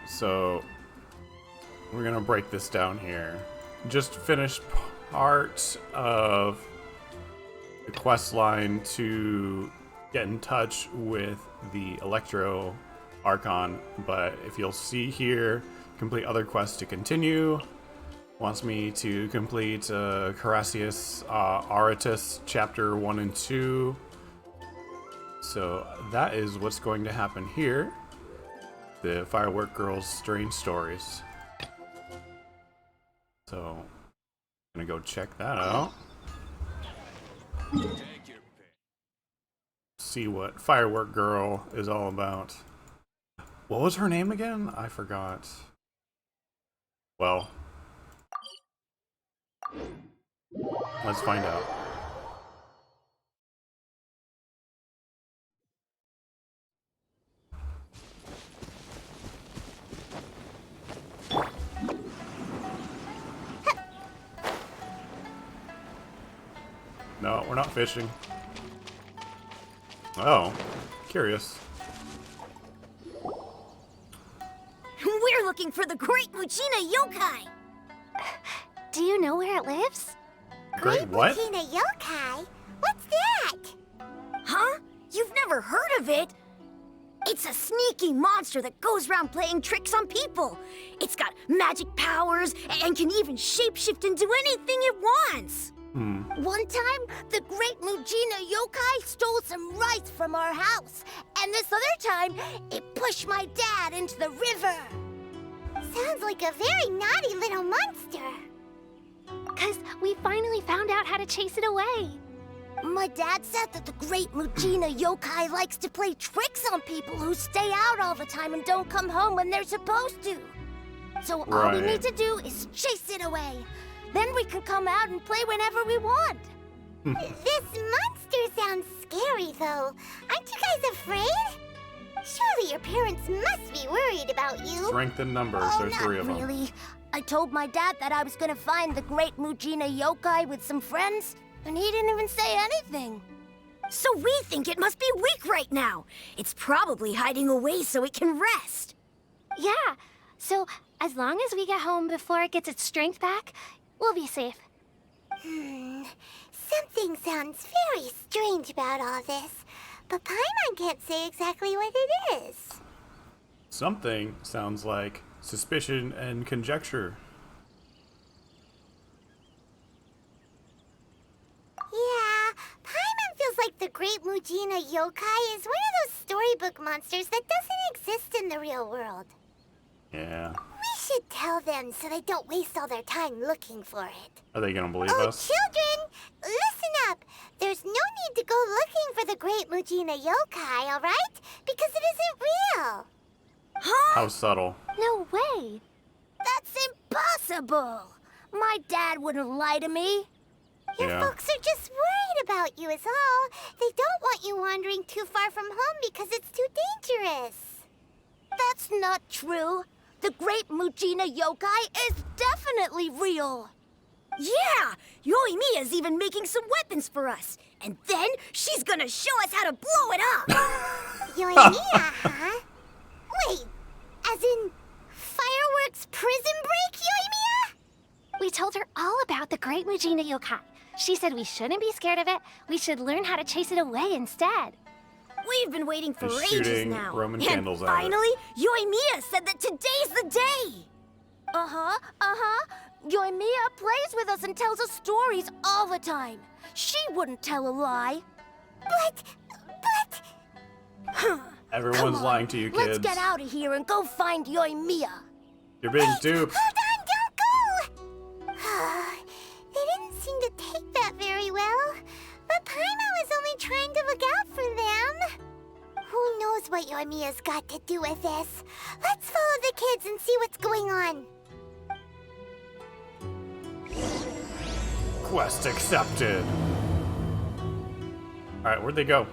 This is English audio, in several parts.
So we're gonna break this down here. Just finished part of the quest line to get in touch with the Electro Archon, but if you'll see here, complete other quests to continue. Wants me to complete Carassius Aratus chapter 1 and 2. So that is what's going to happen here. The Firework Girl's Strange Stories. So I'm gonna go check that out. See what Firework Girl is all about. What was her name again? I forgot. Well, let's find out. No, we're not fishing. Oh, curious. We're looking for the Great Muchina Yokai! Do you know where it lives? Great what? Muchina Yokai? What's that? Huh? You've never heard of it? It's a sneaky monster that goes around playing tricks on people. It's got magic powers and can even shapeshift into anything it wants. One time, the Great Muchina Yokai stole some rice from our house. And this other time, it pushed my dad into the river. Sounds like a very naughty little monster. 'Cause we finally found out how to chase it away. My dad said that the Great Muchina Yokai likes to play tricks on people who stay out all the time and don't come home when they're supposed to. So all we need to do is chase it away. Then we can come out and play whenever we want. This monster sounds scary, though. Aren't you guys afraid? Surely your parents must be worried about you. Strength in numbers, there's three of them. Really. I told my dad that I was gonna find the Great Muchina Yokai with some friends, and he didn't even say anything. So we think it must be weak right now. It's probably hiding away so it can rest. Yeah, so as long as we get home before it gets its strength back, we'll be safe. Something sounds very strange about all this, but Paimon can't say exactly what it is. Something sounds like suspicion and conjecture. Yeah, Paimon feels like the Great Muchina Yokai is one of those storybook monsters that doesn't exist in the real world. Yeah. We should tell them so they don't waste all their time looking for it. Are they gonna believe Oh, us? children, listen up. There's no need to go looking for the Great Muchina Yokai, all right? Because it isn't real. Huh? How subtle. No way. That's impossible. My dad wouldn't lie to me. Your Yeah. folks are just worried about you is all. They don't want you wandering too far from home because it's too dangerous. That's not true. The Great Muchina Yokai is definitely real. Yeah! Yoimiya's even making some weapons for us. And then she's gonna show us how to blow it up! Yoimiya, huh? Wait, as in fireworks prison break, Yoimiya? We told her all about the Great Muchina Yokai. She said we shouldn't be scared of it. We should learn how to chase it away instead. We've been waiting for Just ages shooting now. Roman and candles at it. finally, Yoimiya said that today's the day! Yoimiya plays with us and tells us stories all the time. She wouldn't tell a lie. But... Everyone's Come on, lying to you, kids. Let's get out of here and go find Yoimiya. You're being Wait, duped. hold on, don't go! They didn't seem to take that very well. But Paimon was only trying to look out for them. Who knows what Yoimiya's got to do with this? Let's follow the kids and see what's going on. Quest accepted. Alright, where'd they go?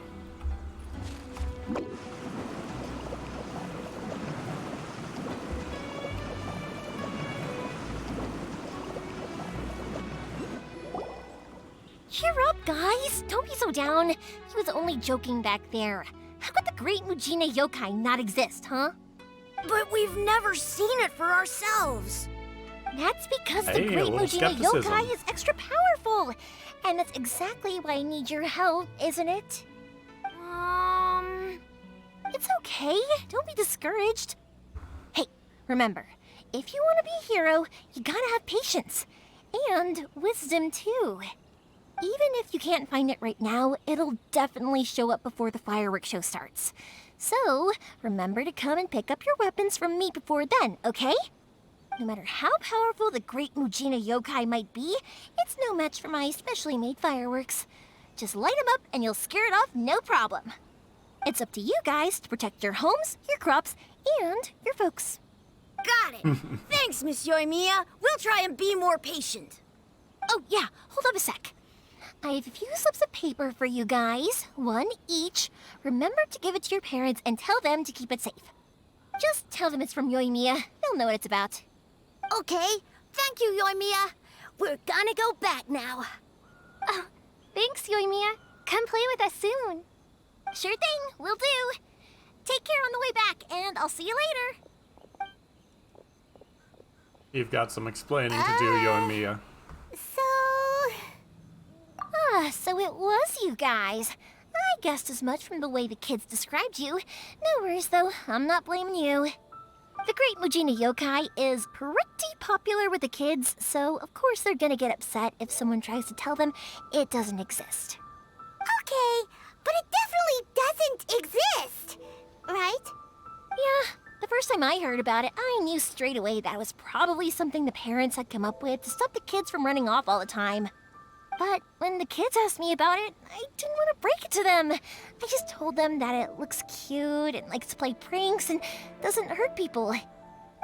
Cheer up, guys. Don't be so down. He was only joking back there. How could the Great Muchina Yokai not exist, huh? But we've never seen it for ourselves. That's because the Hey, a Great little Mujina skepticism. Yokai is extra powerful. And that's exactly why I need your help, isn't it? It's okay. Don't be discouraged. Hey, remember, if you want to be a hero, you gotta have patience. And wisdom, too. Even if you can't find it right now, it'll definitely show up before the fireworks show starts. So, remember to come and pick up your weapons from me before then, okay? No matter how powerful the Great Mujina Yokai might be, it's no match for my specially made fireworks. Just light them up and you'll scare it off no problem. It's up to you guys to protect your homes, your crops, and your folks. Got it. Thanks, Miss Yoimiya. We'll try and be more patient. Oh, yeah, hold up a sec. I have a few slips of paper for you guys, one each. Remember to give it to your parents and tell them to keep it safe. Just tell them it's from Yoimiya. They'll know what it's about. Okay. Thank you, Yoimiya. We're gonna go back now. Oh, thanks, Yoimiya. Come play with us soon. Sure thing, will do. Take care on the way back, and I'll see you later. You've got some explaining to do, Yoimiya. So it was you guys. I guessed as much from the way the kids described you. No worries, though. I'm not blaming you. The Great Mujina Yokai is pretty popular with the kids, so of course they're gonna get upset if someone tries to tell them it doesn't exist. Okay, but it definitely doesn't exist, right? Yeah, the first time I heard about it, I knew straight away that it was probably something the parents had come up with to stop the kids from running off all the time. But when the kids asked me about it, I didn't want to break it to them. I just told them that it looks cute and likes to play pranks and doesn't hurt people.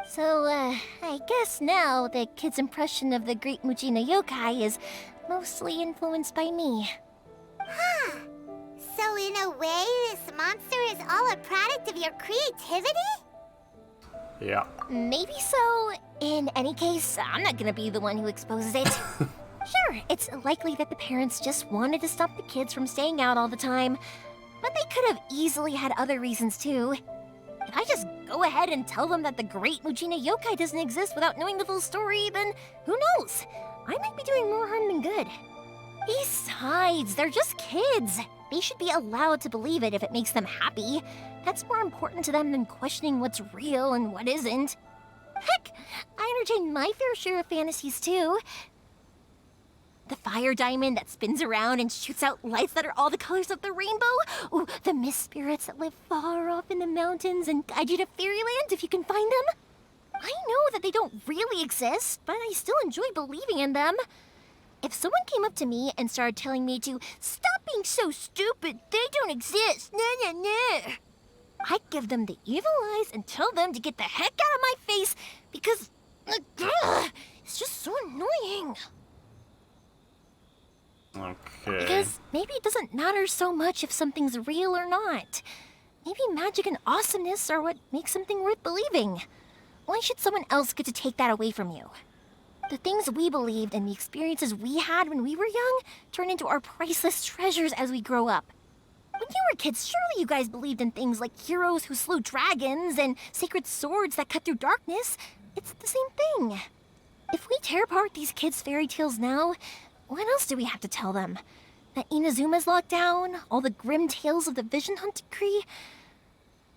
So, I guess now the kids' impression of the Great Mujina Yokai is mostly influenced by me. Huh. So in a way, this monster is all a product of your creativity? Yeah. Maybe so. In any case, I'm not gonna be the one who exposes it. Sure, it's likely that the parents just wanted to stop the kids from staying out all the time, but they could have easily had other reasons too. If I just go ahead and tell them that the Great Mujina Yokai doesn't exist without knowing the full story, then who knows? I might be doing more harm than good. Besides, they're just kids. They should be allowed to believe it if it makes them happy. That's more important to them than questioning what's real and what isn't. Heck, I entertain my fair share of fantasies too. The fire diamond that spins around and shoots out lights that are all the colors of the rainbow. Ooh, the mist spirits that live far off in the mountains and guide you to fairyland if you can find them. I know that they don't really exist, but I still enjoy believing in them. If someone came up to me and started telling me to stop being so stupid, they don't exist, I'd give them the evil eyes and tell them to get the heck out of my face because it's just so annoying. Okay. Because maybe it doesn't matter so much if something's real or not. Maybe magic and awesomeness are what makes something worth believing. Why should someone else get to take that away from you? The things we believed and the experiences we had when we were young turn into our priceless treasures as we grow up. When you were kids, surely you guys believed in things like heroes who slew dragons and sacred swords that cut through darkness. It's the same thing. If we tear apart these kids' fairy tales now, what else do we have to tell them? That Inazuma's locked down? All the grim tales of the Vision Hunt decree?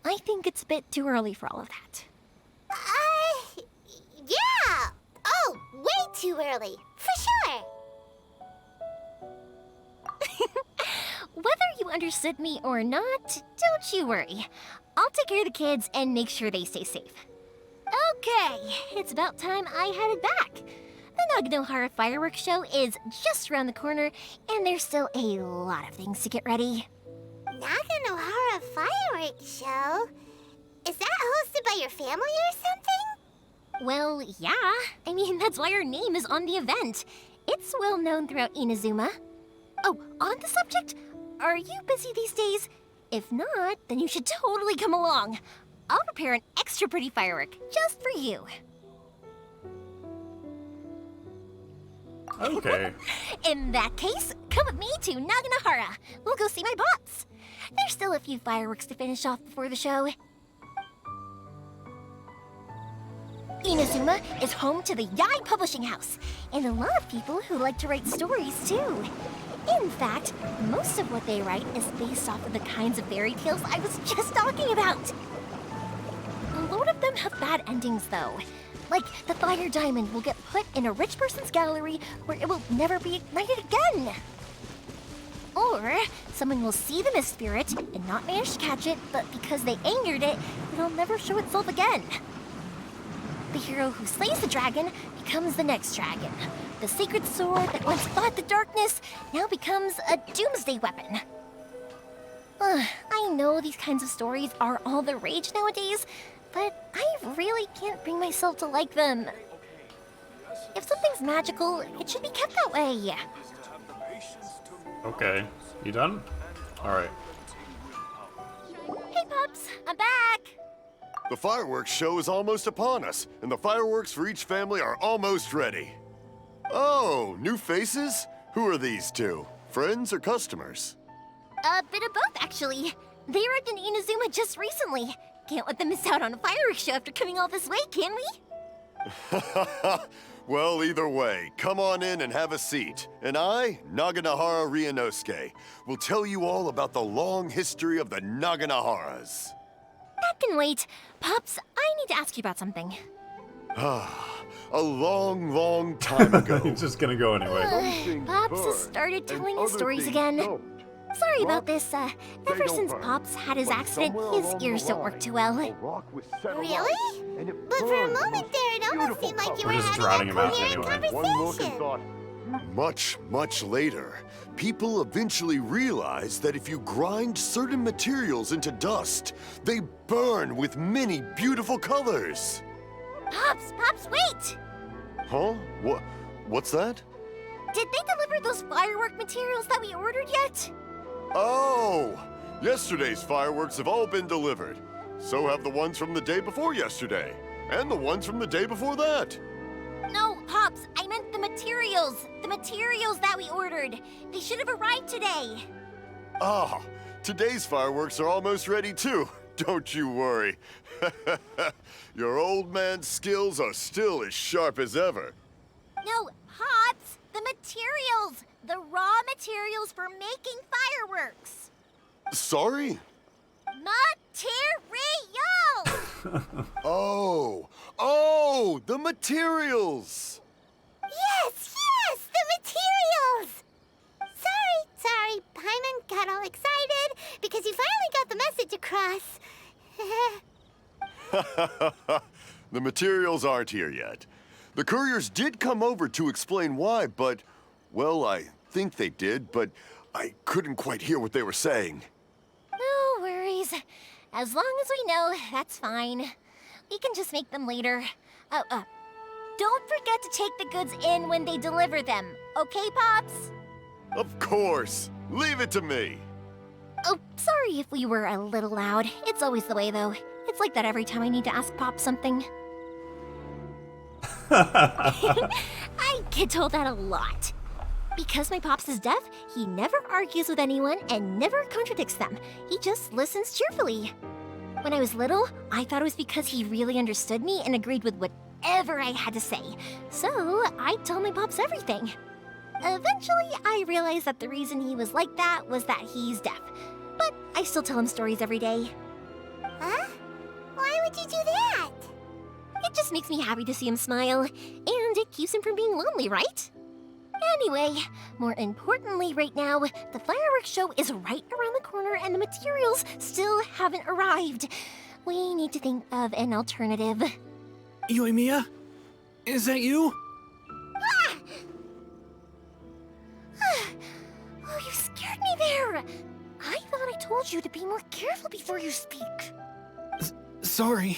I think it's a bit too early for all of that. Yeah! Oh, way too early, for sure! Whether you understood me or not, don't you worry. I'll take care of the kids and make sure they stay safe. Okay, it's about time I headed back. The Naganohara fireworks show is just around the corner, and there's still a lot of things to get ready. Naganohara fireworks show? Is that hosted by your family or something? Well, yeah. I mean, that's why our name is on the event. It's well known throughout Inazuma. Oh, on the subject, are you busy these days? If not, then you should totally come along. I'll prepare an extra pretty firework just for you. Okay. In that case, come with me to Naganohara. We'll go see my bots. There's still a few fireworks to finish off before the show. Inazuma is home to the Yai Publishing House, and a lot of people who like to write stories too. In fact, most of what they write is based off of the kinds of fairy tales I was just talking about. A lot of them have bad endings though. Like the fire diamond will get put in a rich person's gallery where it will never be ignited again. Or someone will see the mist spirit and not manage to catch it, but because they angered it, it'll never show itself again. The hero who slays the dragon becomes the next dragon. The sacred sword that once fought the darkness now becomes a doomsday weapon. I know these kinds of stories are all the rage nowadays, but I really can't bring myself to like them. If something's magical, it should be kept that way. Okay, you done? Alright. Hey, Pups, I'm back! The fireworks show is almost upon us, and the fireworks for each family are almost ready. Oh, new faces? Who are these two? Friends or customers? A bit of both, actually. They arrived in Inazuma just recently. Can't let them miss out on a fireworks show after coming all this way, can we? Well, either way, come on in and have a seat. And I, Naganahara Ryunosuke, will tell you all about the long history of the Naganaharas. That can wait. Pops, I need to ask you about something. A long, long time ago. It's just gonna go anyway. Pops has started telling his stories again. Sorry about this. Ever since Pops had his accident, his ears don't work too well. Really? But for a moment there, it almost seemed like you were We're just having drowning a him out coherent anyway. conversation. Much, much later, people eventually realized that if you grind certain materials into dust, they burn with many beautiful colors. Pops, wait! Huh? What's that? Did they deliver those firework materials that we ordered yet? Oh! Yesterday's fireworks have all been delivered. So have the ones from the day before yesterday. And the ones from the day before that. No, Pops, I meant the materials. The materials that we ordered. They should have arrived today. Ah, today's fireworks are almost ready too. Don't you worry. Your old man's skills are still as sharp as ever. No, Pops, the materials. The raw materials for making fireworks. Sorry? Materials! Oh, the materials! Yes, the materials! Sorry, Paimon got all excited because he finally got the message across. The materials aren't here yet. The couriers did come over to explain why, but, well, I think they did, but I couldn't quite hear what they were saying. No worries. As long as we know, that's fine. We can just make them later. Don't forget to take the goods in when they deliver them, okay, Pops? Of course. Leave it to me. Oh, sorry if we were a little loud. It's always the way, though. It's like that every time I need to ask Pop something. I get told that a lot. Because my Pops is deaf, he never argues with anyone and never contradicts them. He just listens cheerfully. When I was little, I thought it was because he really understood me and agreed with whatever I had to say. So I told my Pops everything. Eventually, I realized that the reason he was like that was that he's deaf. But I still tell him stories every day. Huh? Why would you do that? It just makes me happy to see him smile, and it keeps him from being lonely, right? Anyway, more importantly right now, the fireworks show is right around the corner and the materials still haven't arrived. We need to think of an alternative. Yoimiya? Is that you? Oh, you scared me there! I thought I told you to be more careful before you speak. Sorry.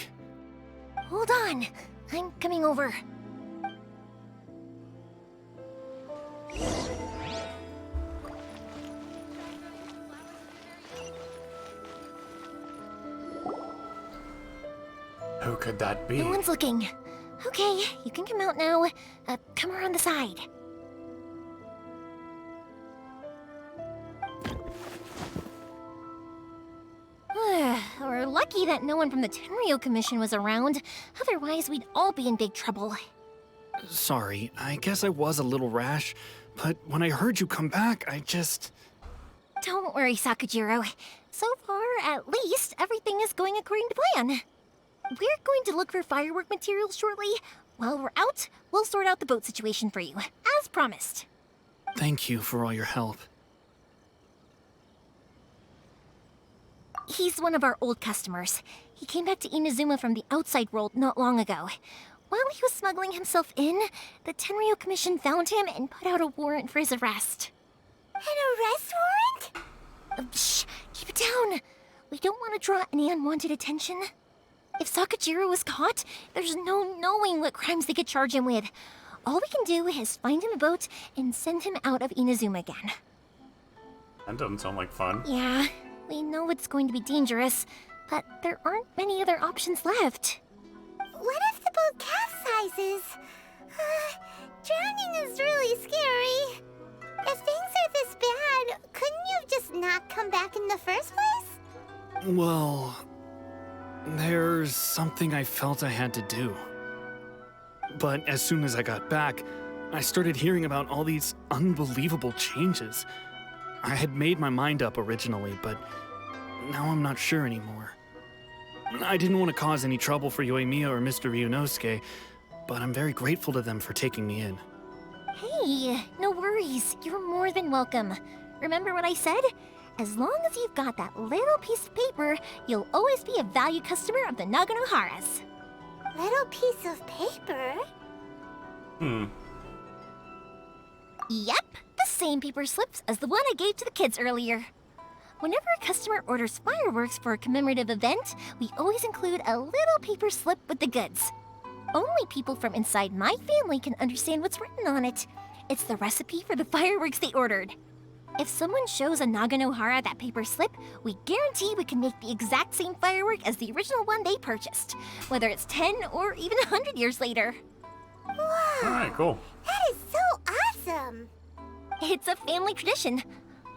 Hold on, I'm coming over. Who could that be? No one's looking. Okay, you can come out now. Come around the side. We're lucky lucky that no one from the Tenryo Commission was around. Otherwise, we'd all be in big trouble. Sorry, I guess I was a little rash, but when I heard you come back, I just... Don't worry, Sakujiro. So far, at least, everything is going according to plan. We're going to look for firework materials shortly. While we're out, we'll sort out the boat situation for you, as promised. Thank you for all your help. He's one of our old customers. He came back to Inazuma from the outside world not long ago. While he was smuggling himself in, the Tenryo Commission found him and put out a warrant for his arrest. An arrest warrant? Shh! Keep it down! We don't want to draw any unwanted attention. If Sakujiro was caught, there's no knowing what crimes they could charge him with. All we can do is find him a boat and send him out of Inazuma again. That doesn't sound like fun. Yeah, we know it's going to be dangerous, but there aren't many other options left. What if the boat capsizes? Drowning is really scary. If things are this bad, couldn't you have just not come back in the first place? Well, there's something I felt I had to do. But as soon as I got back, I started hearing about all these unbelievable changes. I had made my mind up originally, but now I'm not sure anymore. I didn't want to cause any trouble for Yoimiya or Mr. Ryunosuke, but I'm very grateful to them for taking me in. Hey, no worries. You're more than welcome. Remember what I said? As long as you've got that little piece of paper, you'll always be a valued customer of the Naganoharas. Little piece of paper? Yep, the same paper slips as the one I gave to the kids earlier. Whenever a customer orders fireworks for a commemorative event, we always include a little paper slip with the goods. Only people from inside my family can understand what's written on it. It's the recipe for the fireworks they ordered. If someone shows a Naganohara that paper slip, we guarantee we can make the exact same firework as the original one they purchased, whether it's 10 or even 100 years later. Wow! Alright, cool. That is so awesome! It's a family tradition.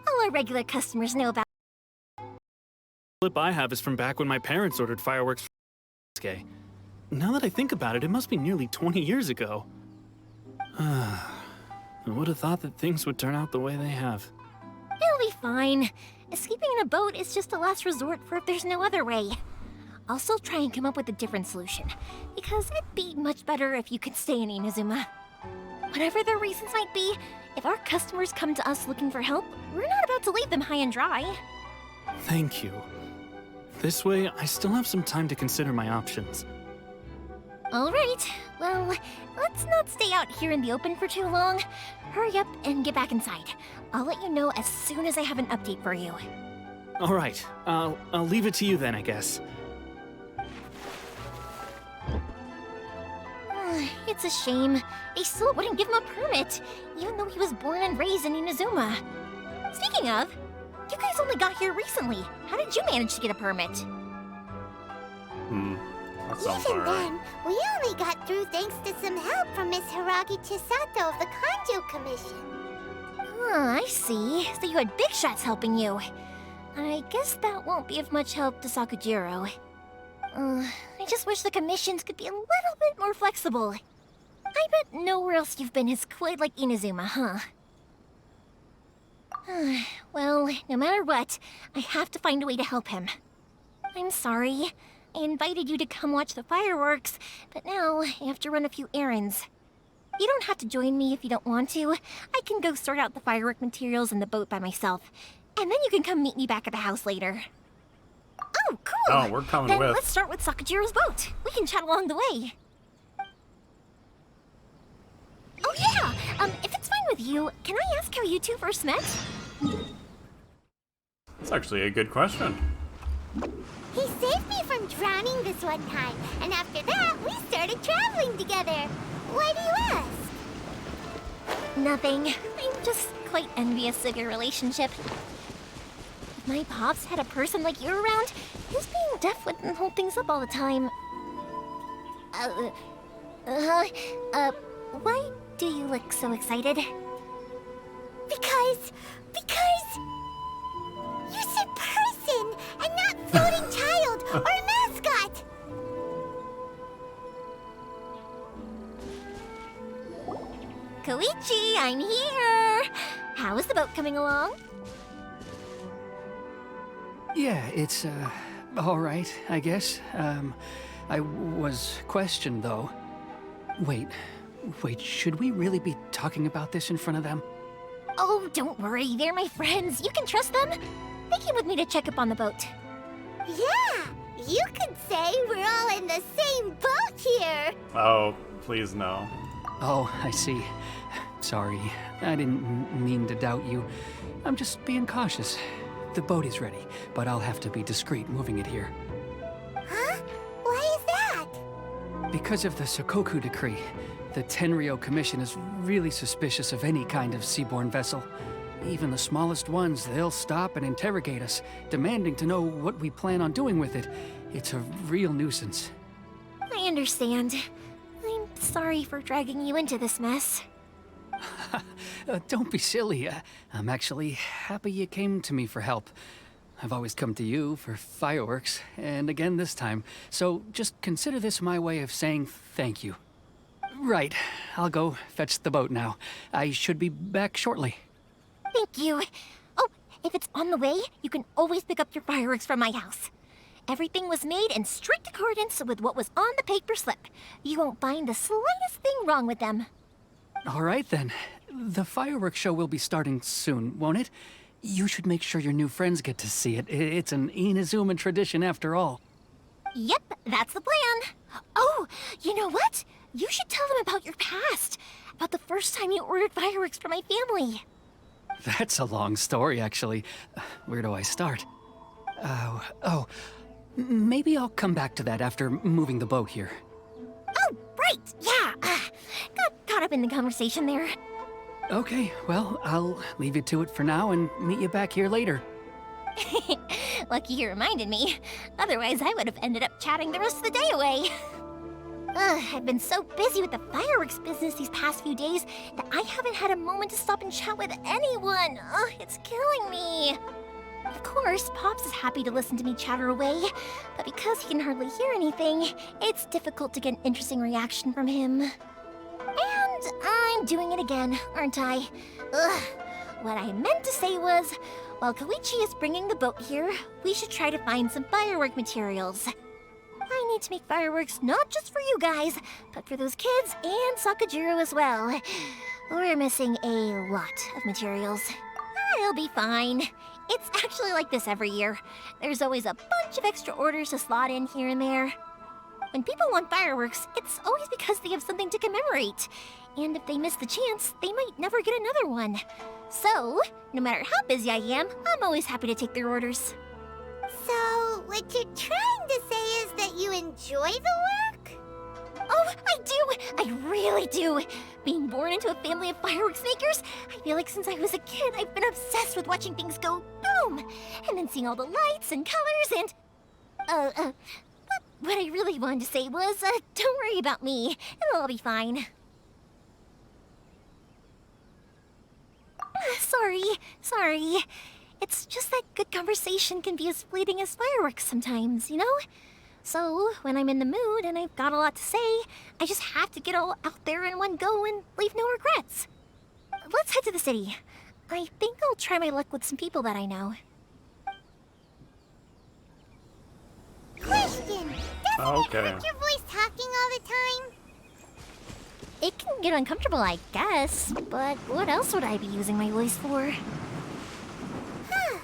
All our regular customers know about. The slip I have is from back when my parents ordered fireworks for Ryunosuke. Now that I think about it, it must be nearly 20 years ago. I would have thought that things would turn out the way they have. It'll be fine. Escaping in a boat is just a last resort for if there's no other way. I'll still try and come up with a different solution, because it'd be much better if you could stay in Inazuma. Whatever their reasons might be, if our customers come to us looking for help, we're not about to leave them high and dry. Thank you. This way, I still have some time to consider my options. All right, well, let's not stay out here in the open for too long. Hurry up and get back inside. I'll let you know as soon as I have an update for you. All right, I'll leave it to you then, I guess. It's a shame. They still wouldn't give him a permit, even though he was born and raised in Inazuma. Speaking of, you guys only got here recently. How did you manage to get a permit? That sounds Even alright. then, we only got through thanks to some help from Miss Hiragi Chisato of the Kanjo Commission. I see. So you had big shots helping you. I guess that won't be of much help to Sakujiro. I just wish the commissions could be a little bit more flexible. I bet nowhere else you've been is quite like Inazuma, huh? Well, no matter what, I have to find a way to help him. I'm sorry. I invited you to come watch the fireworks, but now I have to run a few errands. You don't have to join me if you don't want to. I can go sort out the firework materials in the boat by myself, and then you can come meet me back at the house later. Oh, cool! Oh, we're coming then with. let's start with Sakujiro's boat. We can chat along the way. Oh yeah! If it's fine with you, can I ask how you two first met? That's actually a good question. He saved me from drowning this one time, and after that, we started traveling together. Why do you ask? Nothing. I'm just quite envious of your relationship. If my pops had a person like you around, his being deaf wouldn't hold things up all the time. Why do you look so excited? Because you said person and not floating child or I'm here! How is the boat coming along? Yeah, it's, all right, I guess. I was questioned, though. Wait, should we really be talking about this in front of them? Oh, don't worry, they're my friends. You can trust them. They came with me to check up on the boat. Yeah, you could say we're all in the same boat here. Oh, please no. Oh, I see. Sorry, I didn't mean to doubt you. I'm just being cautious. The boat is ready, but I'll have to be discreet moving it here. Huh? Why is that? Because of the Sokoku decree, the Tenryo Commission is really suspicious of any kind of seaborne vessel. Even the smallest ones, they'll stop and interrogate us, demanding to know what we plan on doing with it. It's a real nuisance. I understand. I'm sorry for dragging you into this mess. Don't be silly. I'm actually happy you came to me for help. I've always come to you for fireworks, and again this time. So just consider this my way of saying thank you. Right, I'll go fetch the boat now. I should be back shortly. Thank you. Oh, if it's on the way, you can always pick up your fireworks from my house. Everything was made in strict accordance with what was on the paper slip. You won't find the slightest thing wrong with them. All right then. The fireworks show will be starting soon, won't it? You should make sure your new friends get to see it. It's an Inazuma tradition after all. Yep, that's the plan. Oh, you know what? You should tell them about your past. About the first time you ordered fireworks for my family. That's a long story, actually. Where do I start? Maybe I'll come back to that after moving the boat here. Oh, right, yeah. Got caught up in the conversation there. Okay, well, I'll leave you to it for now and meet you back here later. Lucky you reminded me. Otherwise, I would have ended up chatting the rest of the day away. I've been so busy with the fireworks business these past few days that I haven't had a moment to stop and chat with anyone. It's killing me. Of course, Pops is happy to listen to me chatter away, but because he can hardly hear anything, it's difficult to get an interesting reaction from him. And I'm doing it again, aren't I? What I meant to say was, while Koichi is bringing the boat here, we should try to find some firework materials. I need to make fireworks not just for you guys, but for those kids and Sakajiro as well. We're missing a lot of materials. It'll be fine. It's actually like this every year. There's always a bunch of extra orders to slot in here and there. When people want fireworks, it's always because they have something to commemorate. And if they miss the chance, they might never get another one. So, no matter how busy I am, I'm always happy to take their orders. So, what you're trying to say is that you enjoy the work? Oh, I do! I really do! Being born into a family of fireworks makers, I feel like since I was a kid, I've been obsessed with watching things go boom! And then seeing all the lights and colors and... What I really wanted to say was, don't worry about me. It'll all be fine. Sorry. It's just that good conversation can be as fleeting as fireworks sometimes, you know? So, when I'm in the mood and I've got a lot to say, I just have to get all out there in one go and leave no regrets. Let's head to the city. I think I'll try my luck with some people that I know. Question! Doesn't it hurt your voice talking all the time? It can get uncomfortable, I guess, but what else would I be using my voice for? Huh.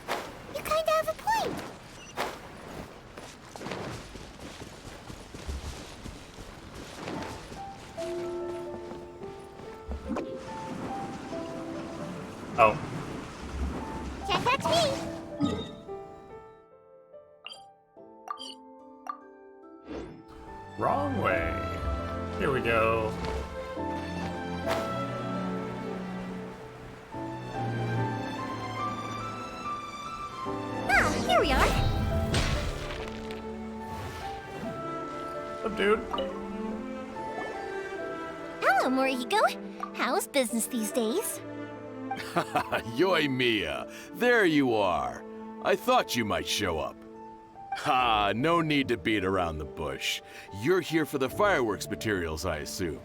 You kinda have a point. Oh. That's me. Wrong way. Here we go. Ah, here we are. What's up, dude? Hello, Morihiko. How's business these days? Yoi Mia, there you are. I thought you might show up. Ha, no need to beat around the bush. You're here for the fireworks materials, I assume.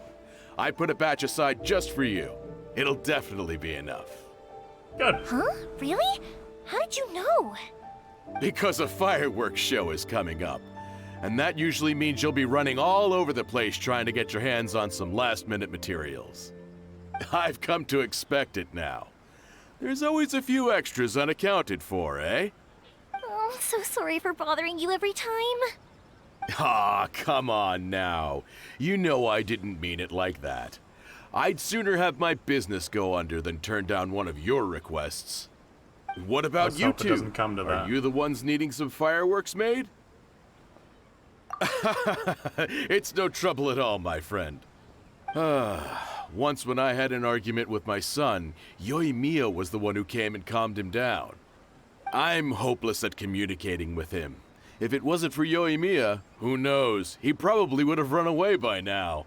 I put a batch aside just for you. It'll definitely be enough. Good. Huh? Really? How did you know? Because a fireworks show is coming up. And that usually means you'll be running all over the place trying to get your hands on some last-minute materials. I've come to expect it now. There's always a few extras unaccounted for, eh? Oh, I'm so sorry for bothering you every time. Ah, come on now. You know I didn't mean it like that. I'd sooner have my business go under than turn down one of your requests. What about Let's you hope it two? doesn't come to that. Are you the ones needing some fireworks made? It's no trouble at all, my friend. Once when I had an argument with my son, Yoimiya was the one who came and calmed him down. I'm hopeless at communicating with him. If it wasn't for Yoimiya, who knows? He probably would have run away by now.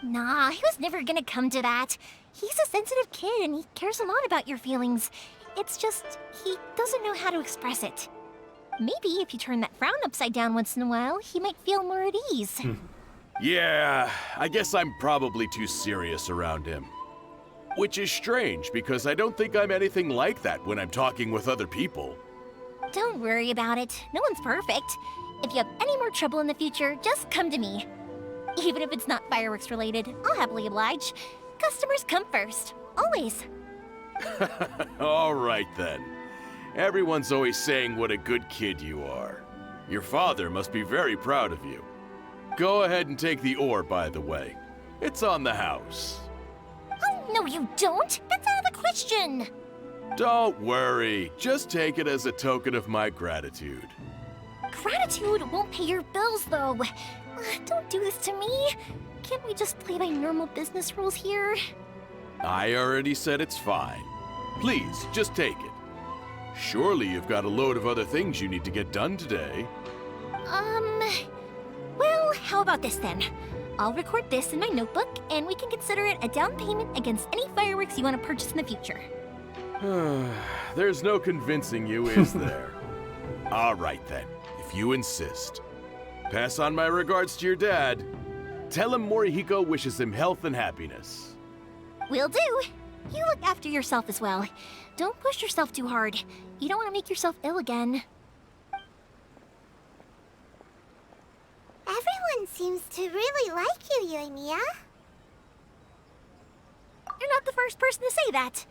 Nah, he was never gonna come to that. He's a sensitive kid and he cares a lot about your feelings. It's just, he doesn't know how to express it. Maybe if you turn that frown upside down once in a while, he might feel more at ease. Yeah, I guess I'm probably too serious around him. Which is strange, because I don't think I'm anything like that when I'm talking with other people. Don't worry about it. No one's perfect. If you have any more trouble in the future, just come to me. Even if it's not fireworks related, I'll happily oblige. Customers come first. Always. All right then. Everyone's always saying what a good kid you are. Your father must be very proud of you. Go ahead and take the ore, by the way. It's on the house. Oh, no you don't. That's out of the question. Don't worry. Just take it as a token of my gratitude. Gratitude won't pay your bills, though. Don't do this to me. Can't we just play by normal business rules here? I already said it's fine. Please, just take it. Surely you've got a load of other things you need to get done today. Well, how about this then? I'll record this in my notebook, and we can consider it a down payment against any fireworks you want to purchase in the future. There's no convincing you, is there? All right then, if you insist. Pass on my regards to your dad. Tell him Morihiko wishes him health and happiness. Will do. You look after yourself as well. Don't push yourself too hard. You don't want to make yourself ill again. Everyone seems to really like you, Yoimiya. You're not the first person to say that.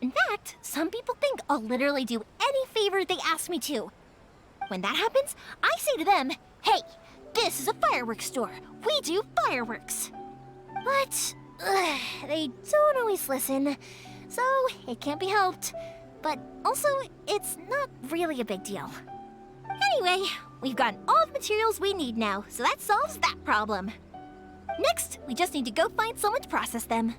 In fact, some people think I'll literally do any favor they ask me to. When that happens, I say to them, hey, this is a fireworks store. We do fireworks. But they don't always listen, so it can't be helped. But also, it's not really a big deal. Anyway, we've gotten all the materials we need now, so that solves that problem. Next, we just need to go find someone to process them.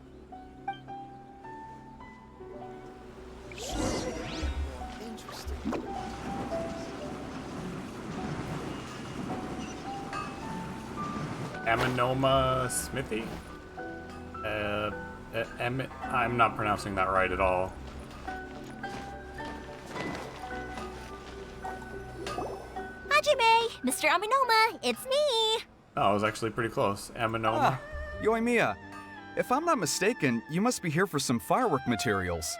Aminoma Smithy? I'm not pronouncing that right at all. Hajime, Mr. Aminoma, it's me! Oh, I was actually pretty close. Aminoma. Ah, Yoimiya. If I'm not mistaken, you must be here for some firework materials.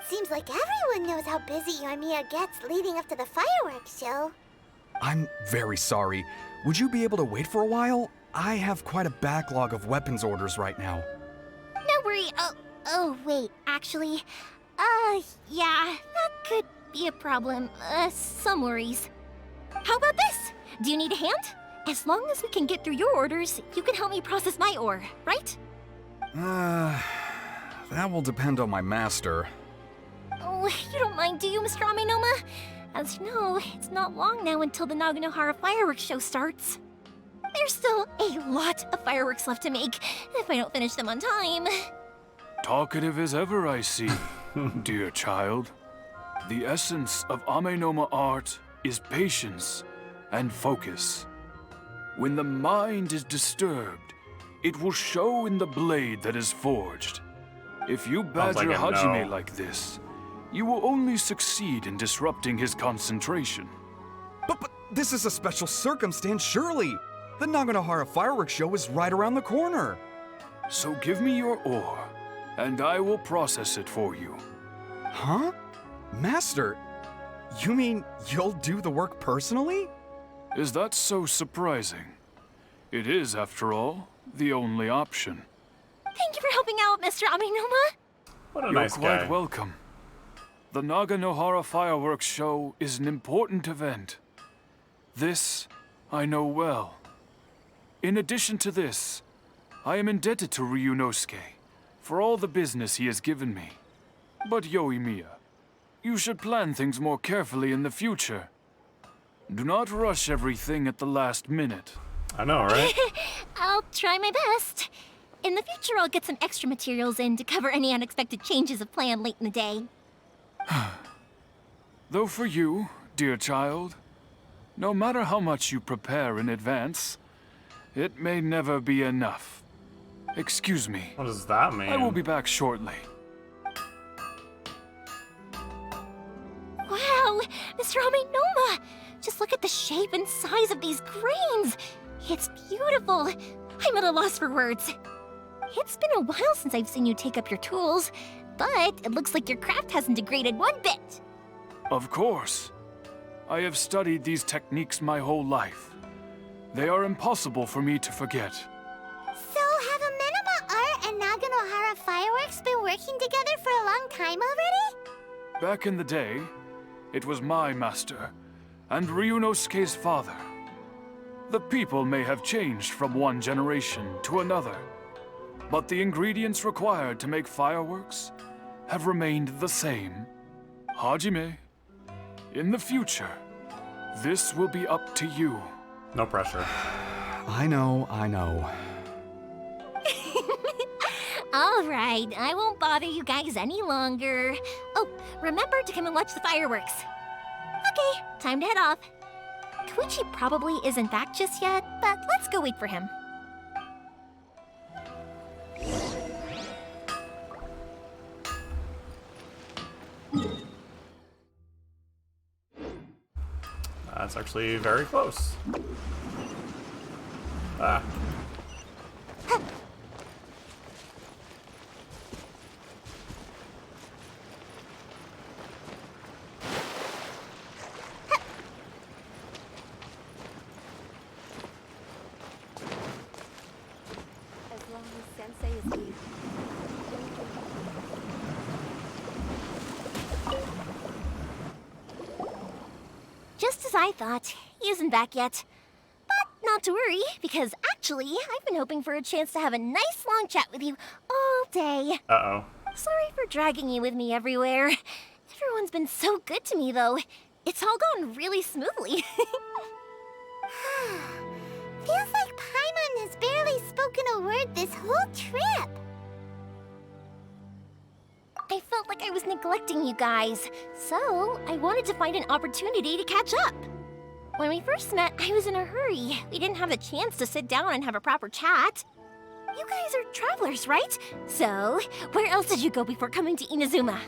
Seems like everyone knows how busy Yoimiya gets leading up to the fireworks show. I'm very sorry. Would you be able to wait for a while? I have quite a backlog of weapons orders right now. No worry. Oh, wait, actually. Yeah, that could be a problem. Some worries. How about this? Do you need a hand? As long as we can get through your orders, you can help me process my ore, right? That will depend on my master. Oh, you don't mind, do you, Mr. Aminoma? As you know, it's not long now until the Naganohara fireworks show starts. There's still a lot of fireworks left to make, if I don't finish them on time. Talkative as ever, I see, dear child. The essence of Amenoma art is patience and focus. When the mind is disturbed, it will show in the blade that is forged. If you badger like a Hajime no. like this, you will only succeed in disrupting his concentration. But this is a special circumstance, surely. The Naganohara fireworks show is right around the corner. So give me your ore, and I will process it for you. Huh? Master, you mean you'll do the work personally? Is that so surprising? It is, after all, the only option. Thank you for helping out, Mr. Aminoma. What a You're nice quite guy. welcome. The Naganohara Fireworks Show is an important event. This I know well. In addition to this, I am indebted to Ryunosuke for all the business he has given me. But Yoimiya, you should plan things more carefully in the future. Do not rush everything at the last minute. I know, right? I'll try my best. In the future, I'll get some extra materials in to cover any unexpected changes of plan late in the day. Though for you, dear child, no matter how much you prepare in advance, it may never be enough. Excuse me. What does that mean? I will be back shortly. Wow, Mr. Aminoma! Just look at the shape and size of these grains. It's beautiful. I'm at a loss for words. It's been a while since I've seen you take up your tools, but it looks like your craft hasn't degraded one bit. Of course. I have studied these techniques my whole life. They are impossible for me to forget. So have Amenoma Art and Naganohara Fireworks been working together for a long time already? Back in the day, it was my master and Ryunosuke's father. The people may have changed from one generation to another, but the ingredients required to make fireworks have remained the same. Hajime, in the future, this will be up to you. No pressure. I know. All right, I won't bother you guys any longer. Oh, remember to come and watch the fireworks. Okay, time to head off. Koichi probably isn't back just yet, but let's go wait for him. That's actually very close. Ah. As long as Sensei is here. Just as I thought, he isn't back yet. But not to worry, because actually, I've been hoping for a chance to have a nice long chat with you all day. Uh-oh. Sorry for dragging you with me everywhere. Everyone's been so good to me, though. It's all gone really smoothly. Feels like Paimon has barely spoken a word this whole trip. I felt like I was neglecting you guys, so I wanted to find an opportunity to catch up. When we first met, I was in a hurry. We didn't have a chance to sit down and have a proper chat. You guys are travelers, right? So, where else did you go before coming to Inazuma?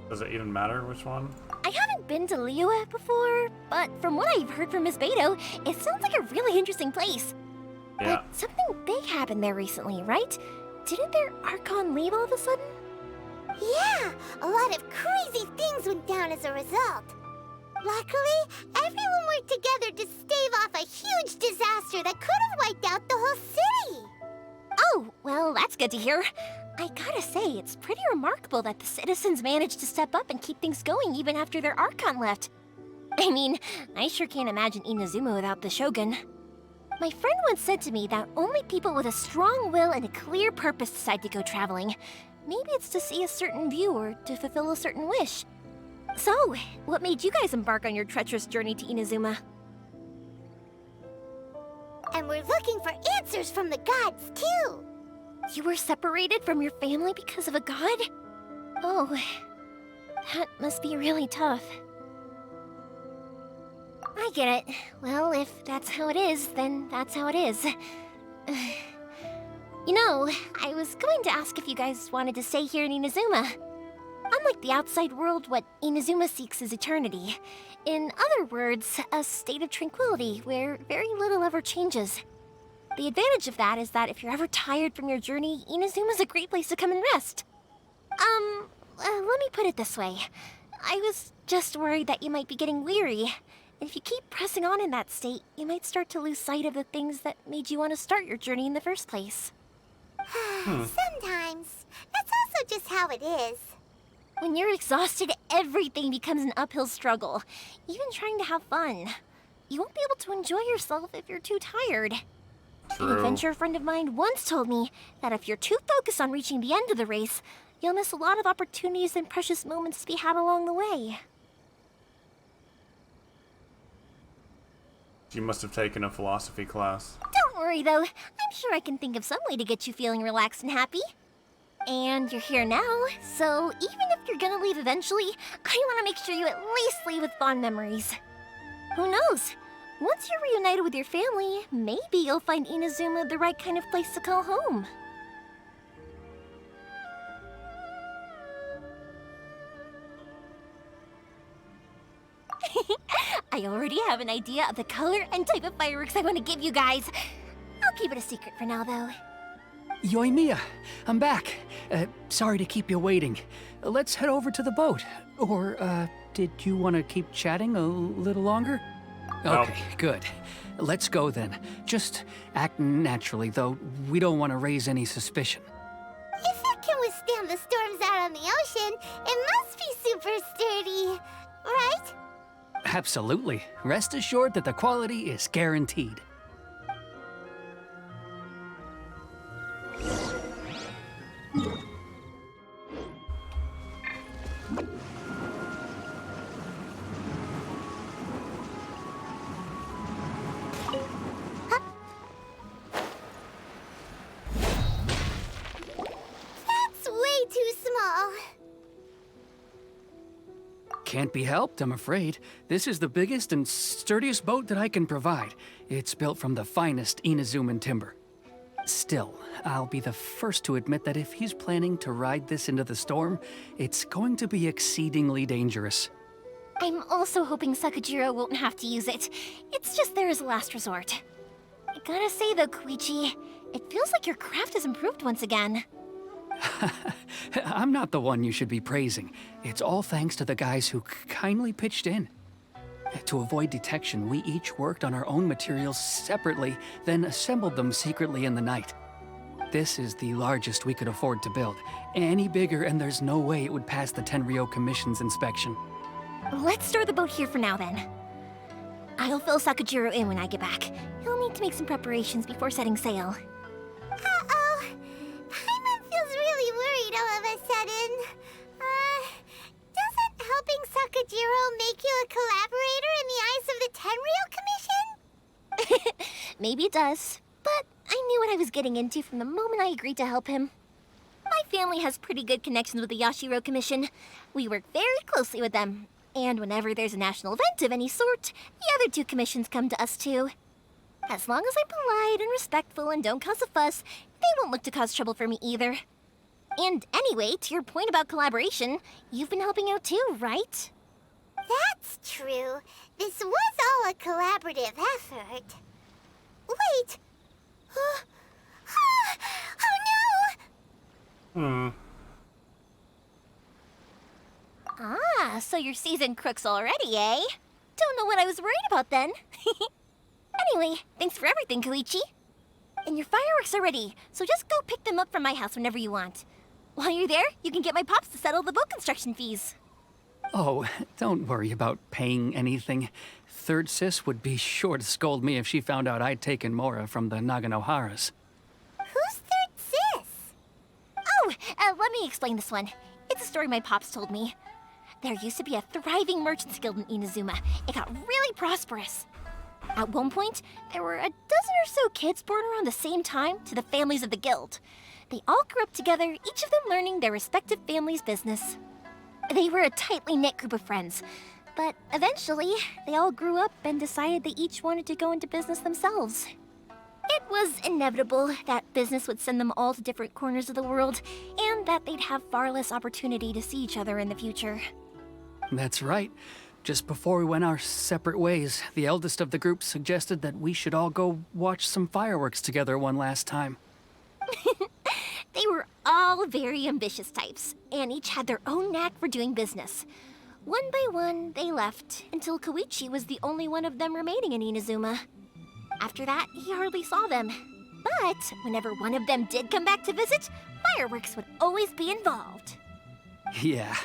Does it even matter which one? I haven't been to Liyue before, but from what I've heard from Miss Beto, it sounds like a really interesting place. Yeah. But something big happened there recently, right? Didn't their Archon leave all of a sudden? Yeah, a lot of crazy things went down as a result. Luckily, everyone worked together to stave off a huge disaster that could have wiped out the whole city. Oh, well, that's good to hear. I gotta say, it's pretty remarkable that the citizens managed to step up and keep things going even after their Archon left. I mean, I sure can't imagine Inazuma without the Shogun. My friend once said to me that only people with a strong will and a clear purpose decide to go traveling. Maybe it's to see a certain view or to fulfill a certain wish. So, what made you guys embark on your treacherous journey to Inazuma? And we're looking for answers from the gods, too! You were separated from your family because of a god? Oh, that must be really tough. I get it. Well, if that's how it is, then that's how it is. You know, I was going to ask if you guys wanted to stay here in Inazuma. Unlike the outside world, what Inazuma seeks is eternity. In other words, a state of tranquility where very little ever changes. The advantage of that is that if you're ever tired from your journey, Inazuma's a great place to come and rest. Let me put it this way. I was just worried that you might be getting weary. And if you keep pressing on in that state, you might start to lose sight of the things that made you want to start your journey in the first place. Sometimes. That's also just how it is. When you're exhausted, everything becomes an uphill struggle, even trying to have fun. You won't be able to enjoy yourself if you're too tired. True. An adventure friend of mine once told me that if you're too focused on reaching the end of the race, you'll miss a lot of opportunities and precious moments to be had along the way. You must have taken a philosophy class. Don't worry, though. I'm sure I can think of some way to get you feeling relaxed and happy. And you're here now, so even if you're gonna leave eventually, I want to make sure you at least leave with fond memories. Who knows? Once you're reunited with your family, maybe you'll find Inazuma the right kind of place to call home. I already have an idea of the color and type of fireworks I want to give you guys. I'll keep it a secret for now, though. Yoimiya, I'm back. Sorry to keep you waiting. Let's head over to the boat. Or, did you want to keep chatting a little longer? No. Okay, good. Let's go then. Just act naturally, though. We don't want to raise any suspicion. If it can withstand the storms out on the ocean, it must be super sturdy, right? Absolutely. Rest assured that the quality is guaranteed. That's way too small. Can't be helped, I'm afraid. This is the biggest and sturdiest boat that I can provide. It's built from the finest Inazuman timber. Still, I'll be the first to admit that if he's planning to ride this into the storm, it's going to be exceedingly dangerous. I'm also hoping Sakajiro won't have to use it. It's just there as a last resort. I gotta say though, Koichi, it feels like your craft has improved once again. I'm not the one you should be praising. It's all thanks to the guys who kindly pitched in. To avoid detection, we each worked on our own materials separately, then assembled them secretly in the night. This is the largest we could afford to build. Any bigger and there's no way it would pass the Tenryou Commission's inspection. Let's store the boat here for now then. I'll fill Sakajiro in when I get back. He'll need to make some preparations before setting sail. Uh-oh. Paimon feels really worried all of a sudden. Doesn't helping Sakajiro make you a collaborator in the eyes of the Tenryou Commission? Maybe it does, but I knew what I was getting into from the moment I agreed to help him. My family has pretty good connections with the Yashiro Commission. We work very closely with them. And whenever there's a national event of any sort, the other two commissions come to us too. As long as I'm polite and respectful and don't cause a fuss, they won't look to cause trouble for me either. And anyway, to your point about collaboration, you've been helping out too, right? That's true. This was all a collaborative effort. Wait. Oh no! Ah, so you're seasoned crooks already, eh? Don't know what I was worried about then. Anyway, thanks for everything, Koichi. And your fireworks are ready, so just go pick them up from my house whenever you want. While you're there, you can get my pops to settle the boat construction fees. Oh, don't worry about paying anything. Third Sis would be sure to scold me if she found out I'd taken Mora from the Naganoharas. Who's Third Sis? Oh, let me explain this one. It's a story my pops told me. There used to be a thriving merchants guild in Inazuma. It got really prosperous. At one point, there were a dozen or so kids born around the same time to the families of the guild. They all grew up together, each of them learning their respective family's business. They were a tightly knit group of friends, but eventually, they all grew up and decided they each wanted to go into business themselves. It was inevitable that business would send them all to different corners of the world, and that they'd have far less opportunity to see each other in the future. That's right. Just before we went our separate ways, the eldest of the group suggested that we should all go watch some fireworks together one last time. They were all very ambitious types, and each had their own knack for doing business. One by one, they left, until Koichi was the only one of them remaining in Inazuma. After that, he hardly saw them. But whenever one of them did come back to visit, fireworks would always be involved. Yeah,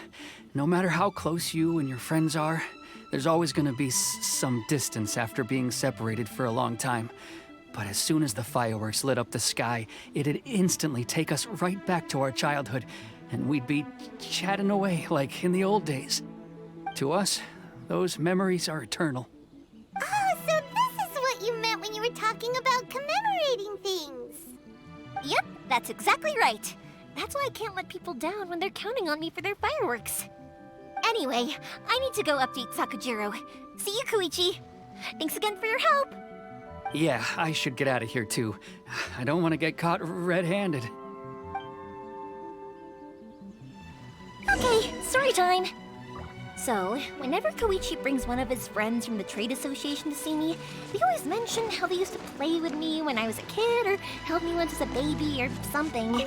no matter how close you and your friends are, there's always gonna be some distance after being separated for a long time. But as soon as the fireworks lit up the sky, it'd instantly take us right back to our childhood, and we'd be chatting away like in the old days. To us, those memories are eternal. Oh, so this is what you meant when you were talking about commemorating things. Yep, that's exactly right. That's why I can't let people down when they're counting on me for their fireworks. Anyway, I need to go update Sakujiro. See you, Koichi. Thanks again for your help. Yeah, I should get out of here too. I don't want to get caught red-handed. Okay, story time. So, whenever Koichi brings one of his friends from the trade association to see me, they always mention how they used to play with me when I was a kid or held me once as a baby or something.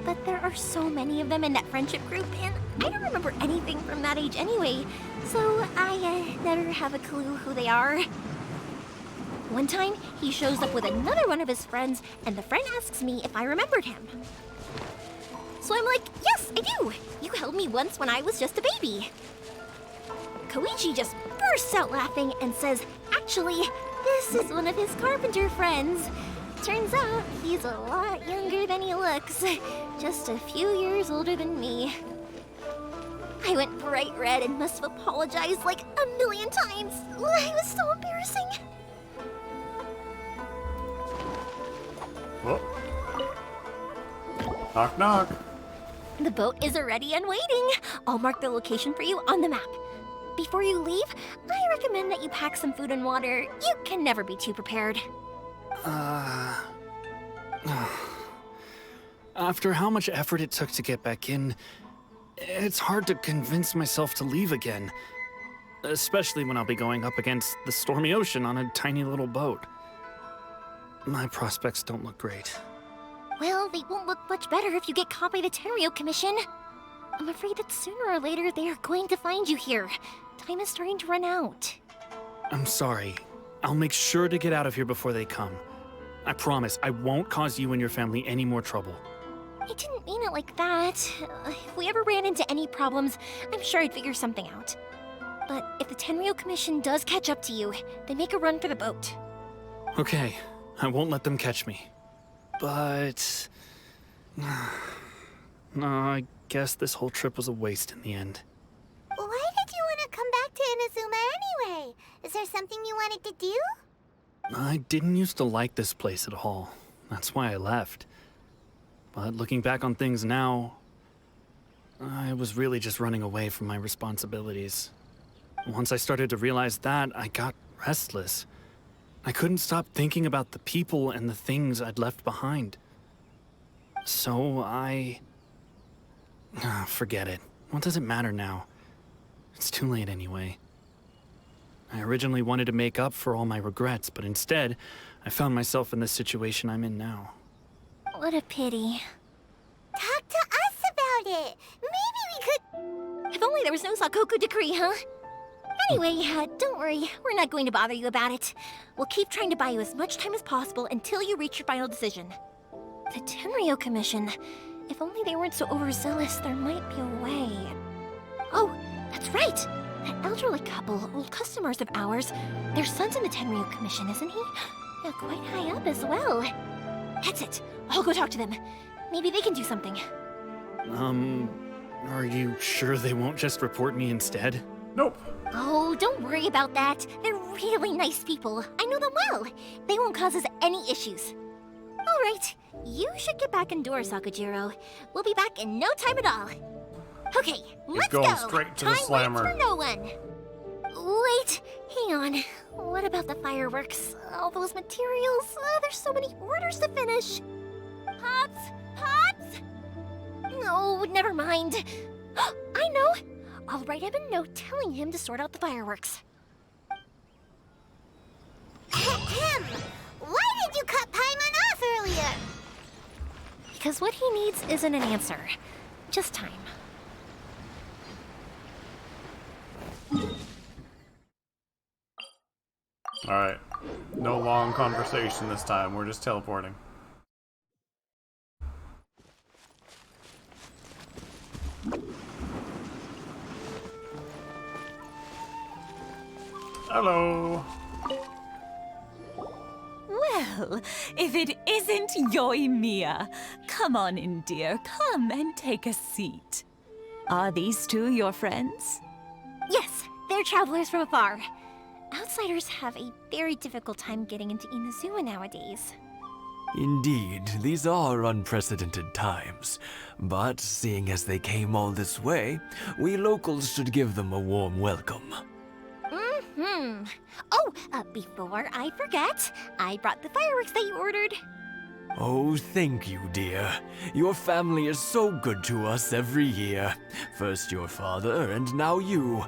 But there are so many of them in that friendship group, and I don't remember anything from that age anyway, so I never have a clue who they are. One time, he shows up with another one of his friends, and the friend asks me if I remembered him. So I'm like, yes, I do! You held me once when I was just a baby. Koichi just bursts out laughing and says, actually, this is one of his carpenter friends. Turns out, he's a lot younger than he looks. Just a few years older than me. I went bright red and must have apologized like 1,000,000 times. It was so embarrassing. Whoop. Knock, knock. The boat is ready and waiting. I'll mark the location for you on the map. Before you leave, I recommend that you pack some food and water. You can never be too prepared. After how much effort it took to get back in, it's hard to convince myself to leave again. Especially when I'll be going up against the stormy ocean on a tiny little boat. My prospects don't look great. Well, they won't look much better if you get caught by the Tenryo Commission. I'm afraid that sooner or later they are going to find you here. Time is starting to run out. I'm sorry. I'll make sure to get out of here before they come. I promise I won't cause you and your family any more trouble. I didn't mean it like that. If we ever ran into any problems, I'm sure I'd figure something out. But if the Tenryo Commission does catch up to you, they make a run for the boat. Okay, I won't let them catch me. But... no, I guess this whole trip was a waste in the end. Why did you want to come back to Inazuma anyway? Is there something you wanted to do? I didn't used to like this place at all. That's why I left. But looking back on things now, I was really just running away from my responsibilities. Once I started to realize that, I got restless. I couldn't stop thinking about the people and the things I'd left behind. So forget it. What does it matter now? It's too late anyway. I originally wanted to make up for all my regrets, but instead, I found myself in the situation I'm in now. What a pity. Talk to us about it. Maybe we could... If only there was no Sakoku decree, huh? Anyway, don't worry. We're not going to bother you about it. We'll keep trying to buy you as much time as possible until you reach your final decision. The Tenryo Commission. If only they weren't so overzealous, there might be a way. Oh, that's right! That elderly couple, old customers of ours, their son's in the Tenryo Commission, isn't he? Yeah, quite high up as well. That's it. I'll go talk to them. Maybe they can do something. Are you sure they won't just report me instead? Nope. Oh, don't worry about that. They're really nice people. I know them well. They won't cause us any issues. All right, you should get back indoors, Sakujiro. We'll be back in no time at all. Okay, let's go. Going straight to the slammer. Time waits for no one. Wait, hang on. What about the fireworks? All those materials? There's so many orders to finish. Pops? Pops? No, never mind. I know. I'll write him a note telling him to sort out the fireworks. Ahem! Why did you cut Paimon off earlier? Because what he needs isn't an answer, just time. Alright. No long conversation this time. We're just teleporting. Hello. Well, if it isn't Yoimiya. Come on in, dear. Come and take a seat. Are these two your friends? Yes, they're travelers from afar. Outsiders have a very difficult time getting into Inazuma nowadays. Indeed, these are unprecedented times. But seeing as they came all this way, we locals should give them a warm welcome. Oh, before I forget, I brought the fireworks that you ordered. Oh, thank you, dear. Your family is so good to us every year. First your father, and now you.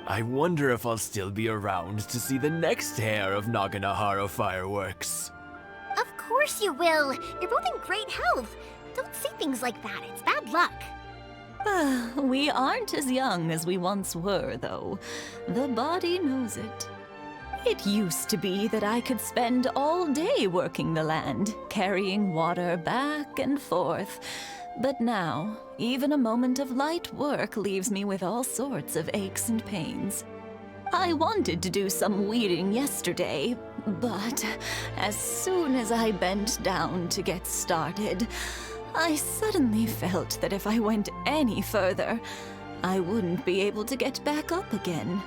I wonder if I'll still be around to see the next hair of Naganahara fireworks. Of course you will. You're both in great health. Don't say things like that. It's bad luck. We aren't as young as we once were, though. The body knows it. It used to be that I could spend all day working the land, carrying water back and forth. But now, even a moment of light work leaves me with all sorts of aches and pains. I wanted to do some weeding yesterday, but as soon as I bent down to get started, I suddenly felt that if I went any further, I wouldn't be able to get back up again.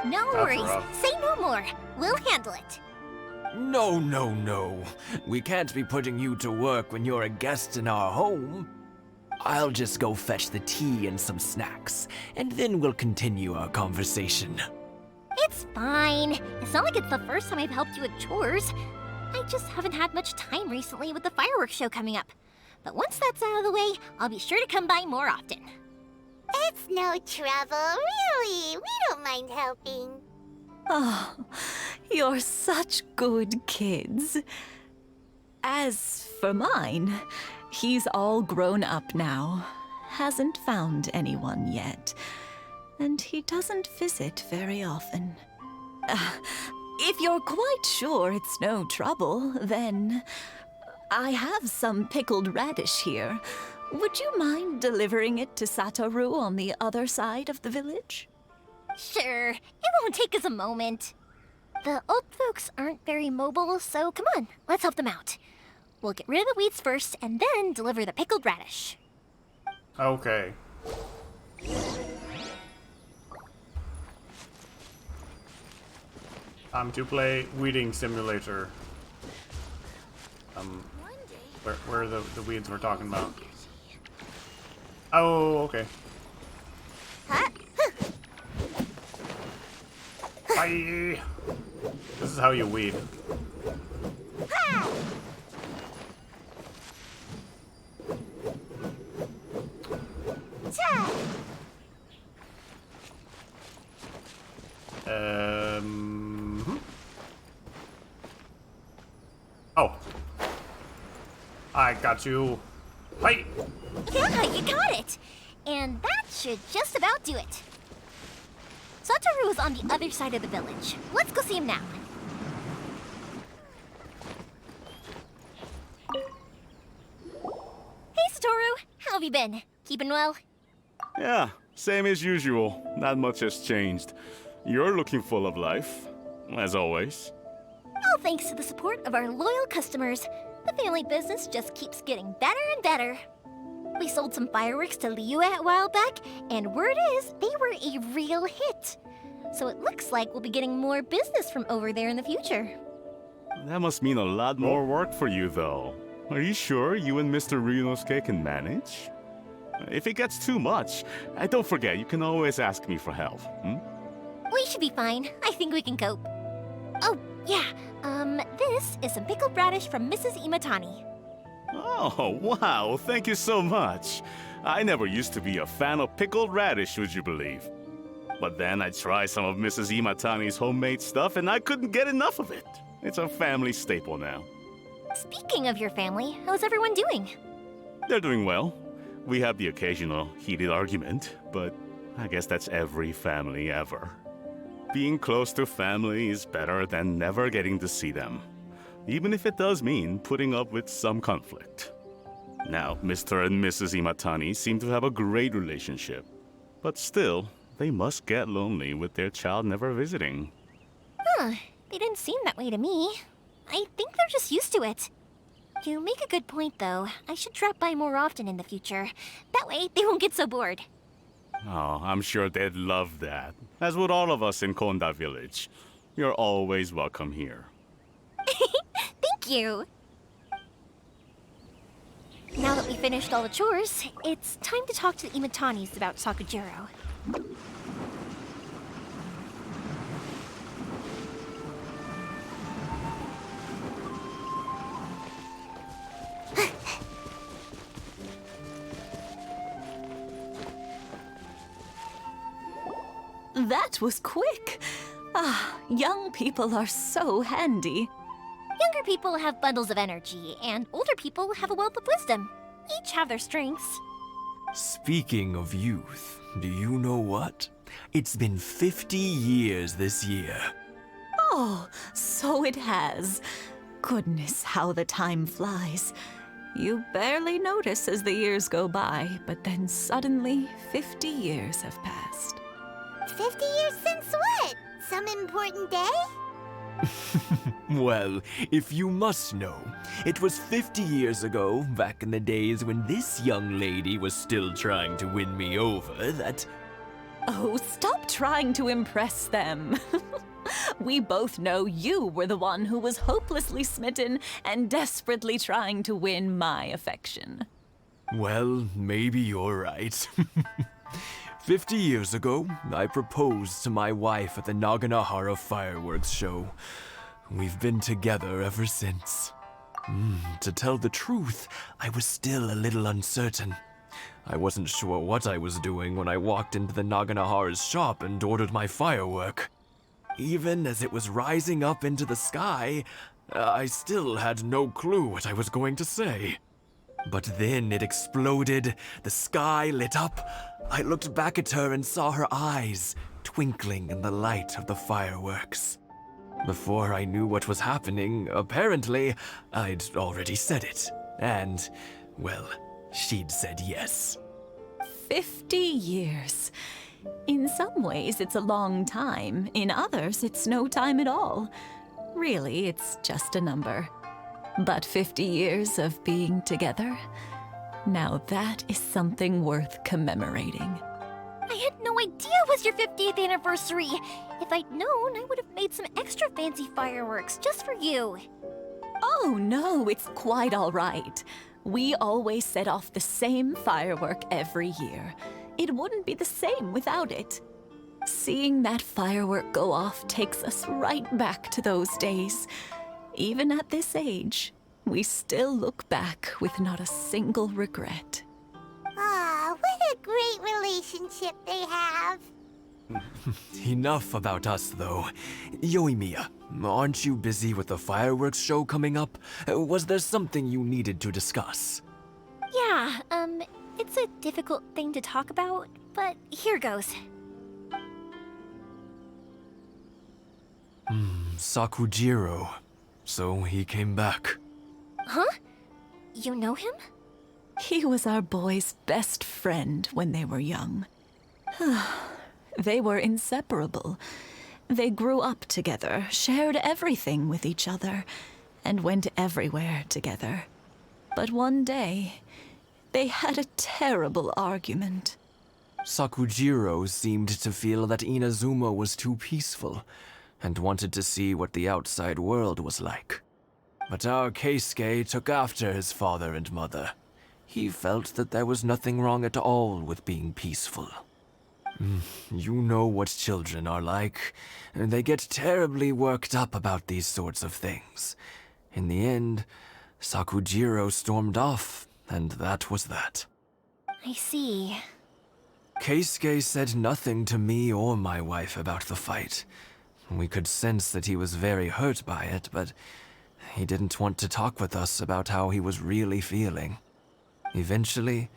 No worries. Say no more. We'll handle it. No, no, no. We can't be putting you to work when you're a guest in our home. I'll just go fetch the tea and some snacks, and then we'll continue our conversation. It's fine. It's not like it's the first time I've helped you with chores. I just haven't had much time recently with the fireworks show coming up. But once that's out of the way, I'll be sure to come by more often. It's no trouble, really. We don't mind helping. Oh, you're such good kids. As for mine, he's all grown up now, hasn't found anyone yet, and he doesn't visit very often. If you're quite sure it's no trouble, then I have some pickled radish here. Would you mind delivering it to Satoru on the other side of the village? Sure, it won't take us a moment. The old folks aren't very mobile, so come on, let's help them out. We'll get rid of the weeds first, and then deliver the pickled radish. Okay. Time to play Weeding Simulator. Where are the weeds we're talking about? Oh, okay. Bye. This is how you weed. Oh. I got you. Hey. Yeah, you got it. And that should just about do it. Satoru is on the other side of the village. Let's go see him now. Hey, Satoru. How have you been? Keeping well? Yeah, same as usual. Not much has changed. You're looking full of life, as always. All thanks to the support of our loyal customers. The family business just keeps getting better and better. We sold some fireworks to Liyue a while back, and word is they were a real hit. So it looks like we'll be getting more business from over there in the future. That must mean a lot more work for you, though. Are you sure you and Mr. Ryunosuke can manage? If it gets too much, don't forget, you can always ask me for help, We should be fine. I think we can cope. Oh, yeah. This is some pickled radish from Mrs. Imatani. Oh, wow, thank you so much. I never used to be a fan of pickled radish, would you believe? But then I tried some of Mrs. Imatani's homemade stuff and I couldn't get enough of it. It's a family staple now. Speaking of your family, how's everyone doing? They're doing well. We have the occasional heated argument, but I guess that's every family ever. Being close to family is better than never getting to see them, even if it does mean putting up with some conflict. Now, Mr. and Mrs. Imatani seem to have a great relationship, but still, they must get lonely with their child never visiting. Huh, they didn't seem that way to me. I think they're just used to it. You make a good point, though. I should drop by more often in the future. That way, they won't get so bored. Oh, I'm sure they'd love that, as would all of us in Konda Village. You're always welcome here. Thank you! Now that we finished all the chores, it's time to talk to the Imatanis about Sakujiro. That was quick. Ah, young people are so handy. Younger people have bundles of energy, and older people have a wealth of wisdom. Each have their strengths. Speaking of youth, do you know what? It's been 50 years this year. Oh, so it has. Goodness, how the time flies. You barely notice as the years go by, but then suddenly 50 years have passed. 50 years since what? Some important day? Well, if you must know, it was 50 years ago, back in the days when this young lady was still trying to win me over, that... Oh, stop trying to impress them. We both know you were the one who was hopelessly smitten and desperately trying to win my affection. Well, maybe you're right. 50 years ago, I proposed to my wife at the Naganahara fireworks show. We've been together ever since. To tell the truth, I was still a little uncertain. I wasn't sure what I was doing when I walked into the Naganahara's shop and ordered my firework. Even as it was rising up into the sky, I still had no clue what I was going to say. But then it exploded, the sky lit up. I looked back at her and saw her eyes twinkling in the light of the fireworks. Before I knew what was happening, apparently, I'd already said it. And, well, she'd said yes. 50 years. In some ways, it's a long time. In others, it's no time at all. Really, it's just a number. But 50 years of being together? Now that is something worth commemorating. I had no idea it was your 50th anniversary. If I'd known, I would have made some extra fancy fireworks just for you. Oh no, it's quite all right. We always set off the same firework every year. It wouldn't be the same without it. Seeing that firework go off takes us right back to those days. Even at this age, we still look back with not a single regret. Ah, what a great relationship they have. Enough about us, though. Yoimiya, aren't you busy with the fireworks show coming up? Was there something you needed to discuss? Yeah, it's a difficult thing to talk about, but here goes. Sakujiro. So he came back. Huh? You know him? He was our boys' best friend when they were young. They were inseparable. They grew up together, shared everything with each other, and went everywhere together. But one day, they had a terrible argument. Sakujiro seemed to feel that Inazuma was too peaceful, and wanted to see what the outside world was like. But our Keisuke took after his father and mother. He felt that there was nothing wrong at all with being peaceful. You know what children are like. They get terribly worked up about these sorts of things. In the end, Sakujiro stormed off, and that was that. I see. Keisuke said nothing to me or my wife about the fight. We could sense that he was very hurt by it, but he didn't want to talk with us about how he was really feeling. Eventually,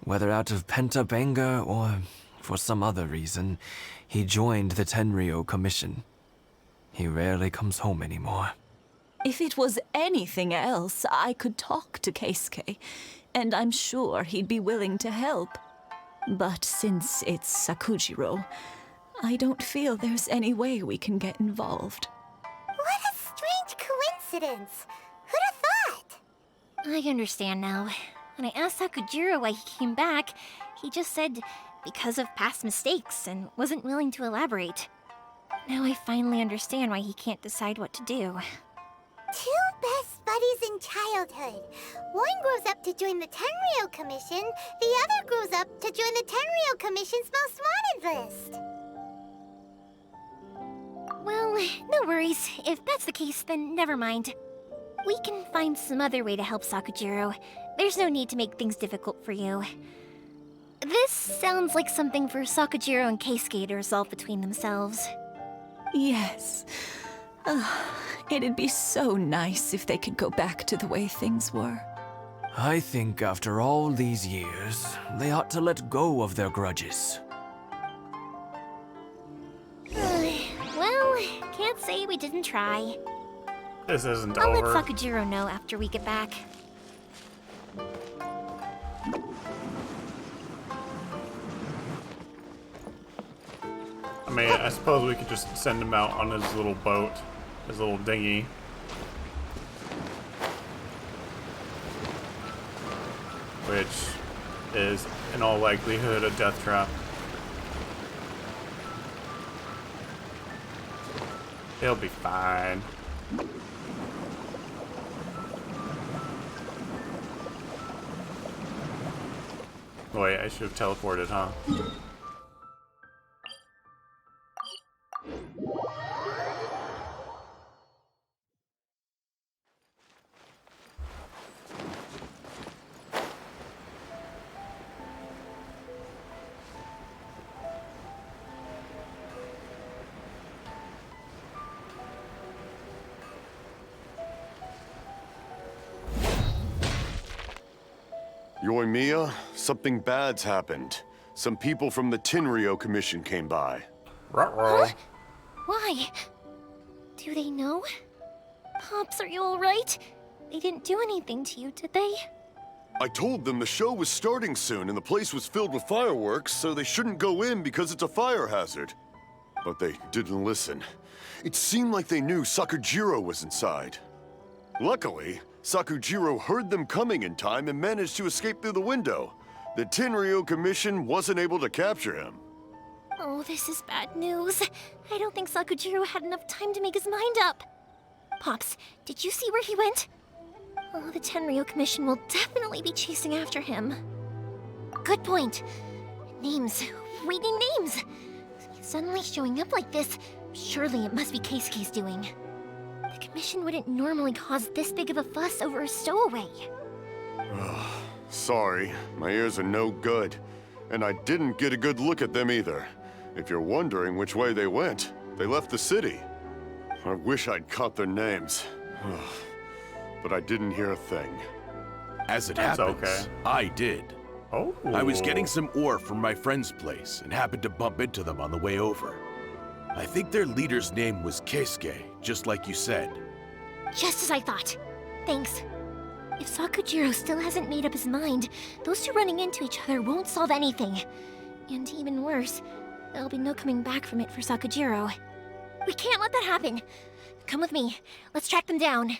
whether out of pent-up anger or for some other reason, he joined the Tenryou Commission. He rarely comes home anymore. If it was anything else, I could talk to Keisuke, and I'm sure he'd be willing to help. But since it's Sakujiro, I don't feel there's any way we can get involved. What a strange coincidence. Who'd have thought? I understand now. When I asked Sakujiro why he came back, he just said because of past mistakes and wasn't willing to elaborate. Now I finally understand why he can't decide what to do. Two best buddies in childhood. One grows up to join the Tenryou Commission, the other grows up to join the Tenryou Commission's most wanted list. Well, no worries. If that's the case, then never mind. We can find some other way to help Sakujiro. There's no need to make things difficult for you. This sounds like something for Sakujiro and Keisuke to resolve between themselves. Yes. It'd be so nice if they could go back to the way things were. I think after all these years, they ought to let go of their grudges. Well, can't say we didn't try. This isn't I'll over. let Sakujiro know after we get back. I mean, I suppose we could just send him out on his little boat, his little dinghy. Which is, in all likelihood, a death trap. He'll be fine. Wait, I should have teleported, huh? Yoimiya, something bad's happened. Some people from the Tenryou Commission came by. Ruh-roh. Why? Do they know? Pops, are you alright? They didn't do anything to you, did they? I told them the show was starting soon and the place was filled with fireworks, so they shouldn't go in because it's a fire hazard. But they didn't listen. It seemed like they knew Sakujiro was inside. Luckily, Sakujiro heard them coming in time and managed to escape through the window. The Tenryou Commission wasn't able to capture him. Oh, this is bad news. I don't think Sakujiro had enough time to make his mind up. Pops, did you see where he went? Oh, the Tenryou Commission will definitely be chasing after him. Good point. Names. We need names. Suddenly showing up like this, surely it must be Keisuke's doing. The Commission wouldn't normally cause this big of a fuss over a stowaway. Sorry, my ears are no good. And I didn't get a good look at them either. If you're wondering which way they went, they left the city. I wish I'd caught their names. But I didn't hear a thing. As it That's happens, okay. I did. Oh. I was getting some ore from my friend's place and happened to bump into them on the way over. I think their leader's name was Keisuke, just like you said. Just as I thought. Thanks. If Sakujiro still hasn't made up his mind, those two running into each other won't solve anything. And even worse, there'll be no coming back from it for Sakujiro. We can't let that happen. Come with me. Let's track them down.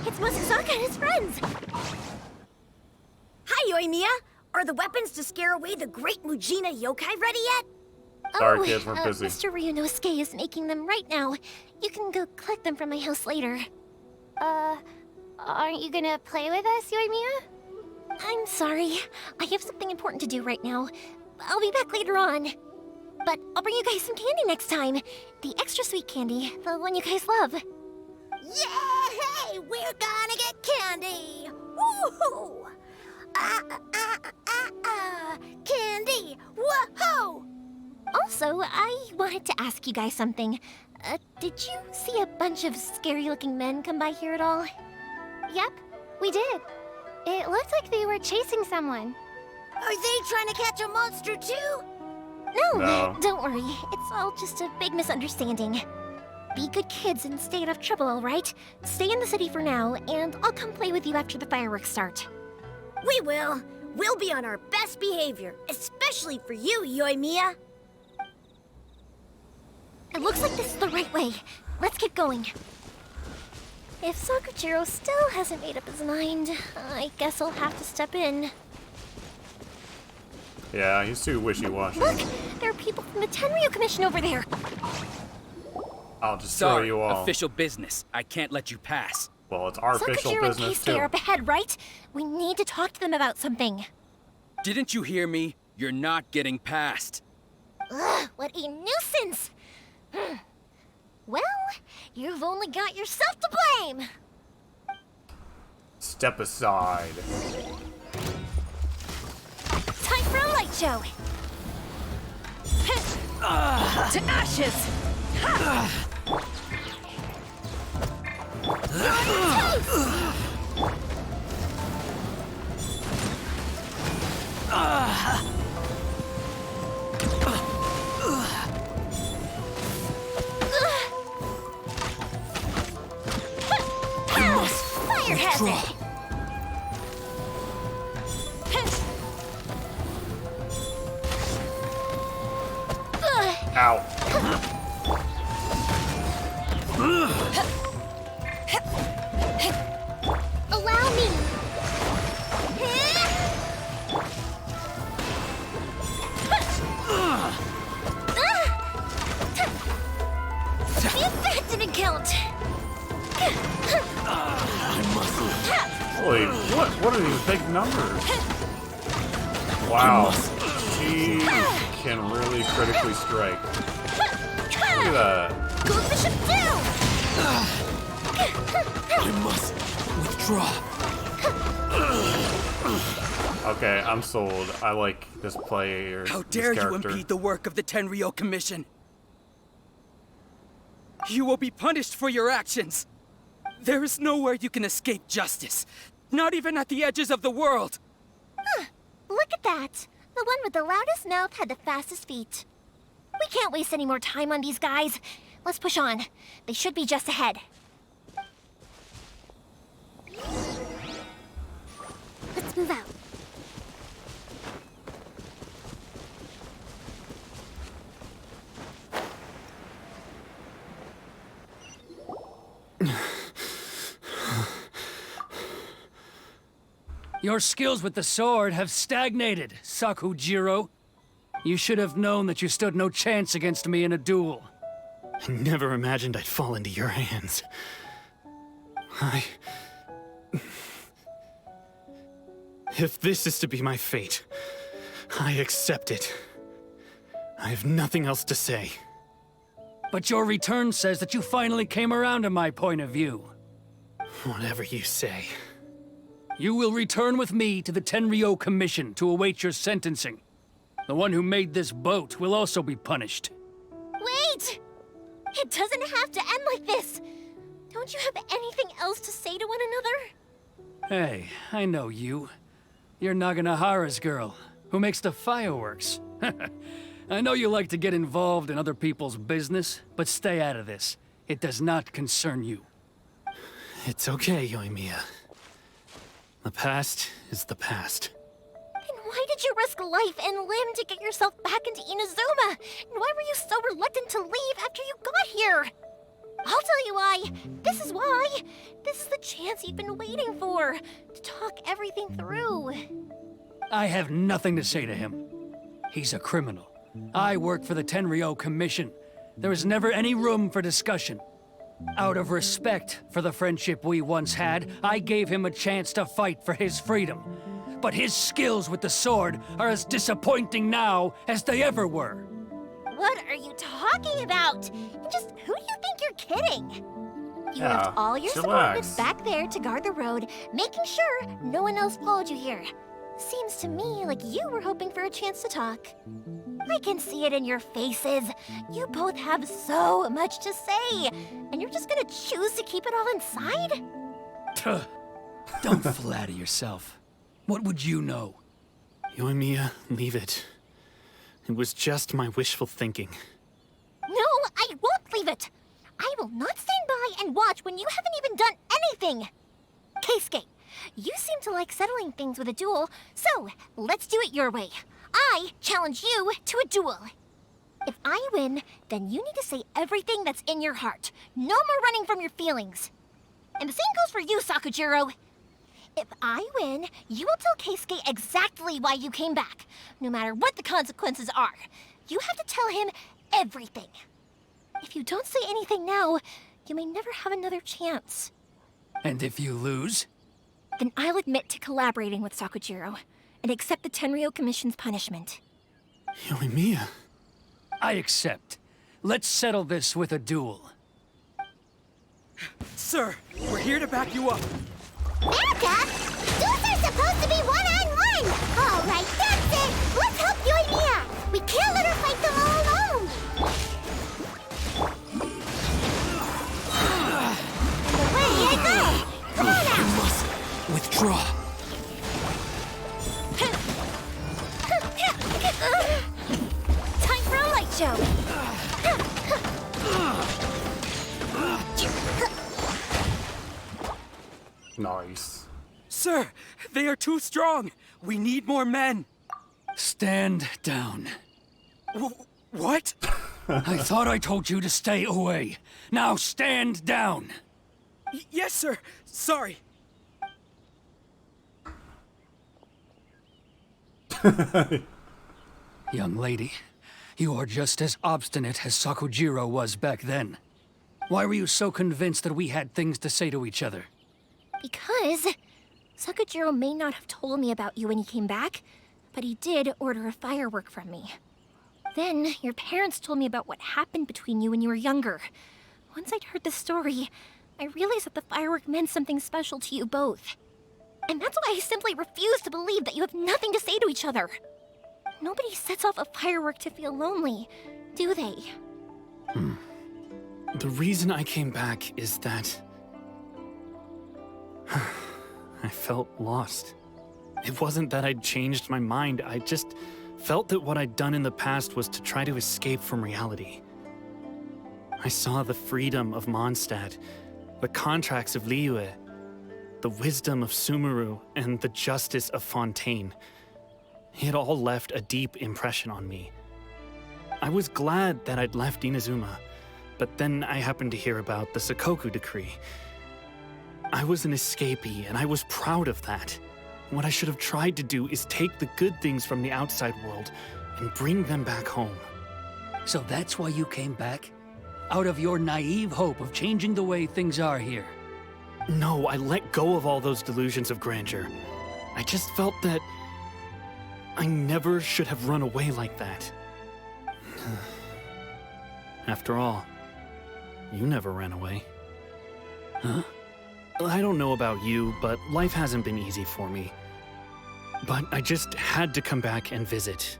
It's Masazaka and his friends! Hi, Yoimiya! Are the weapons to scare away the great Mujina yokai ready yet? Sorry, kids, we're busy. Mr. Ryunosuke is making them right now. You can go collect them from my house later. Aren't you gonna play with us, Yoimiya? I'm sorry. I have something important to do right now. I'll be back later on. But I'll bring you guys some candy next time. The extra sweet candy, the one you guys love. Yay! We're gonna get candy! Woohoo! Candy! Woohoo! Also, I wanted to ask you guys something. Did you see a bunch of scary-looking men come by here at all? Yep, we did. It looked like they were chasing someone. Are they trying to catch a monster too? No, don't worry. It's all just a big misunderstanding. Be good kids and stay out of trouble, all right? Stay in the city for now, and I'll come play with you after the fireworks start. We will. We'll be on our best behavior, especially for you, Yoimiya. It looks like this is the right way. Let's keep going. If Sakujiro still hasn't made up his mind, I guess I'll have to step in. Yeah, he's too wishy-washy. Look! There are people from the Tenryu Commission over there! I'll just throw you all. Official business. I can't let you pass. Well, it's our official Sakujiro business, and Keisuke too. are up ahead, right? We need to talk to them about something. Didn't you hear me? You're not getting past. Ugh, what a nuisance! Well, you've only got yourself to blame! Step aside. Time for a light show! To ashes! Fire hazard! Ow. Allow me! That didn't count! Holy, what are these big numbers? Wow. He can really critically strike. Look at that. Go Bishop down! I must withdraw. Okay, I'm sold. I like this player. How this dare you character. impede the work of the Tenryo Commission? You will be punished for your actions. There is nowhere you can escape justice. Not even at the edges of the world. Look at that! The one with the loudest mouth had the fastest feet. We can't waste any more time on these guys. Let's push on. They should be just ahead. Let's move out. Your skills with the sword have stagnated, Sakujiro. You should have known that you stood no chance against me in a duel. I never imagined I'd fall into your hands. If this is to be my fate, I accept it. I have nothing else to say. But your return says that you finally came around to my point of view. Whatever you say. You will return with me to the Tenryo Commission to await your sentencing. The one who made this boat will also be punished. Wait! It doesn't have to end like this! Don't you have anything else to say to one another? Hey, I know you. You're Naganohara's girl, who makes the fireworks. I know you like to get involved in other people's business, but stay out of this. It does not concern you. It's okay, Yoimiya. The past is the past. Then why did you risk life and limb to get yourself back into Inazuma? And why were you so reluctant to leave after you got here? I'll tell you why. This is why. This is the chance you've been waiting for. To talk everything through. I have nothing to say to him. He's a criminal. I work for the Tenryo Commission. There is never any room for discussion. Out of respect for the friendship we once had, I gave him a chance to fight for his freedom. but his skills with the sword are as disappointing now as they ever were. What are you talking about? Just who do you think you're kidding? You Yeah, left all your chillax. subordinates back there to guard the road, making sure no one else followed you here. Seems to me like you were hoping for a chance to talk. I can see it in your faces. You both have so much to say, and you're just gonna choose to keep it all inside? Tuh. Don't flatter yourself. What would you know? Yoimiya, leave it. It was just my wishful thinking. No, I won't leave it. I will not stand by and watch when you haven't even done anything. Keisuke, you seem to like settling things with a duel, so let's do it your way. I challenge you to a duel. If I win, then you need to say everything that's in your heart. No more running from your feelings. And the same goes for you, Sakujiro. If I win, you will tell Keisuke exactly why you came back, no matter what the consequences are. You have to tell him everything. If you don't say anything now, you may never have another chance. And if you lose? Then I'll admit to collaborating with Sakujiro and accept the Tenryou Commission's punishment. Yoimiya. I accept. Let's settle this with a duel. Sir, we're here to back you up. Erica! Duels are supposed to be one-on-one! All right, that's it! Let's help Yoimiya! We can't let her fight them all alone! Away I go! Come on now! You must withdraw. Time for a light show! Nice. Sir, they are too strong. We need more men. Stand down. What? I thought I told you to stay away. Now stand down. Yes, sir. Sorry. Young lady, you are just as obstinate as Sakujiro was back then. Why were you so convinced that we had things to say to each other? Because Sakujiro may not have told me about you when he came back, but he did order a firework from me. Then your parents told me about what happened between you when you were younger. Once I'd heard the story, I realized that the firework meant something special to you both. And that's why I simply refuse to believe that you have nothing to say to each other. Nobody sets off a firework to feel lonely, do they? The reason I came back is that I felt lost. It wasn't that I'd changed my mind, I just felt that what I'd done in the past was to try to escape from reality. I saw the freedom of Mondstadt, the contracts of Liyue, the wisdom of Sumeru, and the justice of Fontaine. It all left a deep impression on me. I was glad that I'd left Inazuma, but then I happened to hear about the Sakoku decree. I was an escapee, and I was proud of that. What I should have tried to do is take the good things from the outside world and bring them back home. So that's why you came back? Out of your naive hope of changing the way things are here? No, I let go of all those delusions of grandeur. I just felt that I never should have run away like that. After all, you never ran away. Huh? I don't know about you, but life hasn't been easy for me. But I just had to come back and visit.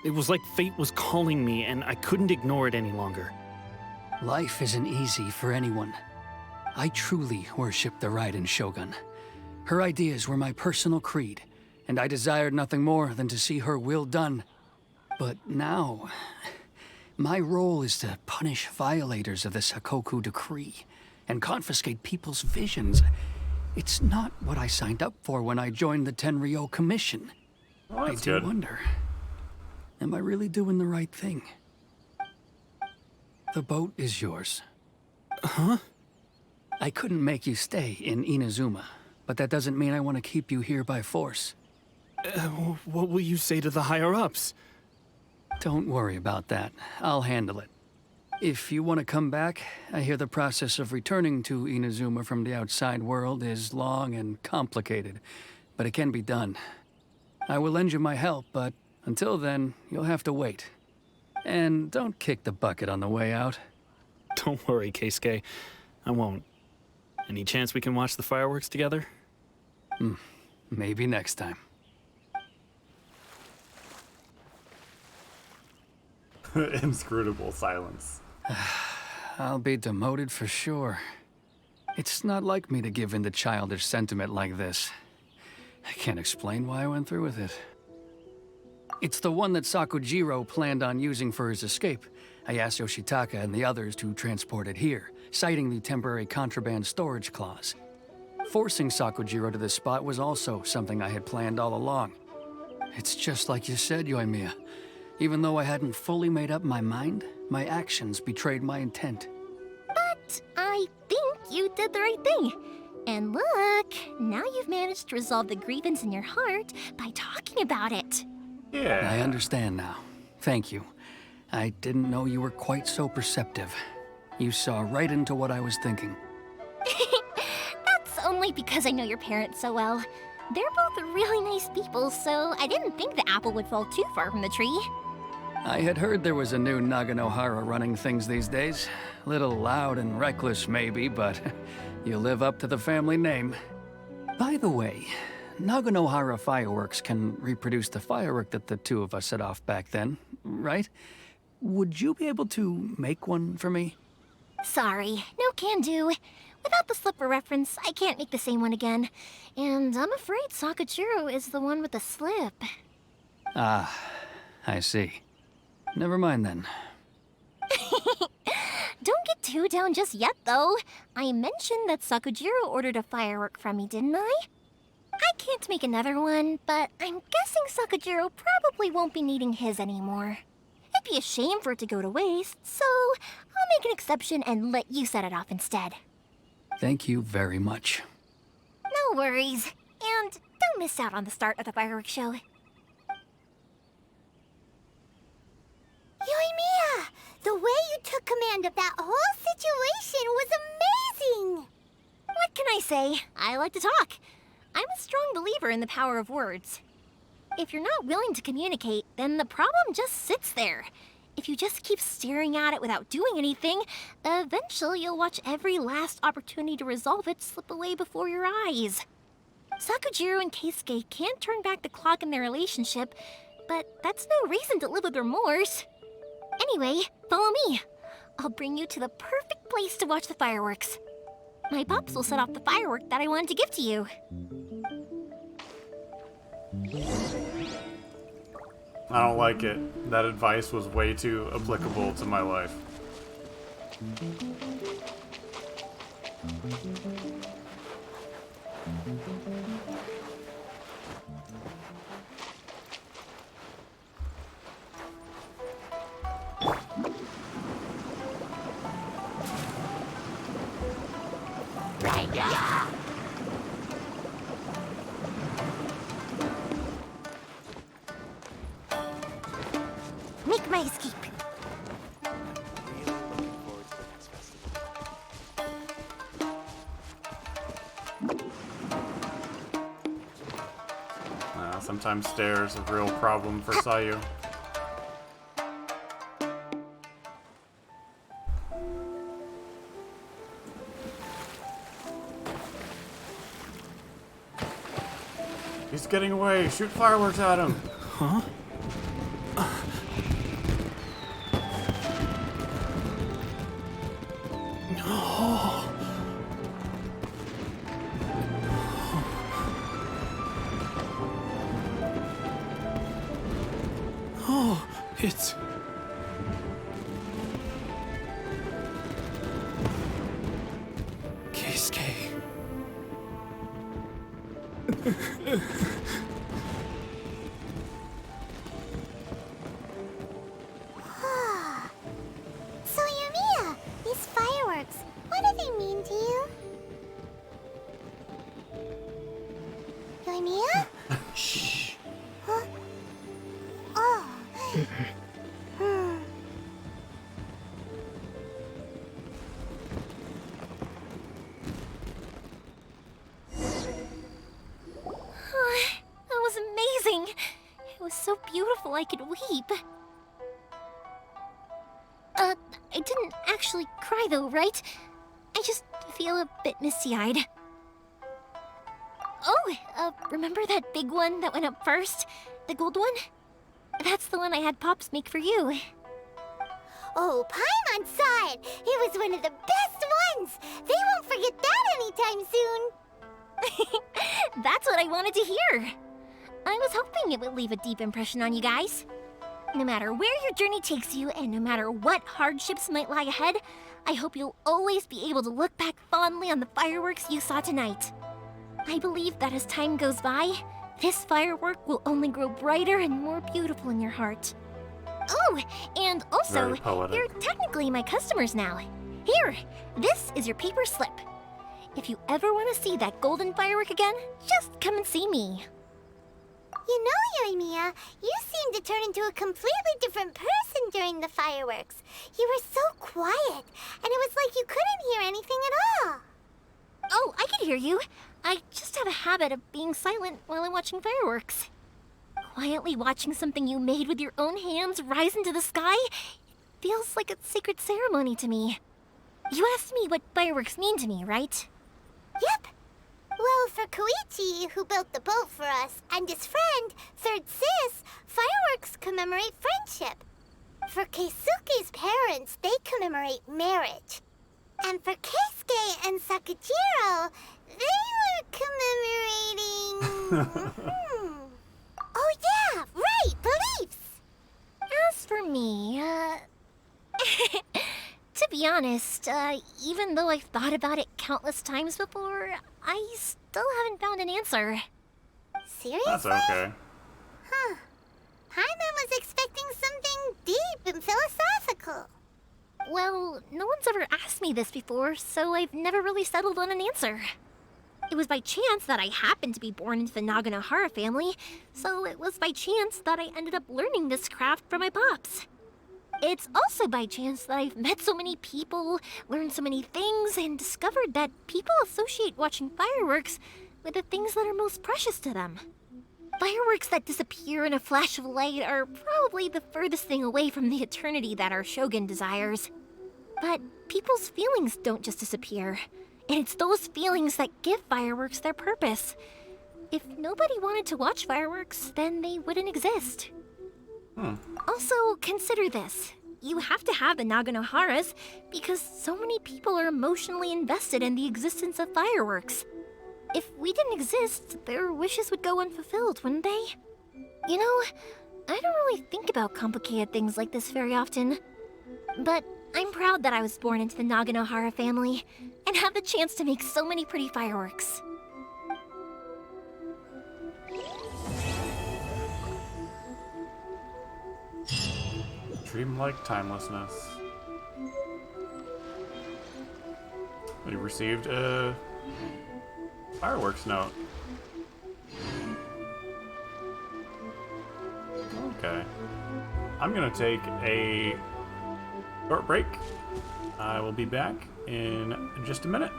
It was like fate was calling me, and I couldn't ignore it any longer. Life isn't easy for anyone. I truly worship the Raiden Shogun. Her ideas were my personal creed, and I desired nothing more than to see her will done. But now, my role is to punish violators of the Sakoku decree and confiscate people's visions. It's not what I signed up for when I joined the Tenryou Commission. Well, I that's do good. wonder, am I really doing the right thing? The boat is yours. Huh? I couldn't make you stay in Inazuma, but that doesn't mean I want to keep you here by force. What will you say to the higher-ups? Don't worry about that. I'll handle it. If you want to come back, I hear the process of returning to Inazuma from the outside world is long and complicated, but it can be done. I will lend you my help, but until then, you'll have to wait. And don't kick the bucket on the way out. Don't worry, Keisuke. I won't. Any chance we can watch the fireworks together? Maybe next time. Inscrutable silence. I'll be demoted for sure. It's not like me to give in to childish sentiment like this. I can't explain why I went through with it. It's the one that Sakujiro planned on using for his escape. I asked Yoshitaka and the others to transport it here, citing the temporary contraband storage clause. Forcing Sakujiro to this spot was also something I had planned all along. It's just like you said, Yoimiya. Even though I hadn't fully made up my mind, my actions betrayed my intent. But I think you did the right thing. And look, now you've managed to resolve the grievance in your heart by talking about it. Yeah. I understand now. Thank you. I didn't know you were quite so perceptive. You saw right into what I was thinking. That's only because I know your parents so well. They're both really nice people, so I didn't think the apple would fall too far from the tree. I had heard there was a new Naganohara running things these days. Little loud and reckless, maybe, but you live up to the family name. By the way, Naganohara fireworks can reproduce the firework that the two of us set off back then, right? Would you be able to make one for me? Sorry, no can do. Without the slipper reference, I can't make the same one again. And I'm afraid Sakujiro is the one with the slip. Ah, I see. Never mind then. Don't get too down just yet, though. I mentioned that Sakujiro ordered a firework from me, didn't I? I can't make another one, but I'm guessing Sakujiro probably won't be needing his anymore. It'd be a shame for it to go to waste, so I'll make an exception and let you set it off instead. Thank you very much. No worries. And don't miss out on the start of the fireworks show. Yoimiya, the way you took command of that whole situation was amazing! What can I say? I like to talk. I'm a strong believer in the power of words. If you're not willing to communicate, then the problem just sits there. If you just keep staring at it without doing anything, eventually you'll watch every last opportunity to resolve it slip away before your eyes. Sakujiro and Keisuke can't turn back the clock in their relationship, but that's no reason to live with remorse. Anyway, follow me. I'll bring you to the perfect place to watch the fireworks. My pops will set off the firework that I wanted to give to you. I don't like it. That advice was way too applicable to my life. Make my escape. Sometimes stairs are a real problem for Sayu. He's getting away. Shoot fireworks at him. Huh? Oh, it's... Keisuke. So, Yoimiya, these fireworks, what do they mean to you? Yoimiya? Shh. Huh? Oh. That was amazing. so beautiful I could weep. I didn't actually cry though, right? I just feel a bit misty-eyed. Oh, remember that big one that went up first? The gold one? That's the one I had Pops make for you. Oh, Paimon saw it! It was one of the best ones! They won't forget that anytime soon! That's what I wanted to hear. I was hoping it would leave a deep impression on you guys. No matter where your journey takes you, and no matter what hardships might lie ahead, I hope you'll always be able to look back fondly on the fireworks you saw tonight. I believe that as time goes by, this firework will only grow brighter and more beautiful in your heart. Oh, and also, you're technically my customers now. Here, this is your paper slip. If you ever want to see that golden firework again, just come and see me. You know, Yoimiya, you seemed to turn into a completely different person during the fireworks. You were so quiet, and it was like you couldn't hear anything at all. Oh, I can hear you. I just have a habit of being silent while I'm watching fireworks. Quietly watching something you made with your own hands rise into the sky feels like a sacred ceremony to me. You asked me what fireworks mean to me, right? Yep. Well, for Koichi, who built the boat for us, and his friend, Third Sis, fireworks commemorate friendship. For Keisuke's parents, they commemorate marriage. And for Keisuke and Sakajiro, they were commemorating... Oh yeah, right, beliefs! As for me, to be honest, even though I've thought about it countless times before, I still haven't found an answer. Seriously? That's okay. Huh. Paimon was expecting something deep and philosophical. Well, no one's ever asked me this before, so I've never really settled on an answer. It was by chance that I happened to be born into the Naganohara family, so it was by chance that I ended up learning this craft from my pops. It's also by chance that I've met so many people, learned so many things, and discovered that people associate watching fireworks with the things that are most precious to them. Fireworks that disappear in a flash of light are probably the furthest thing away from the eternity that our shogun desires. But people's feelings don't just disappear, and it's those feelings that give fireworks their purpose. If nobody wanted to watch fireworks, then they wouldn't exist. Also, consider this. You have to have the Naganoharas because so many people are emotionally invested in the existence of fireworks. If we didn't exist, their wishes would go unfulfilled, wouldn't they? You know, I don't really think about complicated things like this very often. But I'm proud that I was born into the Naganohara family and have the chance to make so many pretty fireworks. Dreamlike timelessness. We received a fireworks note. Okay. I'm gonna take a short break. I will be back in just a minute.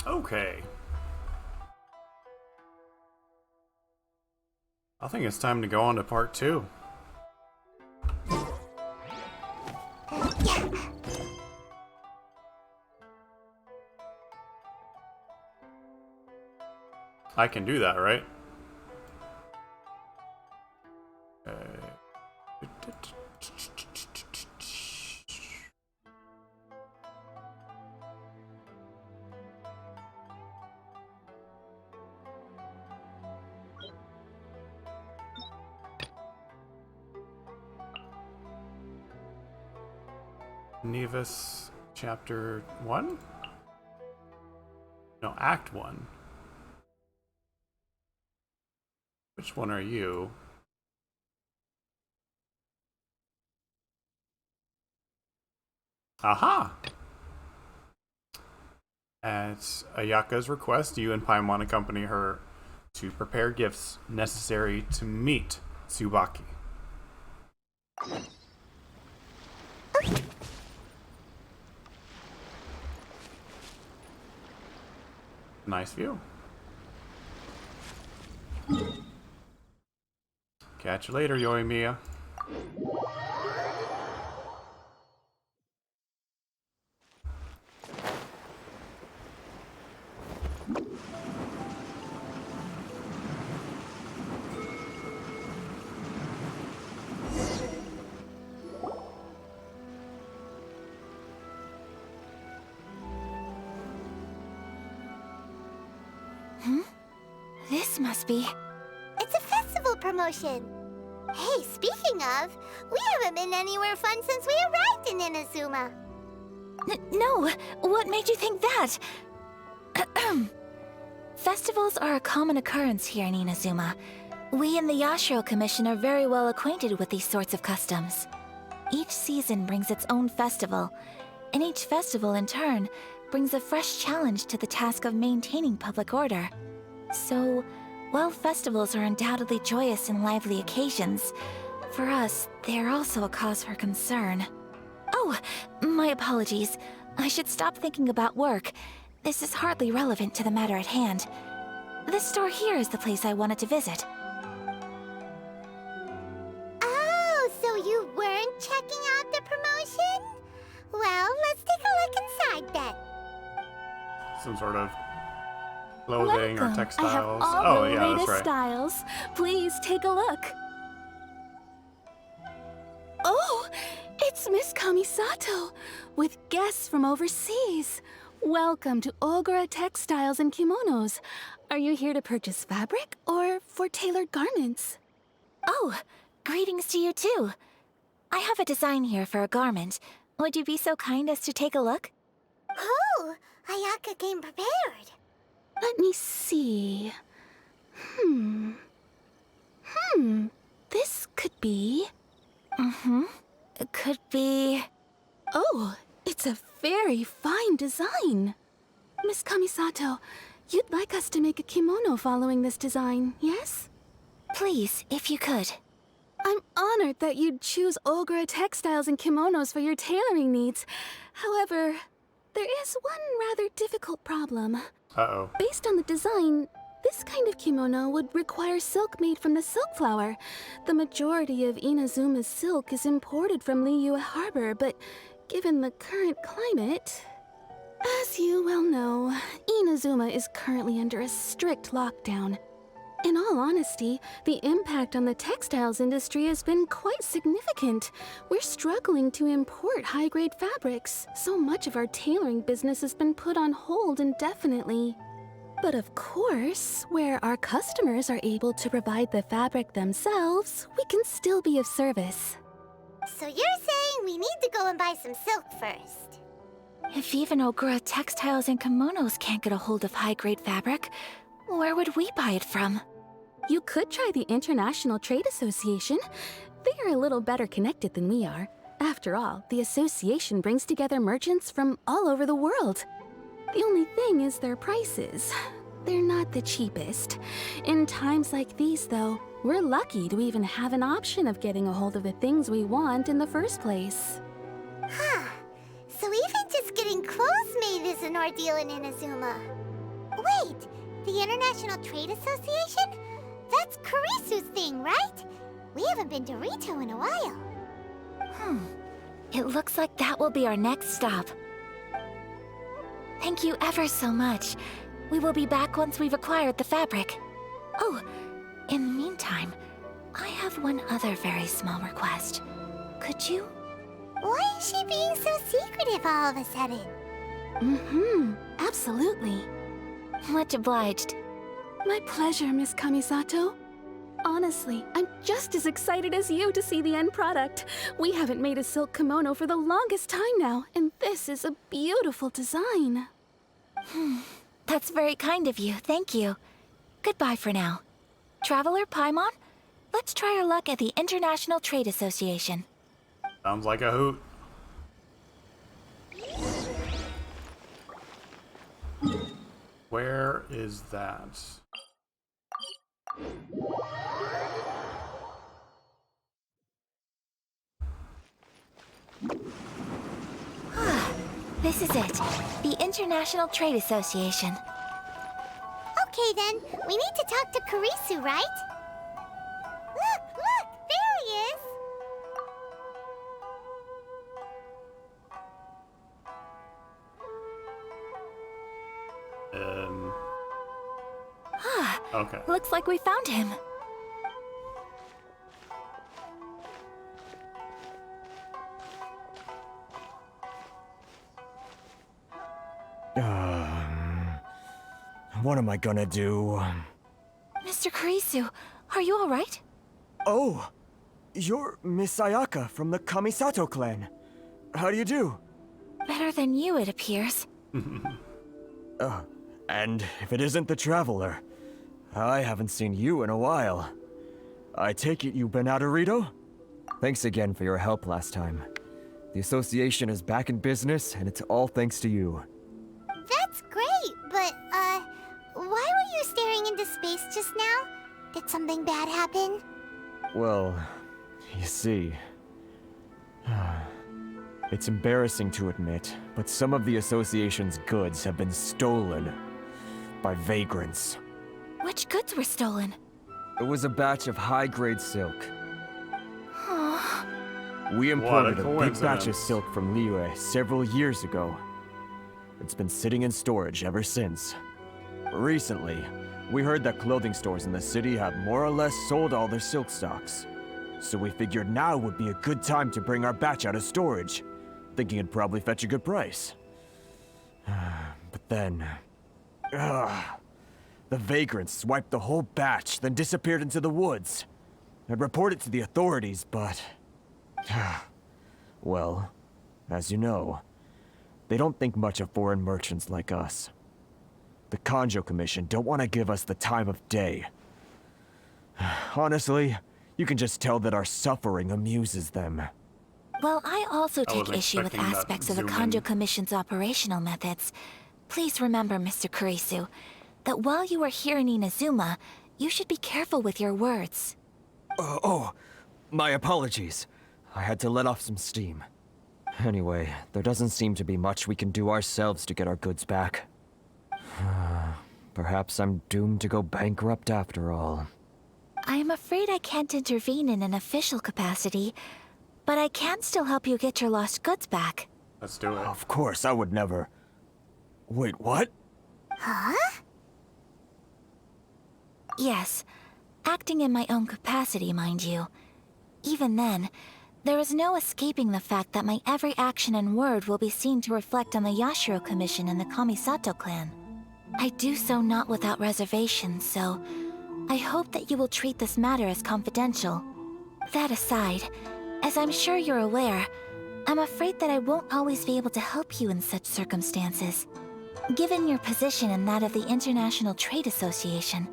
Okay. I think it's time to go on to part 2. I can do that, right? Nevis, chapter 1? No, act 1. Which one are you? Aha! At Ayaka's request, you and Paimon accompany her to prepare gifts necessary to meet Tsubaki. Nice view. Catch you later, Yoimiya. This must be... It's a festival promotion. Hey, speaking of, we haven't been anywhere fun since we arrived in Inazuma. No, what made you think that? Festivals are a common occurrence here in Inazuma. We in the Yashiro Commission are very well acquainted with these sorts of customs. Each season brings its own festival, and each festival in turn brings a fresh challenge to the task of maintaining public order. So, while festivals are undoubtedly joyous and lively occasions, for us, they are also a cause for concern. Oh, my apologies. I should stop thinking about work. This is hardly relevant to the matter at hand. This store here is the place I wanted to visit. Oh, so you weren't checking out the promotion? Well, let's take a look inside then. Some sort of clothing or textiles. I have all the yeah, latest that's right. styles. Please take a look. Oh, it's Miss Kamisato with guests from overseas. Welcome to Ogura Textiles and Kimonos. Are you here to purchase fabric or for tailored garments? Oh, greetings to you too. I have a design here for a garment. Would you be so kind as to take a look? Oh, Ayaka came prepared. Let me see. This could be... It could be... Oh, it's a very fine design. Miss Kamisato, you'd like us to make a kimono following this design, yes? Please, if you could. I'm honored that you'd choose Ogura Textiles and Kimonos for your tailoring needs. However, there is one rather difficult problem. Uh-oh. Based on the design, this kind of kimono would require silk made from the silk flower. The majority of Inazuma's silk is imported from Liyue Harbor, but given the current climate... As you well know, Inazuma is currently under a strict lockdown. In all honesty, the impact on the textiles industry has been quite significant. We're struggling to import high-grade fabrics. So much of our tailoring business has been put on hold indefinitely. But of course, where our customers are able to provide the fabric themselves, we can still be of service. So you're saying we need to go and buy some silk first? If even Ogura Textiles and Kimonos can't get a hold of high-grade fabric, where would we buy it from? You could try the International Trade Association. They are a little better connected than we are. After all, the association brings together merchants from all over the world. The only thing is their prices. They're not the cheapest. In times like these, though, we're lucky to even have an option of getting a hold of the things we want in the first place. Huh. So even just getting clothes made is an ordeal in Inazuma. Wait, the International Trade Association? That's Kurisu's thing, right? We haven't been to Rito in a while. It looks like that will be our next stop. Thank you ever so much. We will be back once we've acquired the fabric. Oh, in the meantime, I have one other very small request. Could you? Why is she being so secretive all of a sudden? Absolutely. Much obliged. My pleasure, Miss Kamisato. Honestly, I'm just as excited as you to see the end product. We haven't made a silk kimono for the longest time now, and this is a beautiful design. That's very kind of you, thank you. Goodbye for now. Traveler Paimon, let's try our luck at the International Trade Association. Sounds like a hoot. Where is that? This is it. The International Trade Association. Okay then, we need to talk to Kurisu, right? Look, there he is! Okay. Looks like we found him. What am I gonna do? Mr. Kurisu, are you all right? Oh, you're Miss Ayaka from the Kamisato clan. How do you do? Better than you, it appears. And if it isn't the Traveler, I haven't seen you in a while. I take it you've been out of Rito? Thanks again for your help last time. The association is back in business, and it's all thanks to you. That's great, but, why were you staring into space just now? Did something bad happen? Well, you see... It's embarrassing to admit, but some of the association's goods have been stolen by vagrants. Which goods were stolen? It was a batch of high-grade silk. Aw. We imported a big coincidence. batch of silk from Liyue several years ago. It's been sitting in storage ever since. Recently, we heard that clothing stores in the city have more or less sold all their silk stocks. So we figured now would be a good time to bring our batch out of storage, thinking it'd probably fetch a good price. But then... the vagrants swiped the whole batch, then disappeared into the woods. I'd report it to the authorities, but... well, as you know, they don't think much of foreign merchants like us. The Kanjo Commission don't want to give us the time of day. Honestly, you can just tell that our suffering amuses them. Well, I also I take wasn't issue with expecting that aspects of the zoom Kanjo in. Commission's operational methods. Please remember, Mr. Kurisu, that while you are here in Inazuma, you should be careful with your words. My apologies. I had to let off some steam. Anyway, there doesn't seem to be much we can do ourselves to get our goods back. Perhaps I'm doomed to go bankrupt after all. I am afraid I can't intervene in an official capacity, but I can still help you get your lost goods back. Let's do it. Of course, I would never... Wait, what? Huh? Yes, acting in my own capacity, mind you. Even then, there is no escaping the fact that my every action and word will be seen to reflect on the Yashiro Commission and the Kamisato clan. I do so not without reservation, so I hope that you will treat this matter as confidential. That aside, as I'm sure you're aware, I'm afraid that I won't always be able to help you in such circumstances. Given your position and that of the International Trade Association,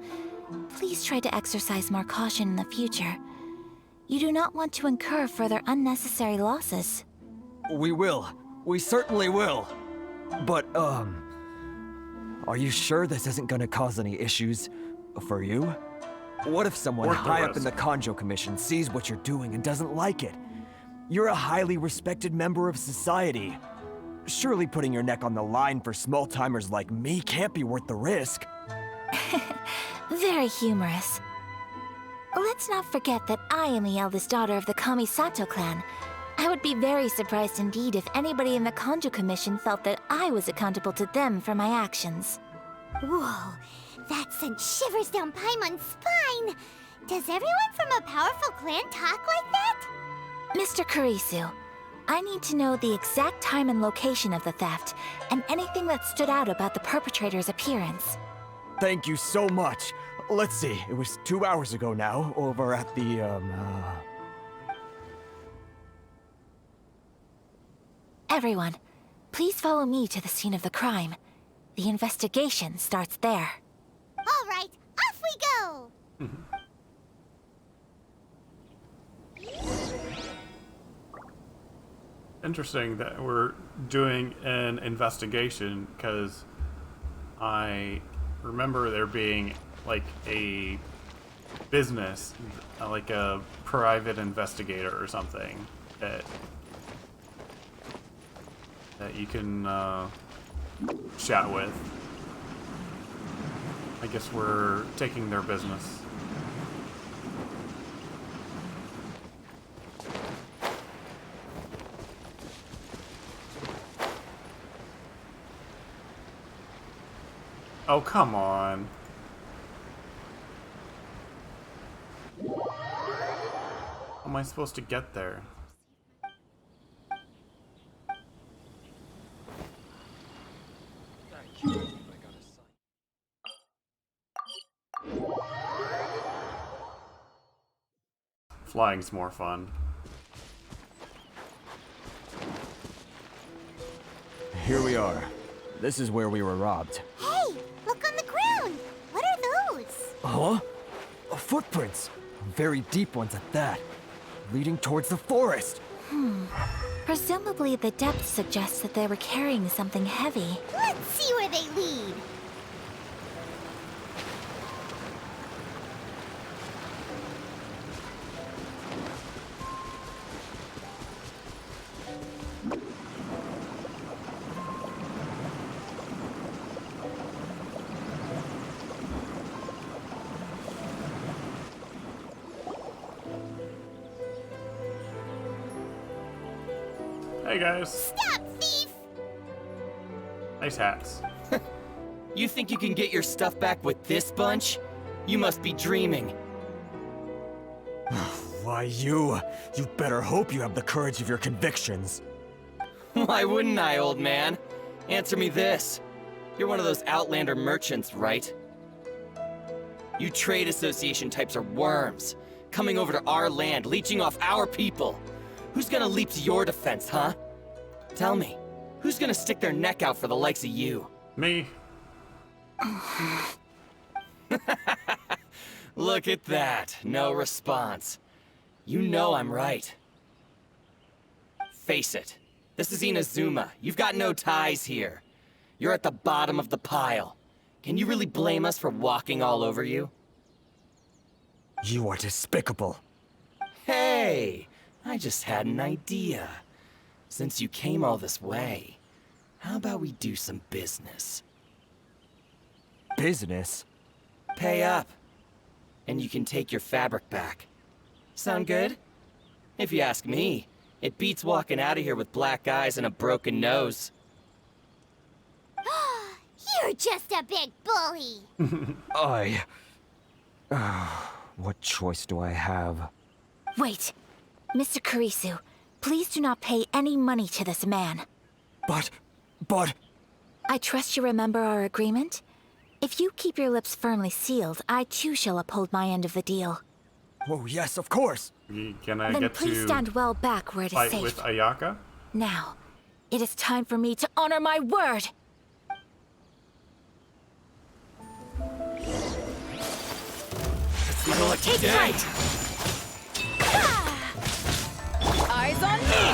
please try to exercise more caution in the future. You do not want to incur further unnecessary losses. We will. We certainly will. But, are you sure this isn't gonna cause any issues for you? What if someone Worth the high up in the risk. Kanjo Commission sees what you're doing and doesn't like it? You're a highly respected member of society. Surely putting your neck on the line for small-timers like me can't be worth the risk. Very humorous. Let's not forget that I am the eldest daughter of the Kamisato clan. I would be very surprised indeed if anybody in the Kanju Commission felt that I was accountable to them for my actions. Whoa, that sent shivers down Paimon's spine. Does everyone from a powerful clan talk like that? Mr. Kurisu, I need to know the exact time and location of the theft, and anything that stood out about the perpetrator's appearance. Thank you so much. Let's see, it was 2 hours ago now, over at the, Everyone, please follow me to the scene of the crime. The investigation starts there. All right, off we go! Interesting that we're doing an investigation, because I remember there being like a business, like a private investigator or something that you can chat with. I guess we're taking their business. Oh, come on. How am I supposed to get there? Flying's more fun. Here we are. This is where we were robbed. Hey, look on the ground! What are those? Huh? Footprints. Very deep ones at that. Leading towards the forest. Presumably the depth suggests that they were carrying something heavy. Let's see where they lead. Hey guys. Stop, thief! Nice hats. You think you can get your stuff back with this bunch? You must be dreaming. Why, you better hope you have the courage of your convictions. Why wouldn't I, old man? Answer me this. You're one of those Outlander merchants, right? You trade association types are worms, coming over to our land, leeching off our people. Who's gonna leap to your defense, huh? Tell me, who's gonna stick their neck out for the likes of you? Me. Look at that, no response. You know I'm right. Face it, this is Inazuma. You've got no ties here. You're at the bottom of the pile. Can you really blame us for walking all over you? You are despicable. Hey, I just had an idea. Since you came all this way, how about we do some business? Business? Pay up, and you can take your fabric back. Sound good? If you ask me, it beats walking out of here with black eyes and a broken nose. You're just a big bully! What choice do I have? Wait, Mr. Kurisu, please do not pay any money to this man. But... I trust you remember our agreement? If you keep your lips firmly sealed, I too shall uphold my end of the deal. Oh, yes, of course. Can I Then get please to stand well back where it is fight safe. with Ayaka? Now, it is time for me to honor my word! It's the lucky day! Flight! Eyes on me!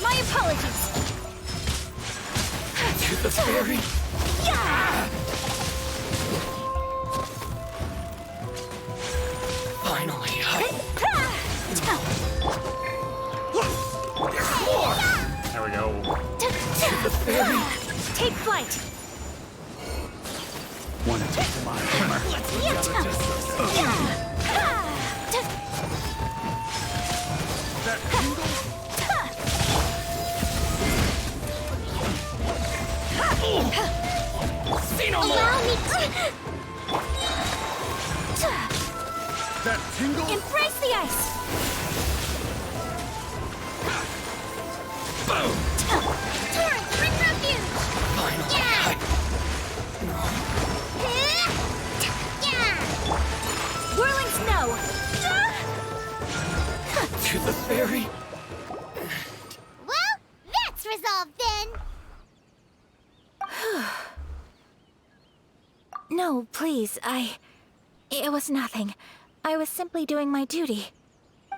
My apologies! To the fairy! Finally, Take flight. Wanna take my See no more! Allow me. That tingle? Embrace the ice. Boom! Torrent, bring refuge! Finally. Yeah! Yeah! Whirling snow. To the ferry. Well, that's resolved then. No, please, It was nothing. I was simply doing my duty.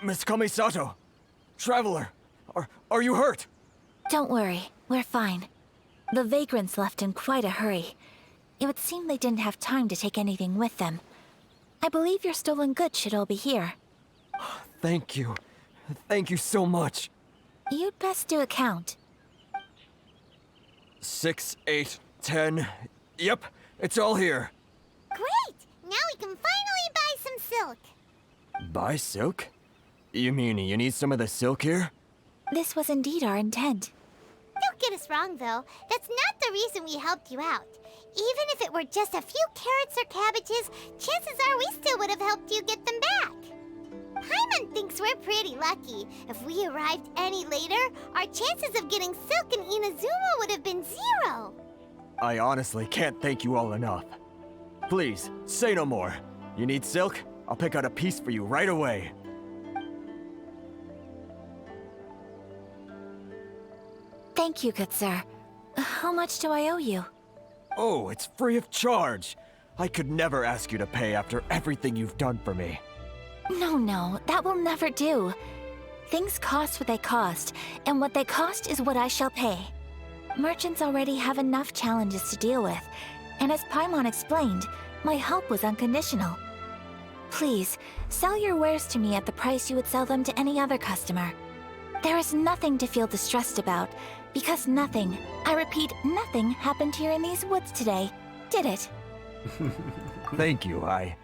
Miss Kamisato! Traveler! Are you hurt? Don't worry, we're fine. The vagrants left in quite a hurry. It would seem they didn't have time to take anything with them. I believe your stolen goods should all be here. Thank you. Thank you so much. You'd best do a count. 6, 8, 10. Yep, it's all here. Great! Now we can finally buy some silk. Buy silk? You mean you need some of the silk here? This was indeed our intent. Don't get us wrong, though. That's not the reason we helped you out. Even if it were just a few carrots or cabbages, chances are we still would have helped you get them back. Paimon thinks we're pretty lucky. If we arrived any later, our chances of getting silk in Inazuma would have been 0. I honestly can't thank you all enough. Please, say no more. You need silk? I'll pick out a piece for you right away. Thank you, good sir. How much do I owe you? Oh, it's free of charge. I could never ask you to pay after everything you've done for me. No, that will never do. Things cost what they cost, and what they cost is what I shall pay. Merchants already have enough challenges to deal with, and as Paimon explained, my help was unconditional. Please, sell your wares to me at the price you would sell them to any other customer. There is nothing to feel distressed about, because nothing, I repeat, nothing happened here in these woods today, did it? Thank you. I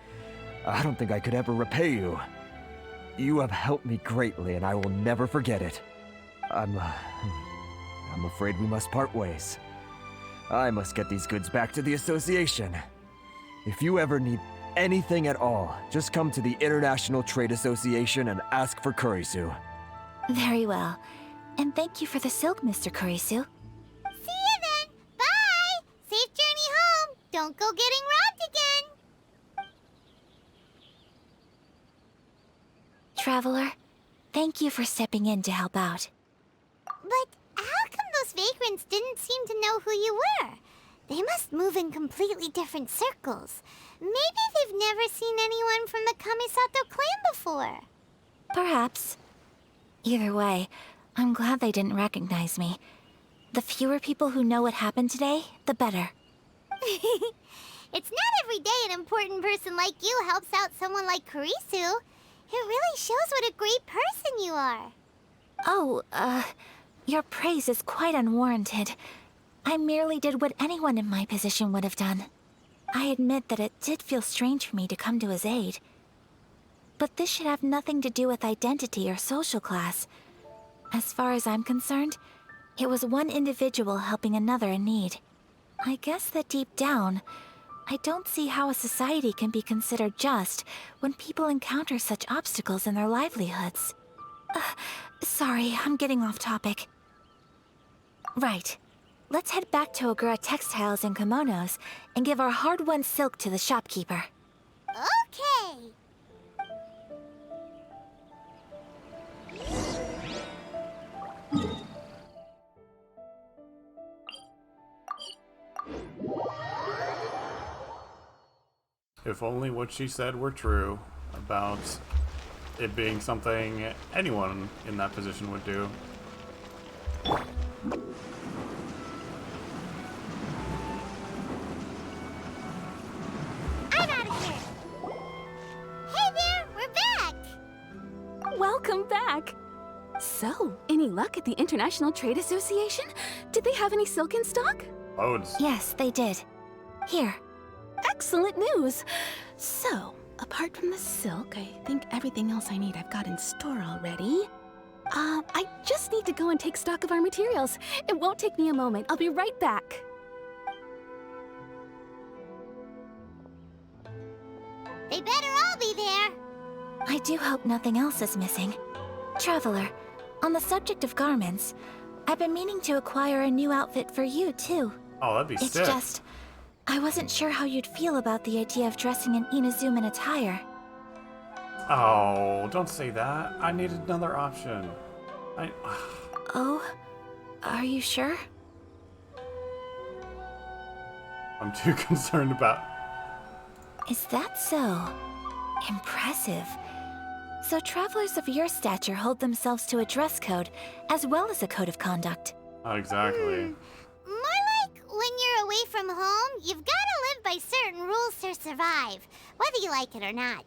don't think I could ever repay you. You have helped me greatly, and I will never forget it. I'm afraid we must part ways. I must get these goods back to the association. If you ever need anything at all, just come to the International Trade Association and ask for Kurisu. Very well. And thank you for the silk, Mr. Kurisu. See you then. Bye. Safe journey home. Don't go getting robbed again. Traveler, thank you for stepping in to help out. But how come those vagrants didn't seem to know who you were? They must move in completely different circles. Maybe they've never seen anyone from the Kamisato clan before. Perhaps. Either way, I'm glad they didn't recognize me. The fewer people who know what happened today, the better. It's not every day an important person like you helps out someone like Kurisu. It really shows what a great person you are. Oh, your praise is quite unwarranted. I merely did what anyone in my position would have done. I admit that it did feel strange for me to come to his aid. But this should have nothing to do with identity or social class. As far as I'm concerned, it was one individual helping another in need. I guess that deep down, I don't see how a society can be considered just when people encounter such obstacles in their livelihoods. Sorry, I'm getting off topic. Right. Let's head back to Ogura Textiles and Kimonos and give our hard-won silk to the shopkeeper. Okay. If only what she said were true about it being something anyone in that position would do. I'm out of here. Hey there, we're back. Welcome back. So, any luck at the International Trade Association? Did they have any silk in stock? Loads. Yes, they did. Here. Excellent news! So, apart from the silk, I think everything else I need I've got in store already. I just need to go and take stock of our materials. It won't take me a moment. I'll be right back. They better all be there. I do hope nothing else is missing. Traveler, on the subject of garments, I've been meaning to acquire a new outfit for you, too. Oh, that'd be It's sick. just, I wasn't sure how you'd feel about the idea of dressing in Inazuman attire. Oh, don't say that. I need another option. Oh? Are you sure? I'm too concerned about... Is that so? Impressive. So travelers of your stature hold themselves to a dress code, as well as a code of conduct. Oh, exactly. More like when you're away from home, you've got to live by certain rules to survive, whether you like it or not.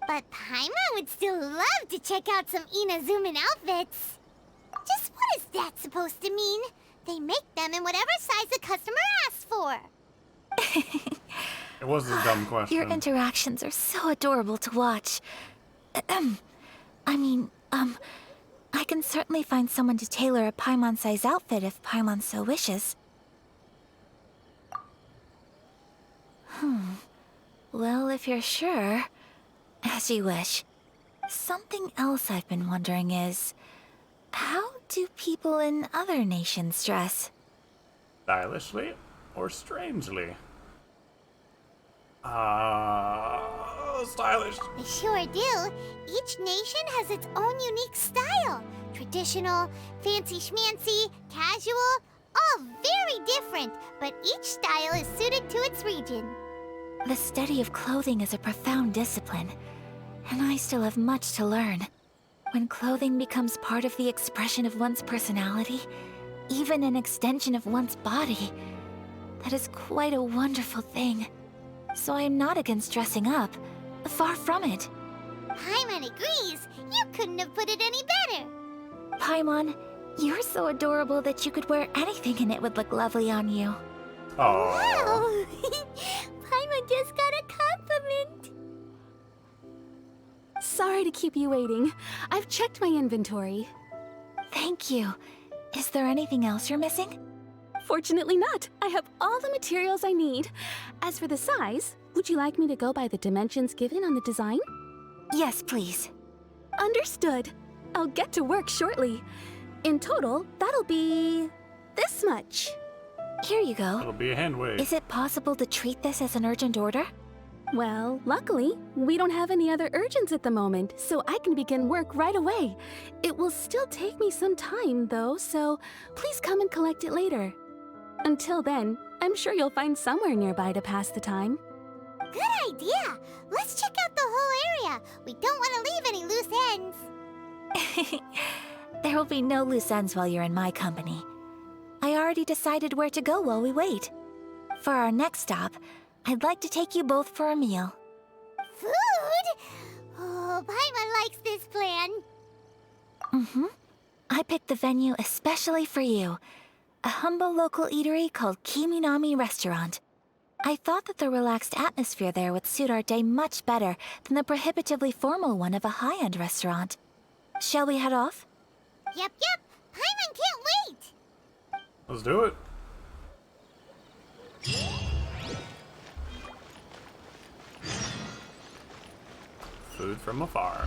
But Paimon would still love to check out some Inazuman outfits. Just what is that supposed to mean? They make them in whatever size the customer asks for. It was a dumb question. Your interactions are so adorable to watch. I can certainly find someone to tailor a Paimon-size outfit if Paimon so wishes. Well, if you're sure, as you wish. Something else I've been wondering is, how do people in other nations dress? Stylishly or strangely? Stylish. They sure do. Each nation has its own unique style. Traditional, fancy schmancy, casual, all very different, but each style is suited to its region. The study of clothing is a profound discipline, and I still have much to learn. When clothing becomes part of the expression of one's personality, even an extension of one's body, that is quite a wonderful thing. So I am not against dressing up. Far from it. Paimon agrees. You couldn't have put it any better. Paimon, you're so adorable that you could wear anything and it would look lovely on you. Oh. Wow! Paimon just got a compliment. Sorry to keep you waiting. I've checked my inventory. Thank you. Is there anything else you're missing? Fortunately not. I have all the materials I need. As for the size, would you like me to go by the dimensions given on the design? Yes, please. Understood. I'll get to work shortly. In total, that'll be this much. Here you go. It'll be a hand wave. Is it possible to treat this as an urgent order? Well, luckily, we don't have any other urgents at the moment, so I can begin work right away. It will still take me some time, though, so please come and collect it later. Until then, I'm sure you'll find somewhere nearby to pass the time. Good idea. Let's check out the whole area. We don't want to leave any loose ends. There will be no loose ends while you're in my company. I already decided where to go while we wait. For our next stop, I'd like to take you both for a meal. Food? Oh, Paimon likes this plan. I picked the venue especially for you. A humble local eatery called Kiminami Restaurant. I thought that the relaxed atmosphere there would suit our day much better than the prohibitively formal one of a high-end restaurant. Shall we head off? Yep. Paimon can't wait. Let's do it. Food from afar.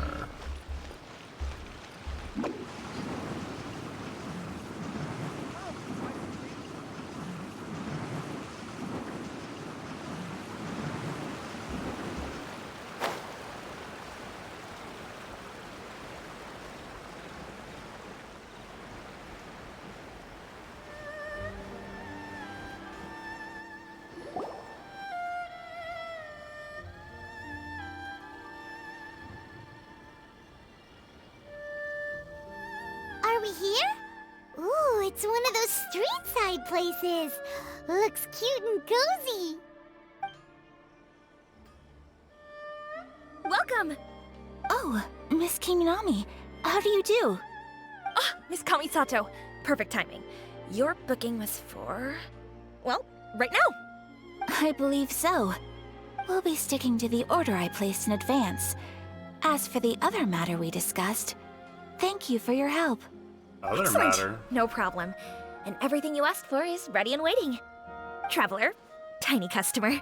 Are we here? Ooh, it's one of those street-side places. Looks cute and cozy. Welcome! Oh, Miss Kiminami, how do you do? Ah, Miss Kamisato. Perfect timing. Your booking was for... well, right now. I believe so. We'll be sticking to the order I placed in advance. As for the other matter we discussed, thank you for your help. Other Excellent. matter? No problem. And everything you asked for is ready and waiting. Traveler, tiny customer,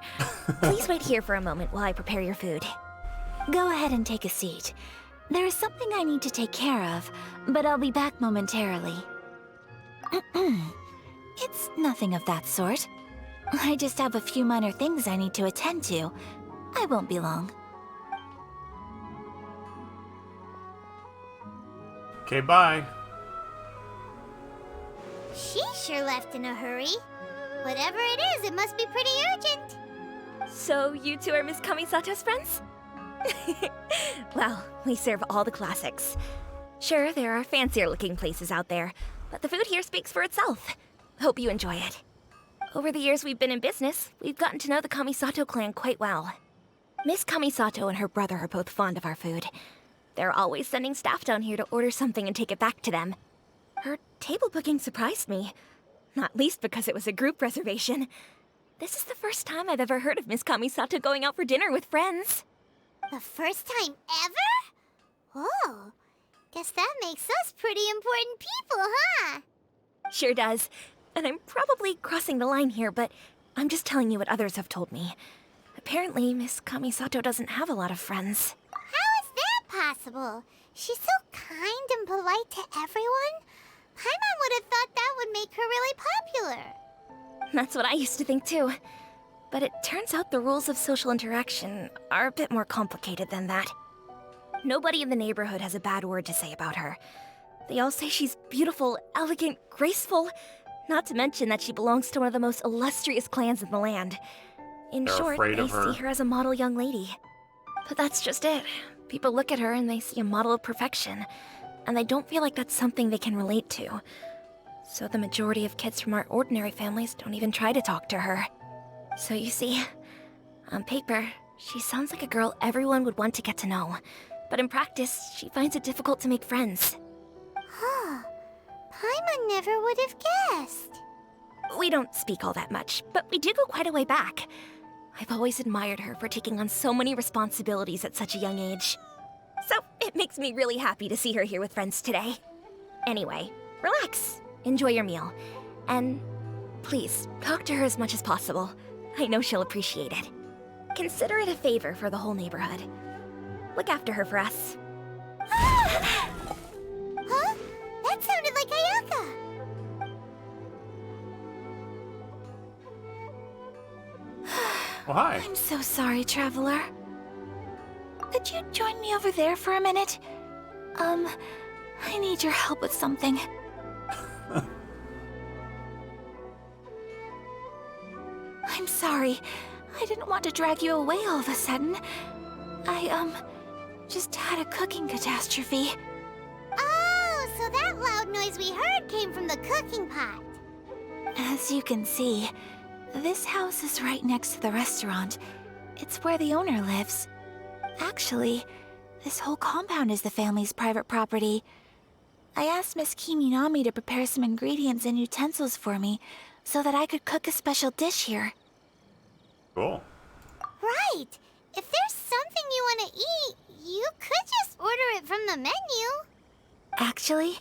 please wait here for a moment while I prepare your food. Go ahead and take a seat. There is something I need to take care of, but I'll be back momentarily. It's nothing of that sort. I just have a few minor things I need to attend to. I won't be long. Okay, bye. She sure left in a hurry. Whatever it is, it must be pretty urgent. So you two are Miss Kamisato's friends? Well, we serve all the classics. Sure, there are fancier looking places out there, but the food here speaks for itself. Hope you enjoy it. Over the years we've been in business, we've gotten to know the Kamisato clan quite well. Miss Kamisato and her brother are both fond of our food. They're always sending staff down here to order something and take it back to them. Her table booking surprised me, not least because it was a group reservation. This is the first time I've ever heard of Miss Kamisato going out for dinner with friends. The first time ever? Oh, guess that makes us pretty important people, huh? Sure does. And I'm probably crossing the line here, but I'm just telling you what others have told me. Apparently, Miss Kamisato doesn't have a lot of friends. How is that possible? She's so kind and polite to everyone. Paimon would have thought that would make her really popular. That's what I used to think too. But it turns out the rules of social interaction are a bit more complicated than that. Nobody in the neighborhood has a bad word to say about her. They all say she's beautiful, elegant, graceful, not to mention that she belongs to one of the most illustrious clans in the land. In short, they see her as a model young lady. But that's just it. People look at her and they see a model of perfection, and they don't feel like that's something they can relate to. So the majority of kids from our ordinary families don't even try to talk to her. So you see, on paper, she sounds like a girl everyone would want to get to know. But in practice, she finds it difficult to make friends. Huh. Paimon never would have guessed. We don't speak all that much, but we do go quite a way back. I've always admired her for taking on so many responsibilities at such a young age. So it makes me really happy to see her here with friends today. Anyway, relax, enjoy your meal, and please, talk to her as much as possible. I know she'll appreciate it. Consider it a favor for the whole neighborhood. Look after her for us. Huh? That sounded like Ayaka. Oh, hi. I'm so sorry, Traveler. Could you join me over there for a minute? I need your help with something. I'm sorry. I didn't want to drag you away all of a sudden. I, just had a cooking catastrophe. Oh, so that loud noise we heard came from the cooking pot. As you can see, this house is right next to the restaurant. It's where the owner lives. Actually, this whole compound is the family's private property. I asked Miss Kiminami to prepare some ingredients and utensils for me so that I could cook a special dish here. Cool. Right. If there's something you want to eat, you could just order it from the menu. Actually,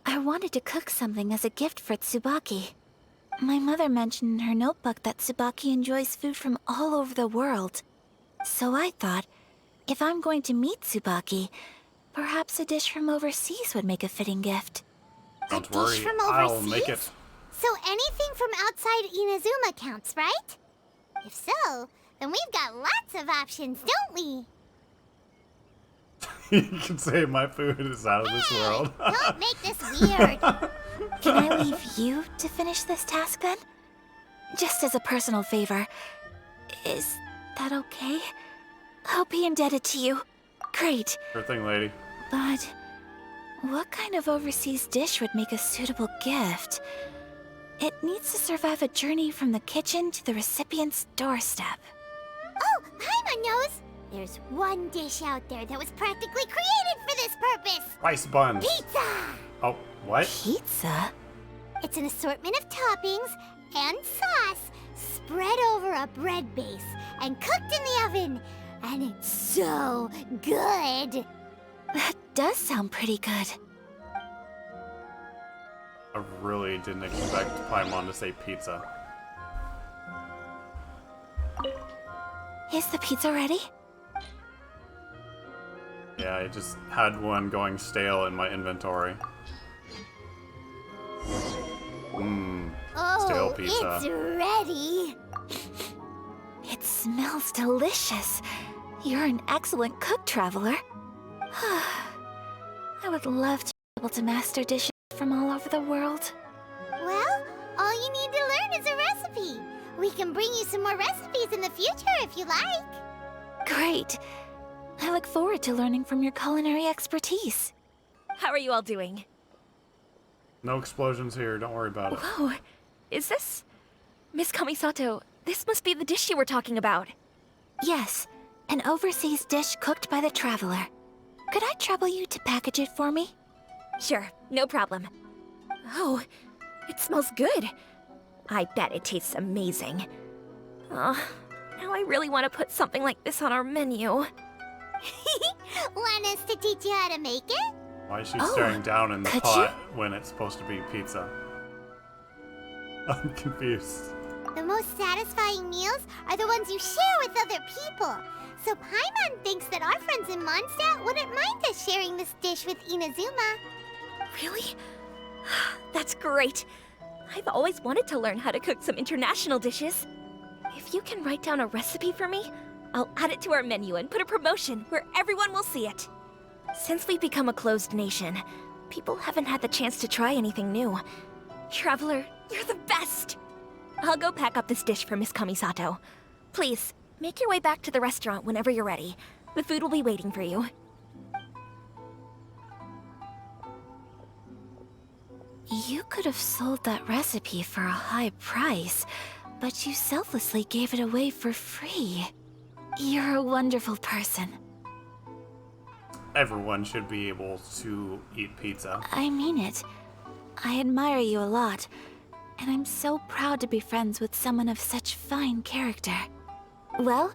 I wanted to cook something as a gift for Tsubaki. My mother mentioned in her notebook that Tsubaki enjoys food from all over the world. So I thought, if I'm going to meet Tsubaki, perhaps a dish from overseas would make a fitting gift. Don't worry, I'll make it. So anything from outside Inazuma counts, right? If so, then we've got lots of options, don't we? You can say my food is out of this world. Don't make this weird. Can I leave you to finish this task then? Just as a personal favor. Is that okay? I'll be indebted to you. Great. Sure thing, lady. But what kind of overseas dish would make a suitable gift? It needs to survive a journey from the kitchen to the recipient's doorstep. Oh, Paimon knows! There's one dish out there that was practically created for this purpose! Rice buns. Pizza! Oh, what? Pizza? It's an assortment of toppings and sauce spread over a bread base and cooked in the oven. And it's so good. That does sound pretty good. I really didn't expect Paimon to say pizza. Is the pizza ready? Yeah, I just had one going stale in my inventory. Stale pizza. It's ready. It smells delicious. You're an excellent cook, Traveler. I would love to be able to master dishes from all over the world. Well, all you need to learn is a recipe. We can bring you some more recipes in the future if you like. Great. I look forward to learning from your culinary expertise. How are you all doing? No explosions here, don't worry about it. Whoa, is this... Miss Kamisato, this must be the dish you were talking about. Yes, an overseas dish cooked by the Traveler. Could I trouble you to package it for me? Sure, no problem. Oh, it smells good. I bet it tastes amazing. Now I really want to put something like this on our menu. Want us to teach you how to make it? Why is she staring down in the pot when it's supposed to be pizza? I'm confused. The most satisfying meals are the ones you share with other people. So Paimon thinks that our friends in Mondstadt wouldn't mind us sharing this dish with Inazuma. Really? That's great. I've always wanted to learn how to cook some international dishes. If you can write down a recipe for me, I'll add it to our menu and put a promotion where everyone will see it. Since we've become a closed nation, people haven't had the chance to try anything new. Traveler, you're the best! I'll go pack up this dish for Miss Kamisato. Please, make your way back to the restaurant whenever you're ready. The food will be waiting for you. You could have sold that recipe for a high price, but you selflessly gave it away for free. You're a wonderful person. Everyone should be able to eat pizza. I mean it. I admire you a lot, and I'm so proud to be friends with someone of such fine character. Well,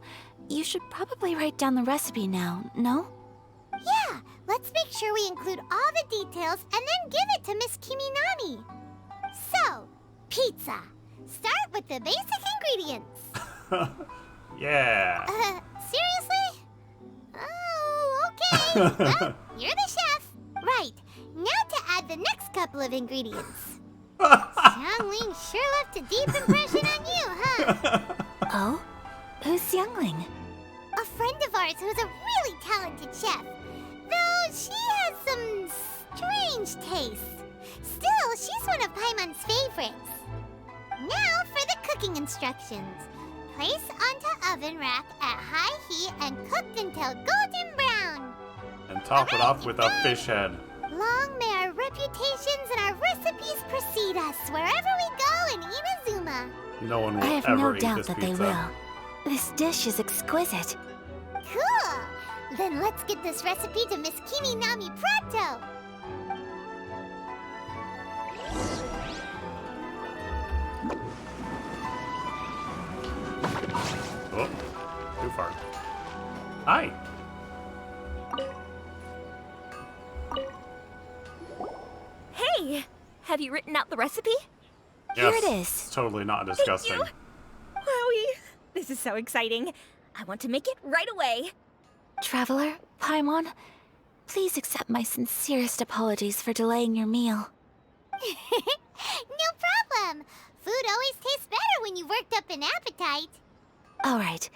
you should probably write down the recipe now, no? Yeah, let's make sure we include all the details and then give it to Miss Kiminami. So, pizza. Start with the basic ingredients. Yeah. Seriously? Oh, okay. Well, you're the chef. Right, now to add the next couple of ingredients. Xiangling sure left a deep impression on you, huh? Oh? Who's Xiangling? A friend of ours who's a really talented chef. Though she has some strange tastes. Still, she's one of Paimon's favorites. Now for the cooking instructions. Place onto oven rack at high heat and cooked until golden brown. And top it off with a fish head. Long may our reputations and our recipes precede us wherever we go in Inazuma. No one will I have ever no eat doubt this that pizza. they will. This dish is exquisite. Cool! Then let's get this recipe to Miss Kiminami pronto! Oh, too far. Hi. Hey! Have you written out the recipe? Yes, Here it is. It's totally not disgusting. Thank you. Wowie! This is so exciting. I want to make it right away. Traveler, Paimon, please accept my sincerest apologies for delaying your meal. No problem! Food always tastes better when you've worked up an appetite. All right,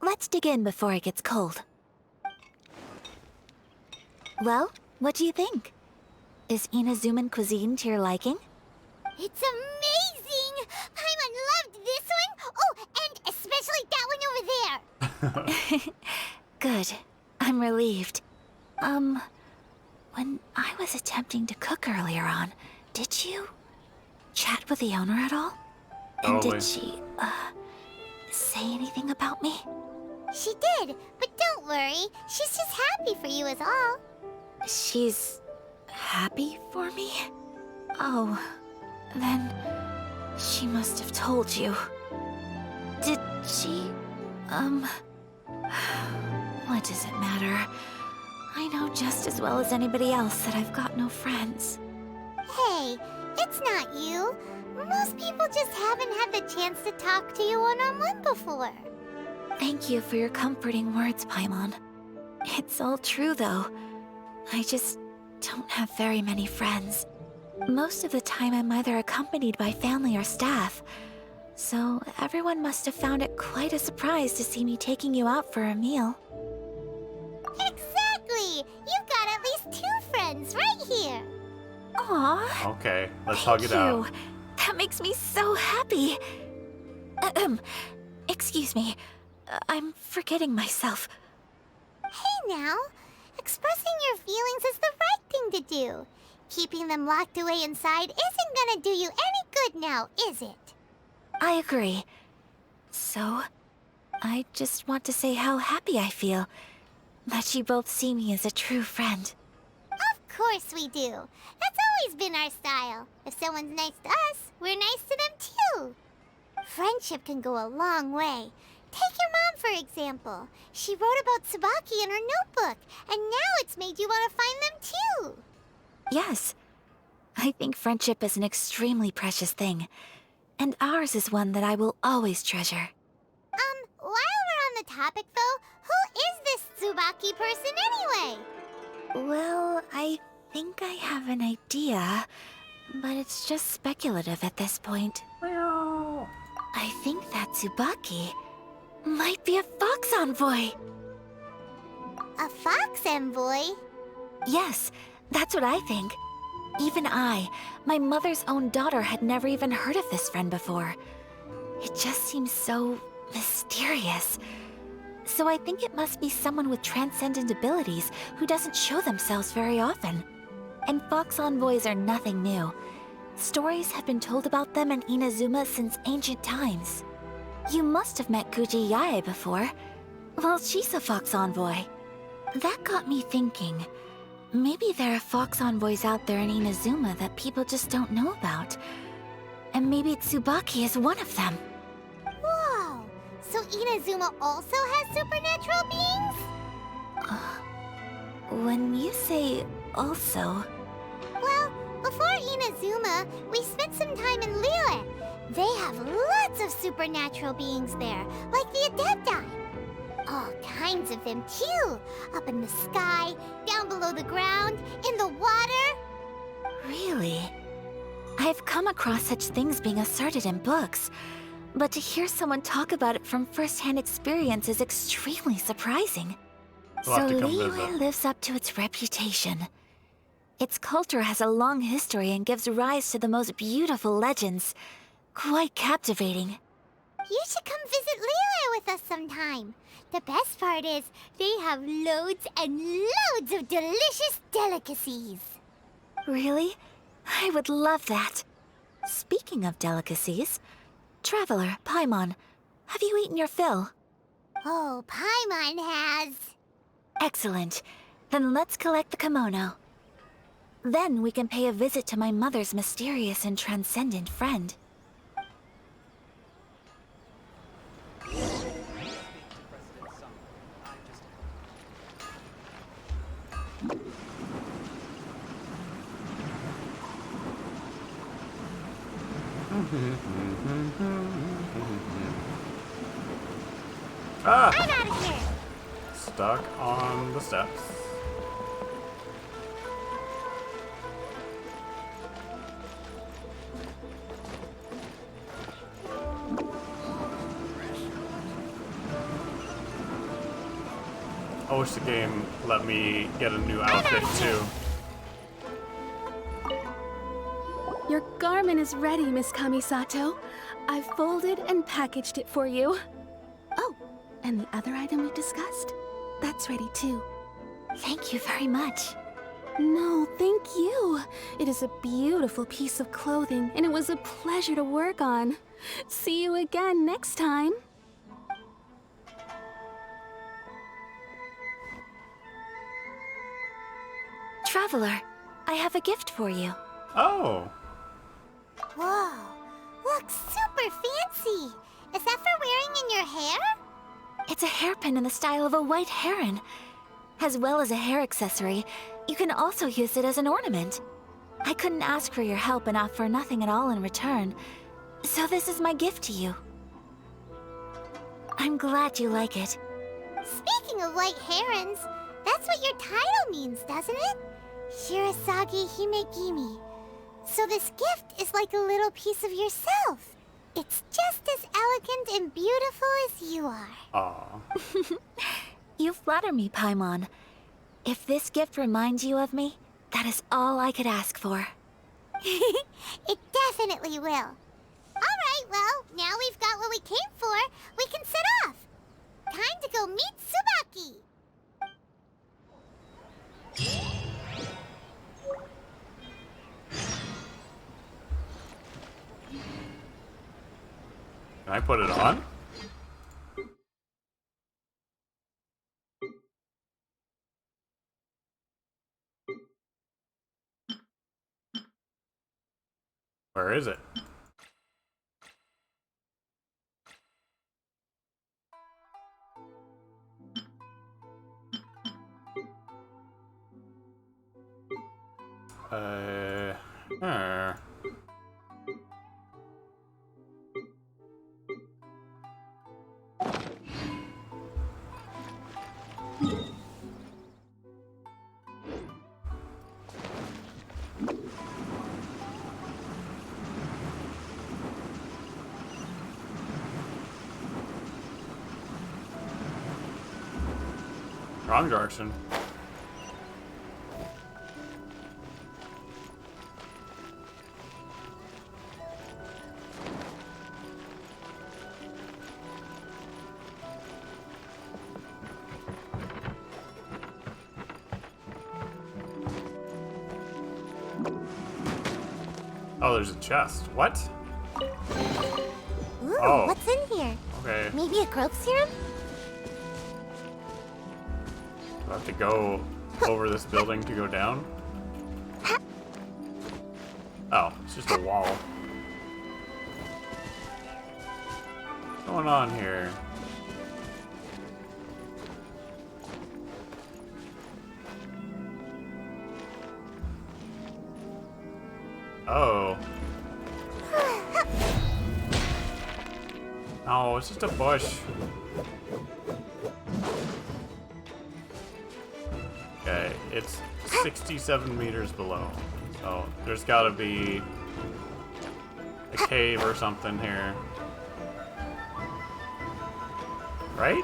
let's dig in before it gets cold. Well, what do you think? Is Inazuman cuisine to your liking? It's amazing! Paimon loved this one! Oh, and especially that one over there! Good. I'm relieved. When I was attempting to cook earlier on, did you chat with the owner at all? And Totally. did she, say anything about me? She did, but don't worry. She's just happy for you is all. She's happy for me? Oh, then she must have told you. Did she? What does it matter? I know just as well as anybody else that I've got no friends. Hey, it's not you. Most people just haven't had the chance to talk to you one-on-one before. Thank you for your comforting words, Paimon. It's all true, though. I just don't have very many friends. Most of the time I'm either accompanied by family or staff, so everyone must have found it quite a surprise to see me taking you out for a meal. Exactly! You've got at least 2 friends right here. Aw. Okay, let's hug it out. Thank you. That makes me so happy. Excuse me. I'm forgetting myself. Hey now, expressing your feelings is the right thing to do. Keeping them locked away inside isn't gonna do you any good now, is it? I agree. So, I just want to say how happy I feel that you both see me as a true friend. Of course we do. That's always been our style. If someone's nice to us, we're nice to them too. Friendship can go a long way. Take your mom, for example. She wrote about Tsubaki in her notebook, and now it's made you want to find them too. Yes. I think friendship is an extremely precious thing, and ours is one that I will always treasure. While we're on the topic though, who is this Tsubaki person anyway? Well, I think I have an idea, but it's just speculative at this point. I think that Tsubaki might be a fox envoy. A fox envoy? Yes, that's what I think. Even I, my mother's own daughter, had never even heard of this friend before. It just seems so mysterious. So I think it must be someone with transcendent abilities who doesn't show themselves very often. And fox envoys are nothing new. Stories have been told about them in Inazuma since ancient times. You must have met Guji Yae before. Well, she's a fox envoy. That got me thinking. Maybe there are fox envoys out there in Inazuma that people just don't know about. And maybe Tsubaki is one of them. Whoa! So Inazuma also has supernatural beings? When you say also... Well, before Inazuma, we spent some time in Liyue. They have lots of supernatural beings there, like the Adepti. All kinds of them too. Up in the sky, down below the ground, in the water. Really? I've come across such things being asserted in books, but to hear someone talk about it from first-hand experience is extremely surprising. We'll have to come Liyue visit. lives up to its reputation. Its culture has a long history and gives rise to the most beautiful legends. Quite captivating. You should come visit Liyue with us sometime. The best part is, they have loads and loads of delicious delicacies. Really? I would love that. Speaking of delicacies, Traveler, Paimon, have you eaten your fill? Oh, Paimon has. Excellent. Then let's collect the kimono. Then we can pay a visit to my mother's mysterious and transcendent friend. Ah! I'm out of here. Stuck on the steps. I wish the game let me get a new outfit too. Your garment is ready, Miss Kamisato. I've folded and packaged it for you. Oh, and the other item we discussed? That's ready too. Thank you very much. No, thank you. It is a beautiful piece of clothing, and it was a pleasure to work on. See you again next time. Traveler, I have a gift for you. Oh. Whoa, looks super fancy. Is that for wearing in your hair? It's a hairpin in the style of a white heron. As well as a hair accessory, you can also use it as an ornament. I couldn't ask for your help and offer nothing at all in return, so this is my gift to you. I'm glad you like it. Speaking of white herons, that's what your title means, doesn't it? Shirasagi Himegimi. So this gift is like a little piece of yourself. It's just as elegant and beautiful as you are. Aw. You flatter me, Paimon. If this gift reminds you of me, that is all I could ask for. It definitely will. Alright, well, now we've got what we came for. We can set off. Time to go meet Tsubaki. Can I put it on? Where is it? Huh. Wrong direction. Oh, there's a chest. What? Ooh, Oh. what's in here? Okay. Maybe a growth serum? Do I have to go over this building to go down? Oh, it's just a wall. What's going on here? Oh. Oh, it's just a bush. Okay, it's 67 meters below. So there's gotta be a cave or something here. Right?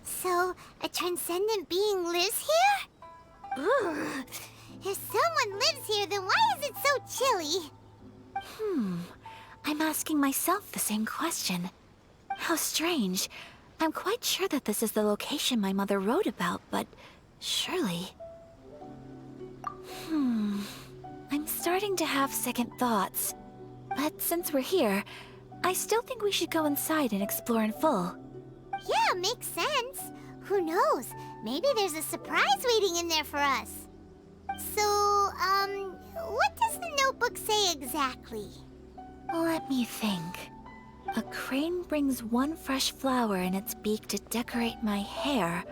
So, a transcendent being lives here? Ooh. If someone lives here, then why is it so chilly? I'm asking myself the same question. How strange. I'm quite sure that this is the location my mother wrote about, but surely... I'm starting to have second thoughts. But since we're here, I still think we should go inside and explore in full. Yeah, makes sense. Who knows? Maybe there's a surprise waiting in there for us. So, what does the notebook say exactly? Let me think. A crane brings one fresh flower in its beak to decorate my hair,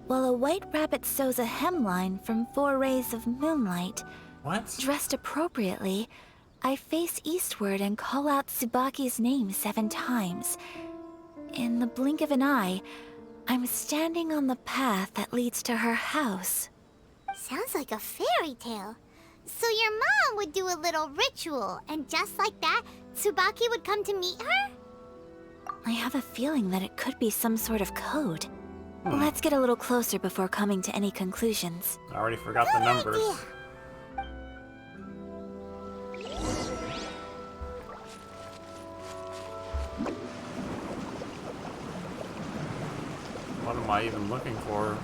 while a white rabbit sews a hemline from 4 rays of moonlight. What? Dressed appropriately, I face eastward and call out Tsubaki's name 7 times. In the blink of an eye, I'm standing on the path that leads to her house. Sounds like a fairy tale. So your mom would do a little ritual, and just like that, Tsubaki would come to meet her? I have a feeling that it could be some sort of code. Let's get a little closer before coming to any conclusions. I already forgot the numbers. idea. What am I even looking for?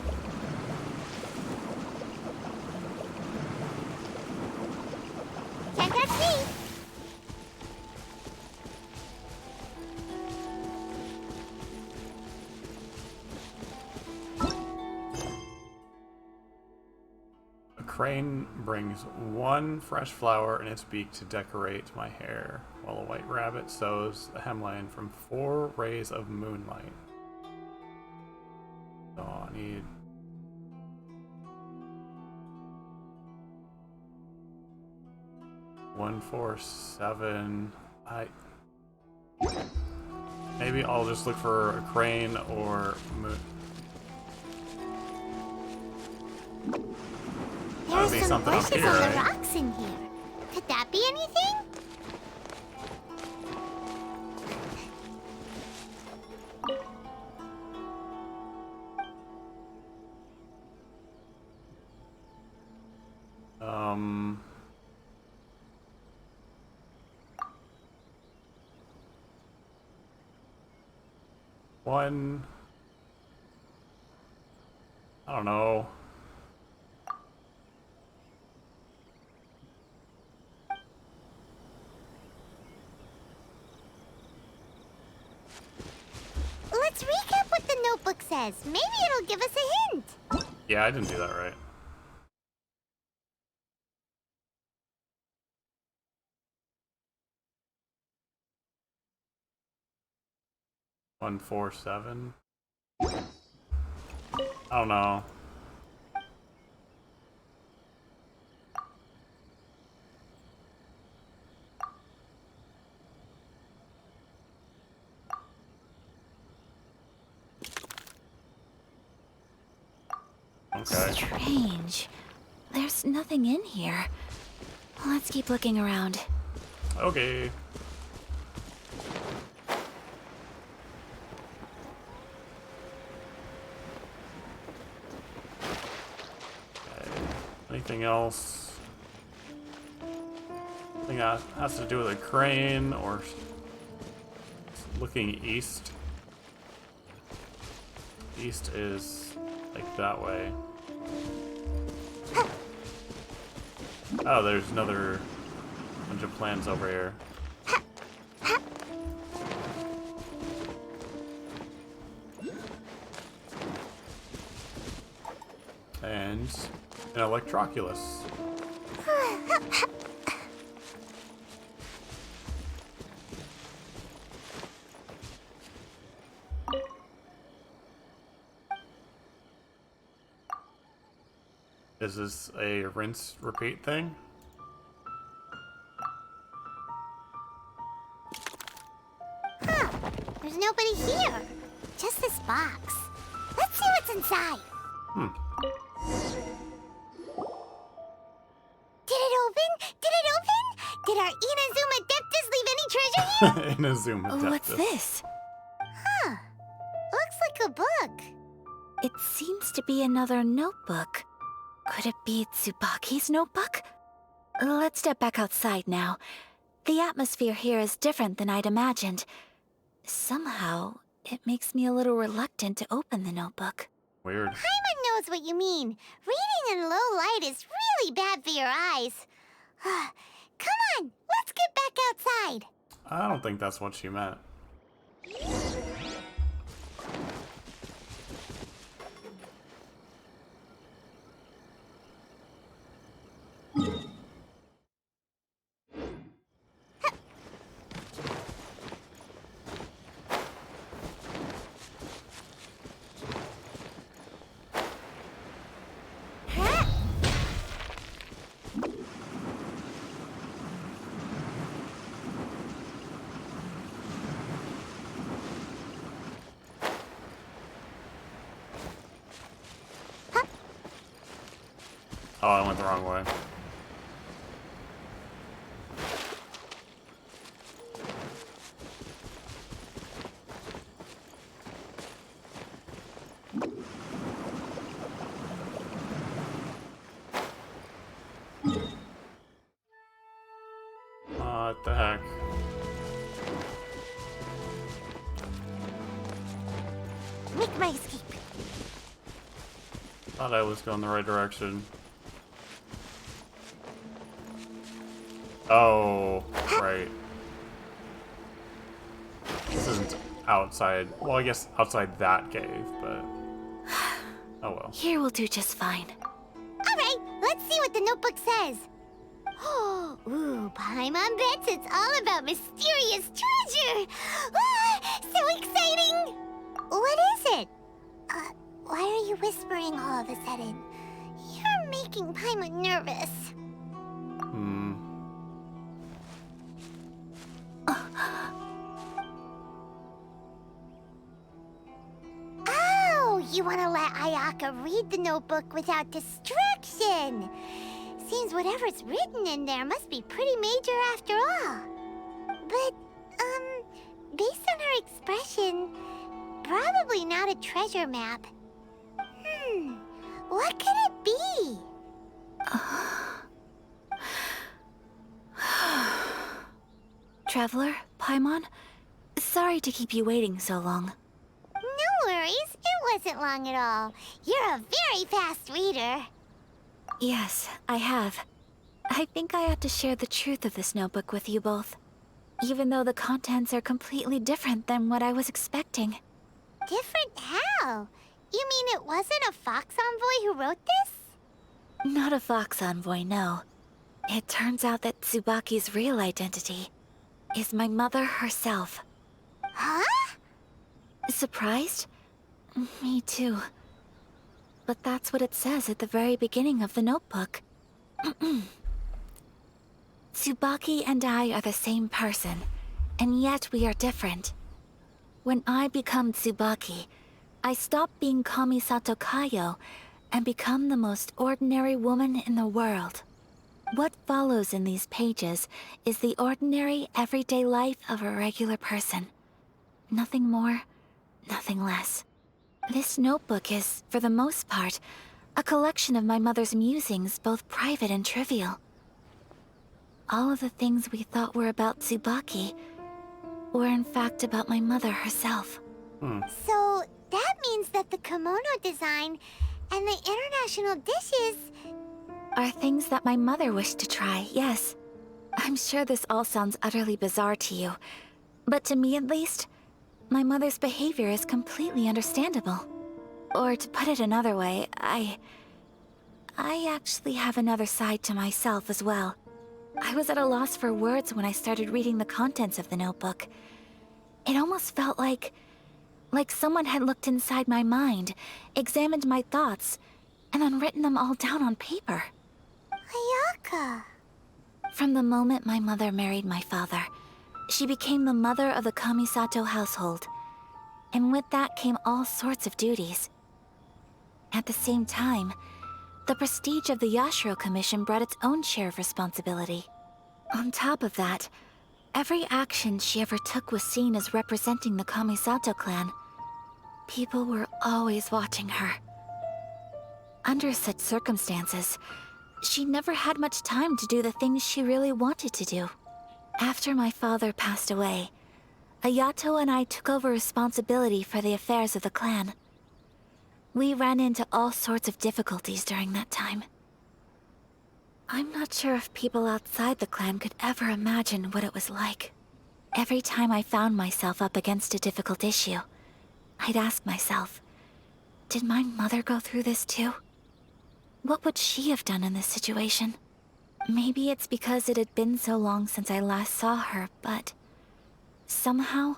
crane brings one fresh flower in its beak to decorate my hair, while a white rabbit sews the hemline from 4 rays of moonlight. So I need... One, 4, 7. Maybe I'll just look for a crane or moon. There's Be some something up bushes here, on the right? rocks in here. Could that be anything? One. I don't know. Let's recap what the notebook says. Maybe it'll give us a hint. Yeah, I didn't do that right. One, 4, 7. I don't know. Okay. Strange. There's nothing in here. Let's keep looking around. Okay. Anything else? Anything that has to do with a crane or looking east? East is like that way. Oh, there's another bunch of plans over here. And an Electroculus. Is this a rinse repeat thing? Huh. There's nobody here. Just this box. Let's see what's inside. Did it open? Did it open? Did our Inazuma Deptus leave any treasure here? Inazuma Deptus. What's this? Huh. Looks like a book. It seems to be another notebook. Could it be Tsubaki's notebook? Let's step back outside now. The atmosphere here is different than I'd imagined. Somehow, it makes me a little reluctant to open the notebook. Weird. Paimon knows what you mean. Reading in low light is really bad for your eyes. Come on, let's get back outside. I don't think that's what she meant. Oh, I went the wrong way. What the heck? Make my escape. Thought I was going the right direction. Oh, right. This isn't outside. Well, I guess outside that cave, but... Oh well. Here will do just fine. Alright, let's see what the notebook says. Ooh, Paimon bets it's all about mysterious treasure! Ah, so exciting! What is it? Why are you whispering all of a sudden? You're making Paimon nervous. Oh, you want to let Ayaka read the notebook without distraction. Seems whatever's written in there must be pretty major after all. But, based on her expression, probably not a treasure map. What could it be? Traveler, Paimon, sorry to keep you waiting so long. No worries, it wasn't long at all. You're a very fast reader. Yes, I have. I think I have to share the truth of this notebook with you both, even though the contents are completely different than what I was expecting. Different how? You mean it wasn't a Fox Envoy who wrote this? Not a Fox Envoy, no. It turns out that Tsubaki's real identity is my mother herself. Huh? Surprised? Me too. But that's what it says at the very beginning of the notebook. Tsubaki and I are the same person, and yet we are different. When I become Tsubaki, I stop being Kamisato Kayo and become the most ordinary woman in the world. What follows in these pages is the ordinary, everyday life of a regular person. Nothing more, nothing less. This notebook is, for the most part, a collection of my mother's musings, both private and trivial. All of the things we thought were about Tsubaki were in fact about my mother herself. So, that means that the kimono design and the international dishes are things that my mother wished to try, yes. I'm sure this all sounds utterly bizarre to you, but to me at least, my mother's behavior is completely understandable. Or to put it another way, I actually have another side to myself as well. I was at a loss for words when I started reading the contents of the notebook. It almost felt like someone had looked inside my mind, examined my thoughts, and then written them all down on paper. Ayaka. From the moment my mother married my father, she became the mother of the Kamisato household. And with that came all sorts of duties. At the same time, the prestige of the Yashiro Commission brought its own share of responsibility. On top of that, every action she ever took was seen as representing the Kamisato clan. People were always watching her. Under such circumstances, she never had much time to do the things she really wanted to do. After my father passed away, Ayato and I took over responsibility for the affairs of the clan. We ran into all sorts of difficulties during that time. I'm not sure if people outside the clan could ever imagine what it was like. Every time I found myself up against a difficult issue, I'd ask myself, did my mother go through this too? What would she have done in this situation? Maybe it's because it had been so long since I last saw her, but somehow,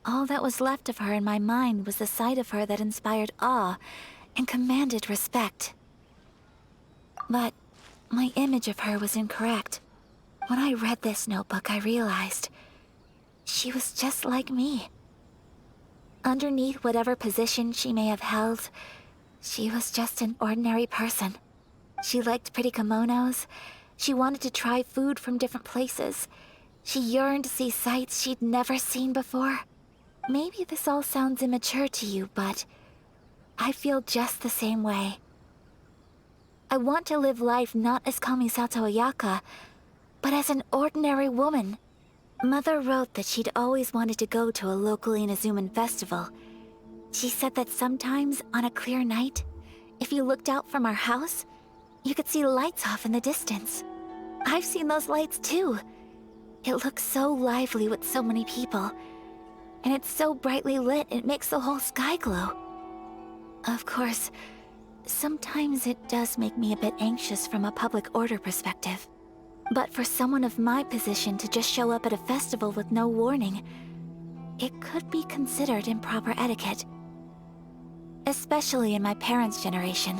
all that was left of her in my mind was the sight of her that inspired awe and commanded respect. But my image of her was incorrect. When I read this notebook, I realized she was just like me. Underneath whatever position she may have held, she was just an ordinary person. She liked pretty kimonos. She wanted to try food from different places. She yearned to see sights she'd never seen before. Maybe this all sounds immature to you, but I feel just the same way. I want to live life not as Kamisato Ayaka, but as an ordinary woman. Mother wrote that she'd always wanted to go to a local Inazuman festival. She said that sometimes, on a clear night, if you looked out from our house, you could see lights off in the distance. I've seen those lights too. It looks so lively with so many people. And it's so brightly lit, it makes the whole sky glow. Of course, Sometimes it does make me a bit anxious from a public order perspective. But for someone of my position to just show up at a festival with no warning, it could be considered improper etiquette. Especially in my parents' generation,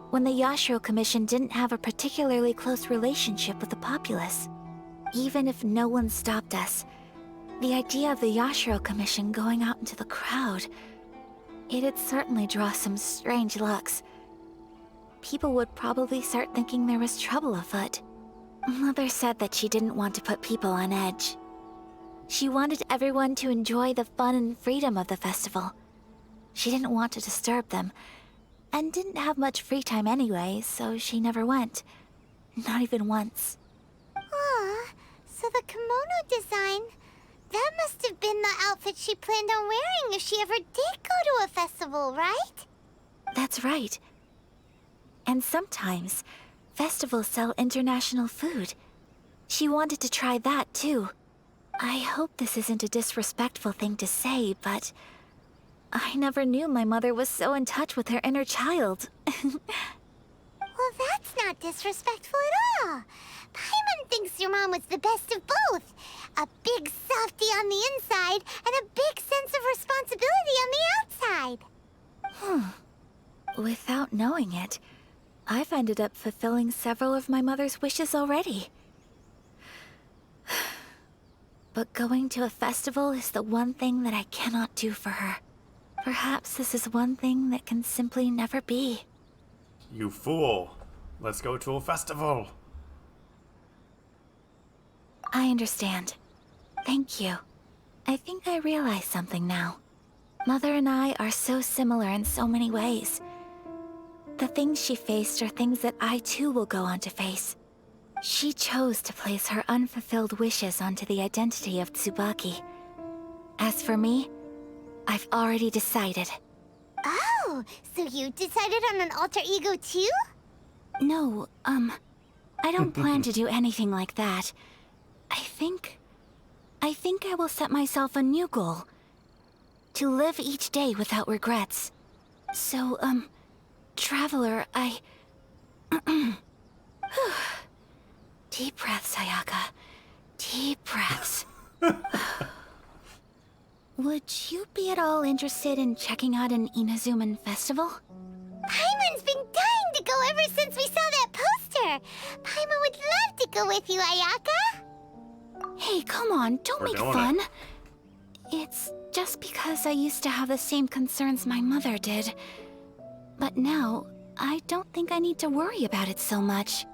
when the Yashiro Commission didn't have a particularly close relationship with the populace. Even if no one stopped us, the idea of the Yashiro Commission going out into the crowd, it'd certainly draw some strange looks. People would probably start thinking there was trouble afoot. Mother said that she didn't want to put people on edge. She wanted everyone to enjoy the fun and freedom of the festival. She didn't want to disturb them, and didn't have much free time anyway, so she never went. Not even once. Aw, so the kimono design, that must have been the outfit she planned on wearing if she ever did go to a festival, right? That's right. And sometimes, festivals sell international food. She wanted to try that too. I hope this isn't a disrespectful thing to say, but I never knew my mother was so in touch with her inner child. Well, that's not disrespectful at all. Paimon thinks your mom was the best of both. A big softie on the inside and a big sense of responsibility on the outside. Without knowing it, I've ended up fulfilling several of my mother's wishes already. But going to a festival is the one thing that I cannot do for her. Perhaps this is one thing that can simply never be. You fool. Let's go to a festival. I understand. Thank you. I think I realize something now. Mother and I are so similar in so many ways. The things she faced are things that I too will go on to face. She chose to place her unfulfilled wishes onto the identity of Tsubaki. As for me, I've already decided. Oh, so you decided on an alter ego too? No, I don't plan to do anything like that. I think I will set myself a new goal. To live each day without regrets. So, Traveler, Deep breaths, Ayaka. Deep breaths. Would you be at all interested in checking out an Inazuman festival? Paimon's been dying to go ever since we saw that poster. Paimon would love to go with you, Ayaka. Hey, come on, don't make fun. It's just because I used to have the same concerns my mother did. But now, I don't think I need to worry about it so much.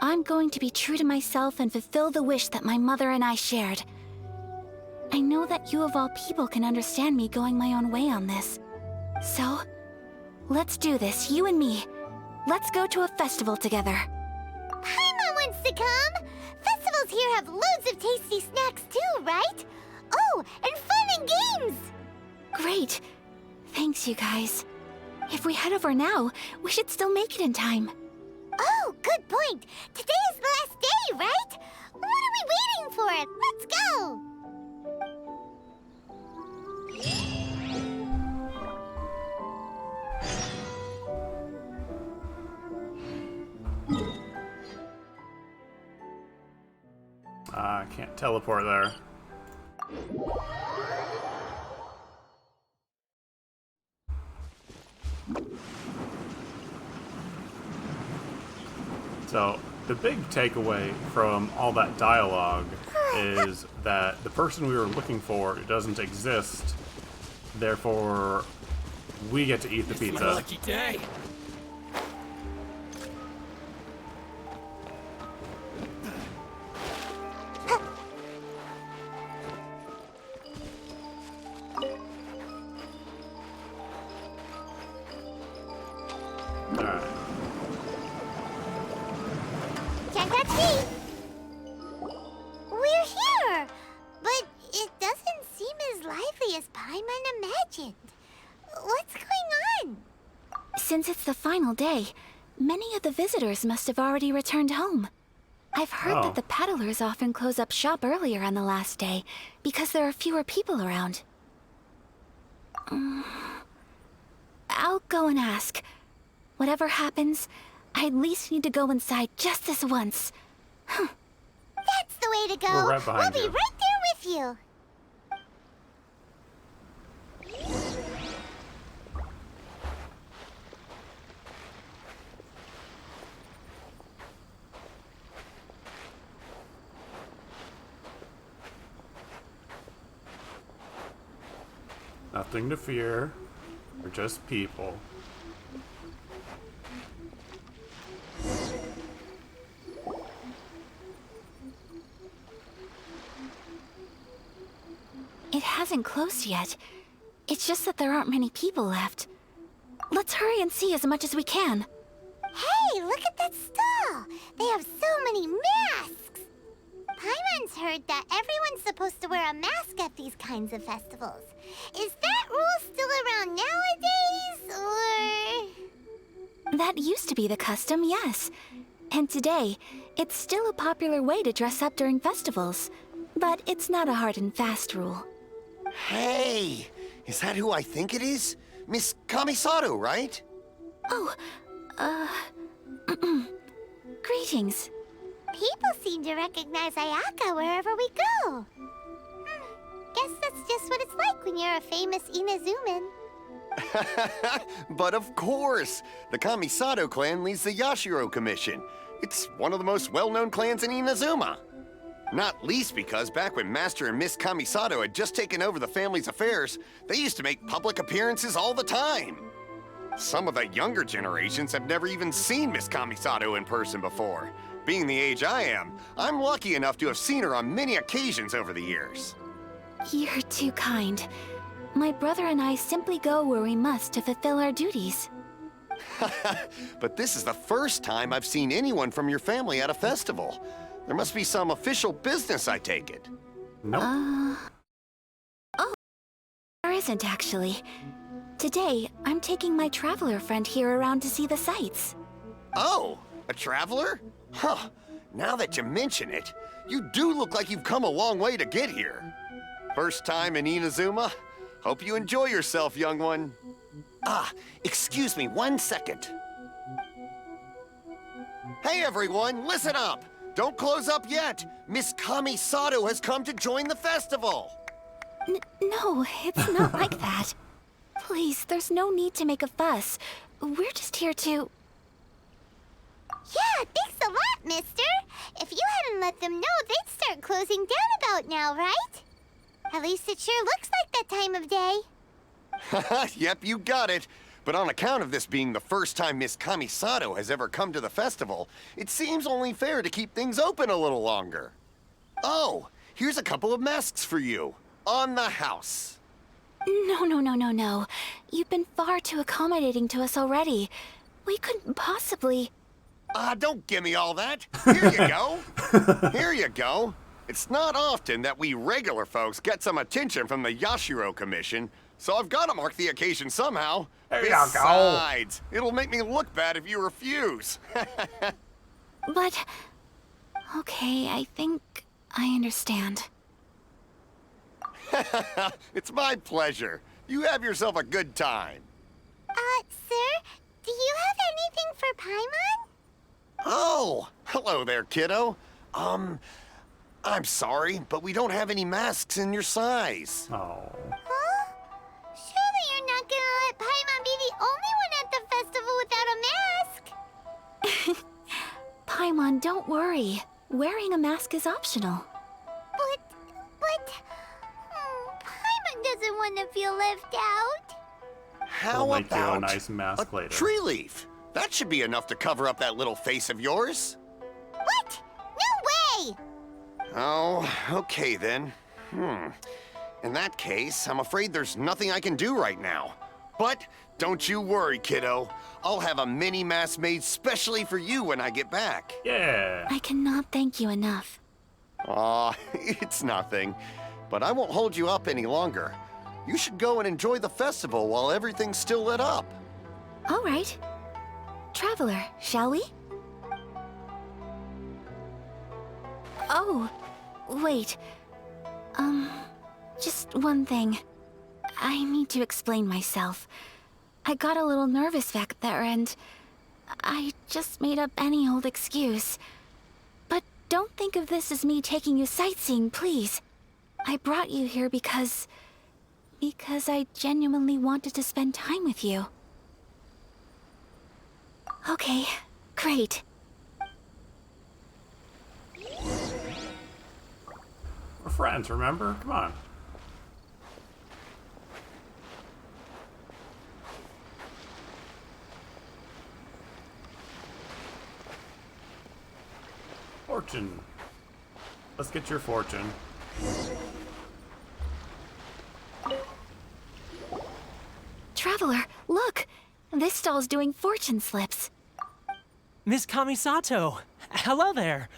I'm going to be true to myself and fulfill the wish that my mother and I shared. I know that you of all people can understand me going my own way on this. So, let's do this, you and me. Let's go to a festival together. Paimon wants to come! Festivals here have loads of tasty snacks too, right? Oh, and fun and games! Great. Thanks, you guys. If we head over now, we should still make it in time. Oh, good point. Today is the last day, right? What are we waiting for? Let's go! I can't teleport there. So, the big takeaway from all that dialogue is that the person we were looking for doesn't exist. Therefore, we get to eat the pizza. What a lucky day. Alright. Can't catch me! We're here! But it doesn't seem as lively as Paimon imagined. What's going on? Since it's the final day, many of the visitors must have already returned home. I've heard that the peddlers often close up shop earlier on the last day because there are fewer people around. I'll go and ask. Whatever happens, I at least need to go inside just this once. That's the way to go. We're right behind We'll you. be right there with you. Nothing to fear. We're just people. It hasn't closed yet. It's just that there aren't many people left. Let's hurry and see as much as we can. Hey, look at that stall. They have so many masks. Paimon's heard that everyone's supposed to wear a mask at these kinds of festivals. Is that rule still around nowadays, or...? That used to be the custom, yes. And today, it's still a popular way to dress up during festivals. But it's not a hard and fast rule. Hey! Is that who I think it is? Miss Kamisato, right? Oh, greetings. People seem to recognize Ayaka wherever we go. Guess that's just what it's like when you're a famous Inazuman. But of course! The Kamisato clan leads the Yashiro Commission. It's one of the most well-known clans in Inazuma. Not least because back when Master and Miss Kamisato had just taken over the family's affairs, they used to make public appearances all the time. Some of the younger generations have never even seen Miss Kamisato in person before. Being the age I am, I'm lucky enough to have seen her on many occasions over the years. You're too kind. My brother and I simply go where we must to fulfill our duties. But this is the first time I've seen anyone from your family at a festival. There must be some official business, I take it. Nope. Oh, there isn't actually. Today, I'm taking my traveler friend here around to see the sights. Oh, a traveler? Huh. Now that you mention it, you do look like you've come a long way to get here. First time in Inazuma? Hope you enjoy yourself, young one. Ah, excuse me 1 second. Hey everyone, listen up! Don't close up yet! Miss Kamisato has come to join the festival! No, it's not like that. Please, there's no need to make a fuss. We're just here to... Yeah, thanks a lot, mister. If you hadn't let them know, they'd start closing down about now, right? At least it sure looks like that time of day. Yep, you got it. But on account of this being the first time Miss Kamisato has ever come to the festival, it seems only fair to keep things open a little longer. Oh, here's a couple of masks for you. On the house. No. You've been far too accommodating to us already. We couldn't possibly... Don't give me all that. Here you go. Here you go. It's not often that we regular folks get some attention from the Yashiro Commission, so I've got to mark the occasion somehow. There you go. Besides, it'll make me look bad if you refuse. But... Okay, I think I understand. It's my pleasure. You have yourself a good time. Sir, do you have anything for Paimon? Oh, hello there, kiddo. I'm sorry, but we don't have any masks in your size. Oh. Huh? Surely you're not gonna let Paimon be the only one at the festival without a mask? Paimon, don't worry. Wearing a mask is optional. But... Paimon doesn't want to feel left out. How We'll make you a about nice mask later. tree leaf? That should be enough to cover up that little face of yours. What? No way! Oh, okay then. In that case, I'm afraid there's nothing I can do right now. But don't you worry, kiddo. I'll have a mini mask made specially for you when I get back. Yeah. I cannot thank you enough. Aw, it's nothing. But I won't hold you up any longer. You should go and enjoy the festival while everything's still lit up. All right. Traveler, shall we? Oh, wait. Just one thing. I need to explain myself. I got a little nervous back there and I just made up any old excuse. But don't think of this as me taking you sightseeing, please. I brought you here because I genuinely wanted to spend time with you. Okay, great. We're friends, remember? Come on. Fortune. Let's get your fortune. Traveler, look! This stall's doing fortune slips. Miss Kamisato! Hello there!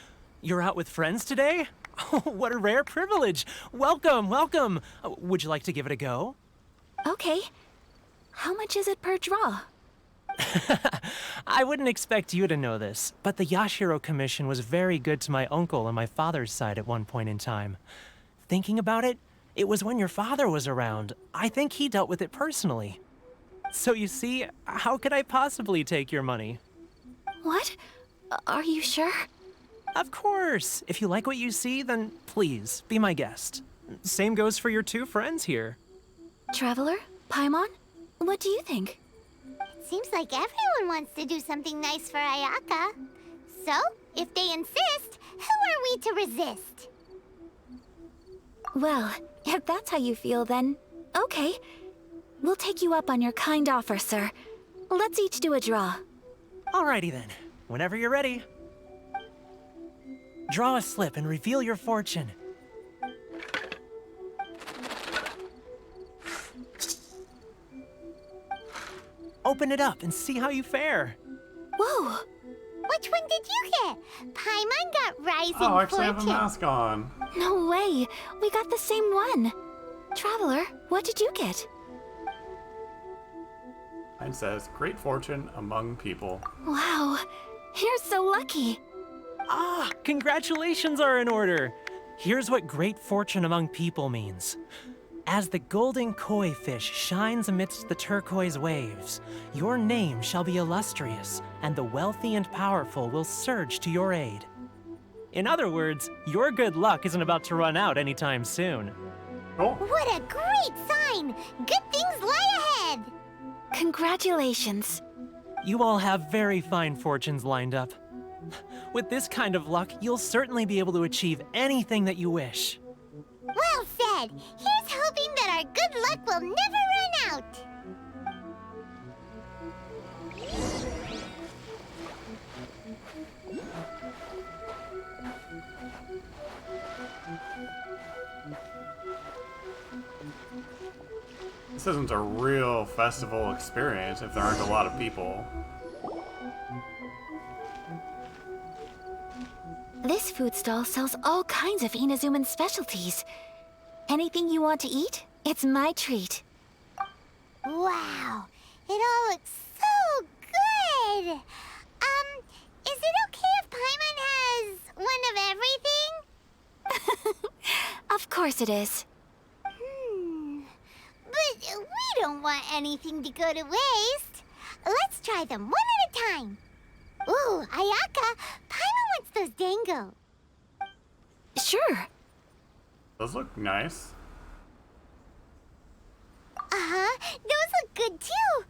You're out with friends today? Oh, what a rare privilege! Welcome, welcome! Would you like to give it a go? Okay. How much is it per draw? I wouldn't expect you to know this, but the Yashiro Commission was very good to my uncle on my father's side at one point in time. Thinking about it, it was when your father was around. I think he dealt with it personally. So you see, how could I possibly take your money? What? Are you sure? Of course! If you like what you see, then please, be my guest. Same goes for your two friends here. Traveler? Paimon? What do you think? Seems like everyone wants to do something nice for Ayaka. So, if they insist, who are we to resist? Well, if that's how you feel, then okay. We'll take you up on your kind offer, sir. Let's each do a draw. Alrighty then. Whenever you're ready. Draw a slip and reveal your fortune. Open it up and see how you fare. Whoa! Which one did you get? Paimon got Rising Oh, I actually Fortune. have a mask on. No way! We got the same one! Traveler, what did you get? Mine says, great fortune among people. Wow, you're so lucky. Ah, congratulations are in order. Here's what great fortune among people means. As the golden koi fish shines amidst the turquoise waves, your name shall be illustrious, and the wealthy and powerful will surge to your aid. In other words, your good luck isn't about to run out anytime soon. Oh. What a great sign! Good things lie ahead! Congratulations. You all have very fine fortunes lined up. With this kind of luck, you'll certainly be able to achieve anything that you wish. Well said! Here's hoping that our good luck will never run out! This isn't a real festival experience if there aren't a lot of people. This food stall sells all kinds of Inazuman specialties. Anything you want to eat, it's my treat. Wow! It all looks so good! Is it okay if Paimon has one of everything? Of course it is. But we don't want anything to go to waste. Let's try them one at a time. Ooh, Ayaka, Paimon wants those dango. Sure. Those look nice. Uh-huh, those look good too.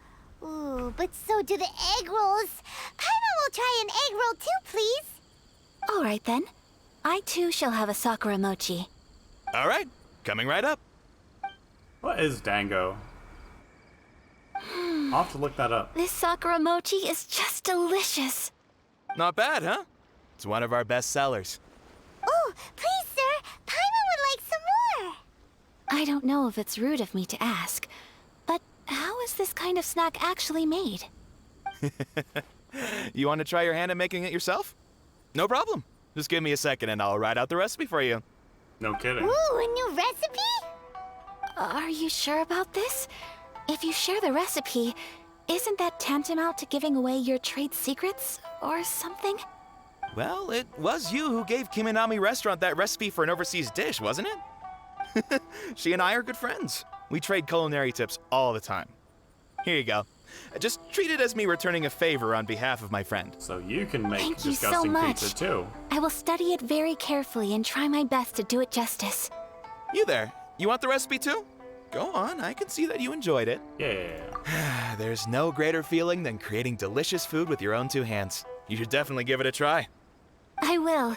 Ooh, but so do the egg rolls. Paimon will try an egg roll too, please. All right then. I too shall have a sakura mochi. All right, coming right up. What is dango? I'll have to look that up. This sakura mochi is just delicious. Not bad, huh? It's one of our best sellers. Oh, please, sir. Paimon would like some more. I don't know if it's rude of me to ask, but how is this kind of snack actually made? You want to try your hand at making it yourself? No problem. Just give me a second and I'll write out the recipe for you. No kidding. Ooh, a new recipe? Are you sure about this? If you share the recipe, isn't that tantamount to giving away your trade secrets or something? Well, it was you who gave Kiminami Restaurant that recipe for an overseas dish, wasn't it? She and I are good friends. We trade culinary tips all the time. Here you go. Just treat it as me returning a favor on behalf of my friend. So you can make Thank you so disgusting much. pizza too. I will study it very carefully and try my best to do it justice. You there, you want the recipe too? Go on, I can see that you enjoyed it. Yeah. There's no greater feeling than creating delicious food with your own two hands. You should definitely give it a try. I will.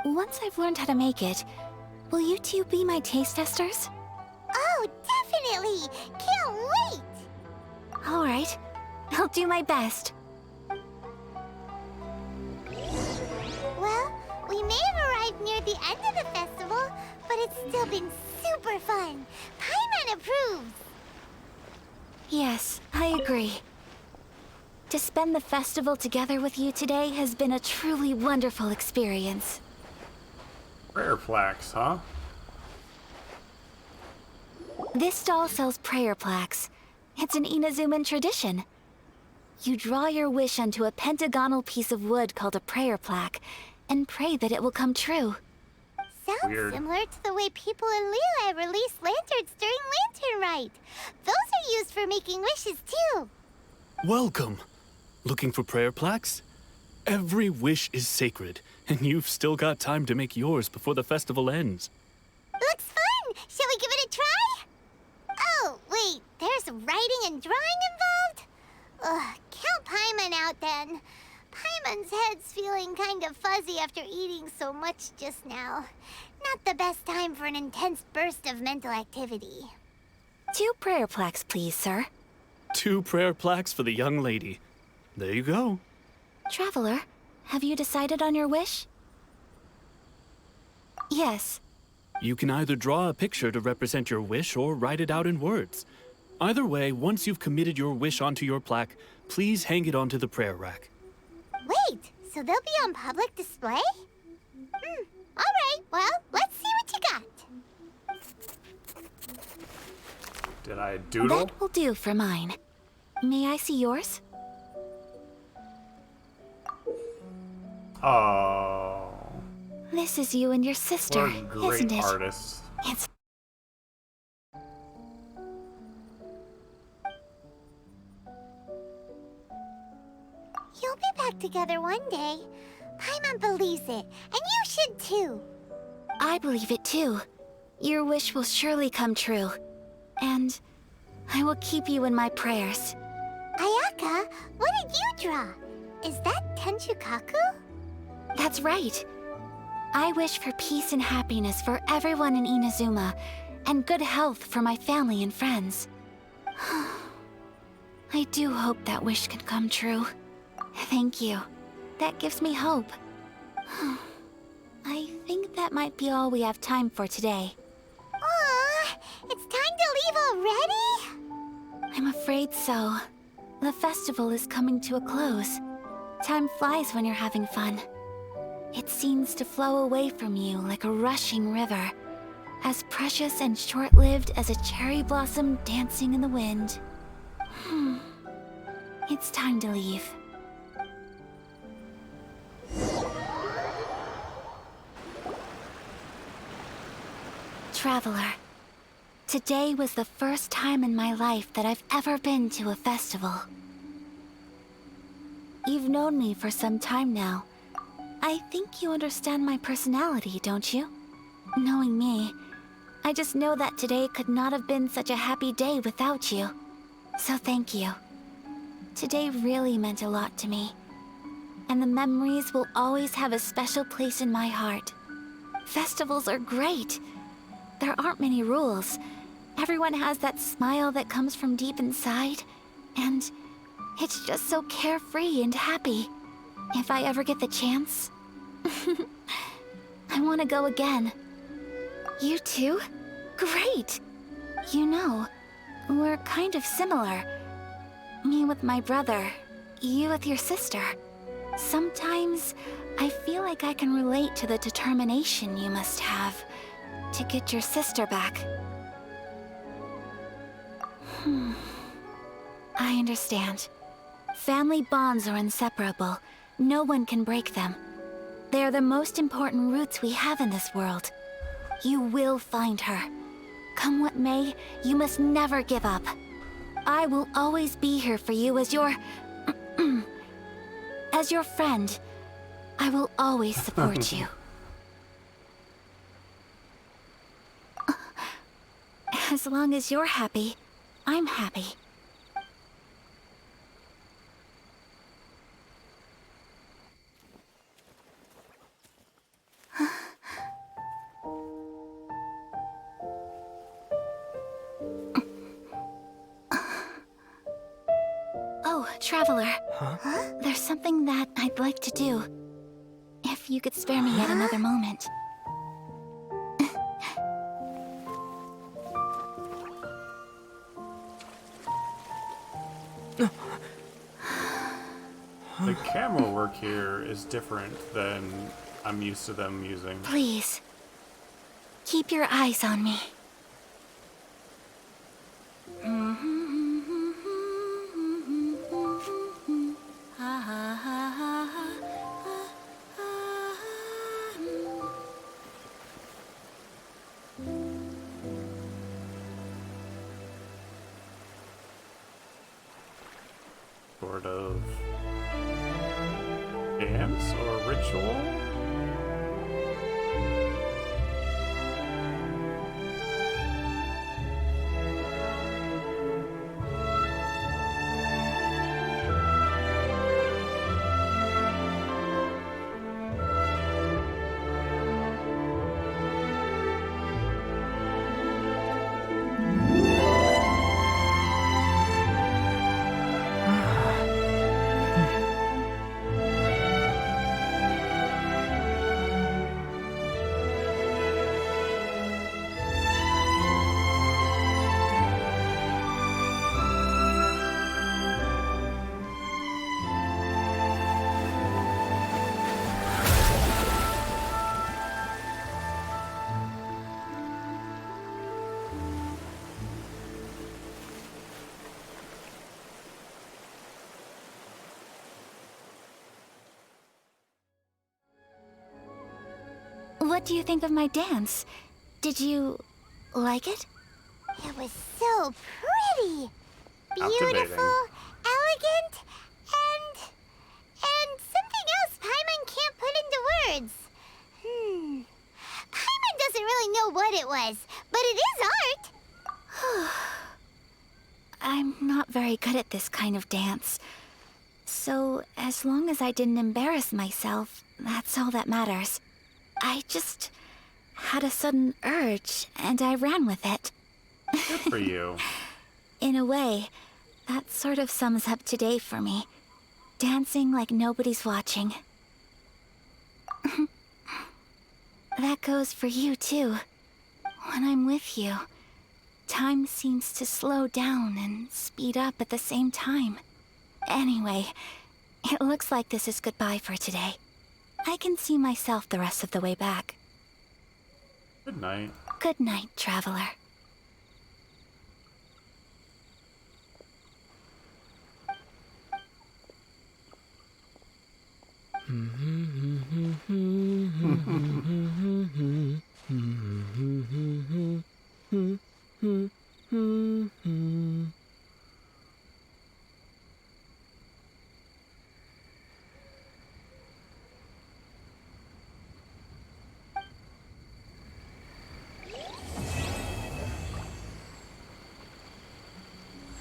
Once I've learned how to make it, will you two be my taste testers? Oh, definitely! Can't wait! All right. I'll do my best. Well, we may have arrived near the end of the festival, but it's still been super fun. Paimon approves. Yes, I agree. To spend the festival together with you today has been a truly wonderful experience. Prayer plaques, huh? This stall sells prayer plaques. It's an Inazuman tradition. You draw your wish onto a pentagonal piece of wood called a prayer plaque, and pray that it will come true. Sounds Weird. similar to the way people in Liyue release lanterns during Lantern Rite. Those are used for making wishes too. Welcome. Looking for prayer plaques? Every wish is sacred, and you've still got time to make yours before the festival ends. Looks fun! Shall we give it a try? Oh, wait, there's writing and drawing involved? Ugh, count Paimon out then. Paimon's head's feeling kind of fuzzy after eating so much just now. Not the best time for an intense burst of mental activity. 2 prayer plaques, please, sir. 2 prayer plaques for the young lady. There you go. Traveler, have you decided on your wish? Yes. You can either draw a picture to represent your wish or write it out in words. Either way, once you've committed your wish onto your plaque, please hang it onto the prayer rack. Wait, so they'll be on public display? Alright, well, let's see what you got. Did I doodle? That will do for mine. May I see yours? Oh. This is you and your sister, What a great isn't it? artist. It's You'll be back together one day. Paimon believes it, and you should too. I believe it too. Your wish will surely come true. And I will keep you in my prayers. Ayaka, what did you draw? Is that Tenchukaku? That's right. I wish for peace and happiness for everyone in Inazuma, and good health for my family and friends. I do hope that wish can come true. Thank you. That gives me hope. I think that might be all we have time for today. Aw, it's time to leave already? I'm afraid so. The festival is coming to a close. Time flies when you're having fun. It seems to flow away from you like a rushing river, as precious and short-lived as a cherry blossom dancing in the wind. It's time to leave. Traveler, today was the first time in my life that I've ever been to a festival. You've known me for some time now. I think you understand my personality, don't you? Knowing me, I just know that today could not have been such a happy day without you. So thank you. Today really meant a lot to me. And the memories will always have a special place in my heart. Festivals are great. There aren't many rules. Everyone has that smile that comes from deep inside. And it's just so carefree and happy. If I ever get the chance, I want to go again. You too? Great! You know, we're kind of similar. Me with my brother, you with your sister. Sometimes I feel like I can relate to the determination you must have to get your sister back. I understand. Family bonds are inseparable. No one can break them. They are the most important roots we have in this world. You will find her. Come what may, you must never give up. I will always be here for you as your... as your friend. I will always support you. As long as you're happy, I'm happy. Oh, Traveler. Huh? There's something that I'd like to do. If you could spare me yet another moment. The camera work here is different than I'm used to them using. Please, keep your eyes on me. Sort of dance or ritual? What do you think of my dance? Did you like it? It was so pretty. Captivating. Beautiful, elegant, and something else Paimon can't put into words. Paimon doesn't really know what it was, but it is art. I'm not very good at this kind of dance. So, as long as I didn't embarrass myself, that's all that matters. I just had a sudden urge, and I ran with it. Good for you. In a way, that sort of sums up today for me. Dancing like nobody's watching. That goes for you, too. When I'm with you, time seems to slow down and speed up at the same time. Anyway, it looks like this is goodbye for today. I can see myself the rest of the way back. Good night. Good night, Traveler.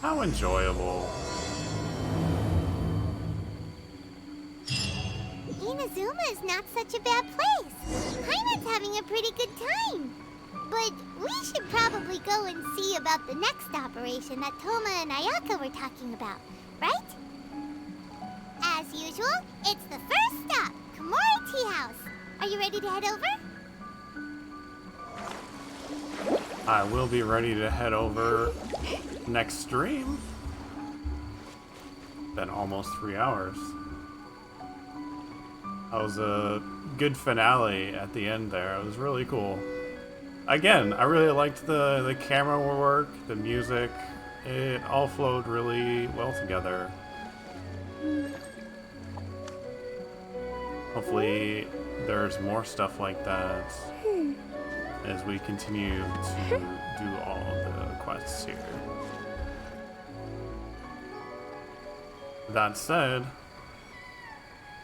How enjoyable. Inazuma is not such a bad place. Paimon's having a pretty good time. But we should probably go and see about the next operation that Toma and Ayaka were talking about, right? As usual, it's the first stop, Komori Tea House. Are you ready to head over? I will be ready to head over next stream. Been almost 3 hours. That was a good finale at the end there. It was really cool. Again, I really liked the camera work, the music. It all flowed really well together. Hopefully there's more stuff like that as we continue to do all of the quests here. that said,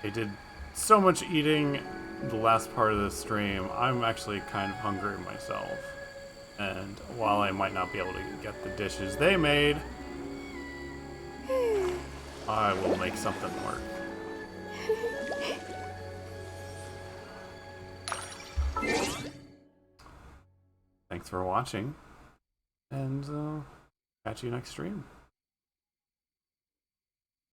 I did so much eating the last part of the stream. I'm actually kind of hungry myself. And while I might not be able to get the dishes they made, I will make something work. Thanks for watching, and catch you next stream.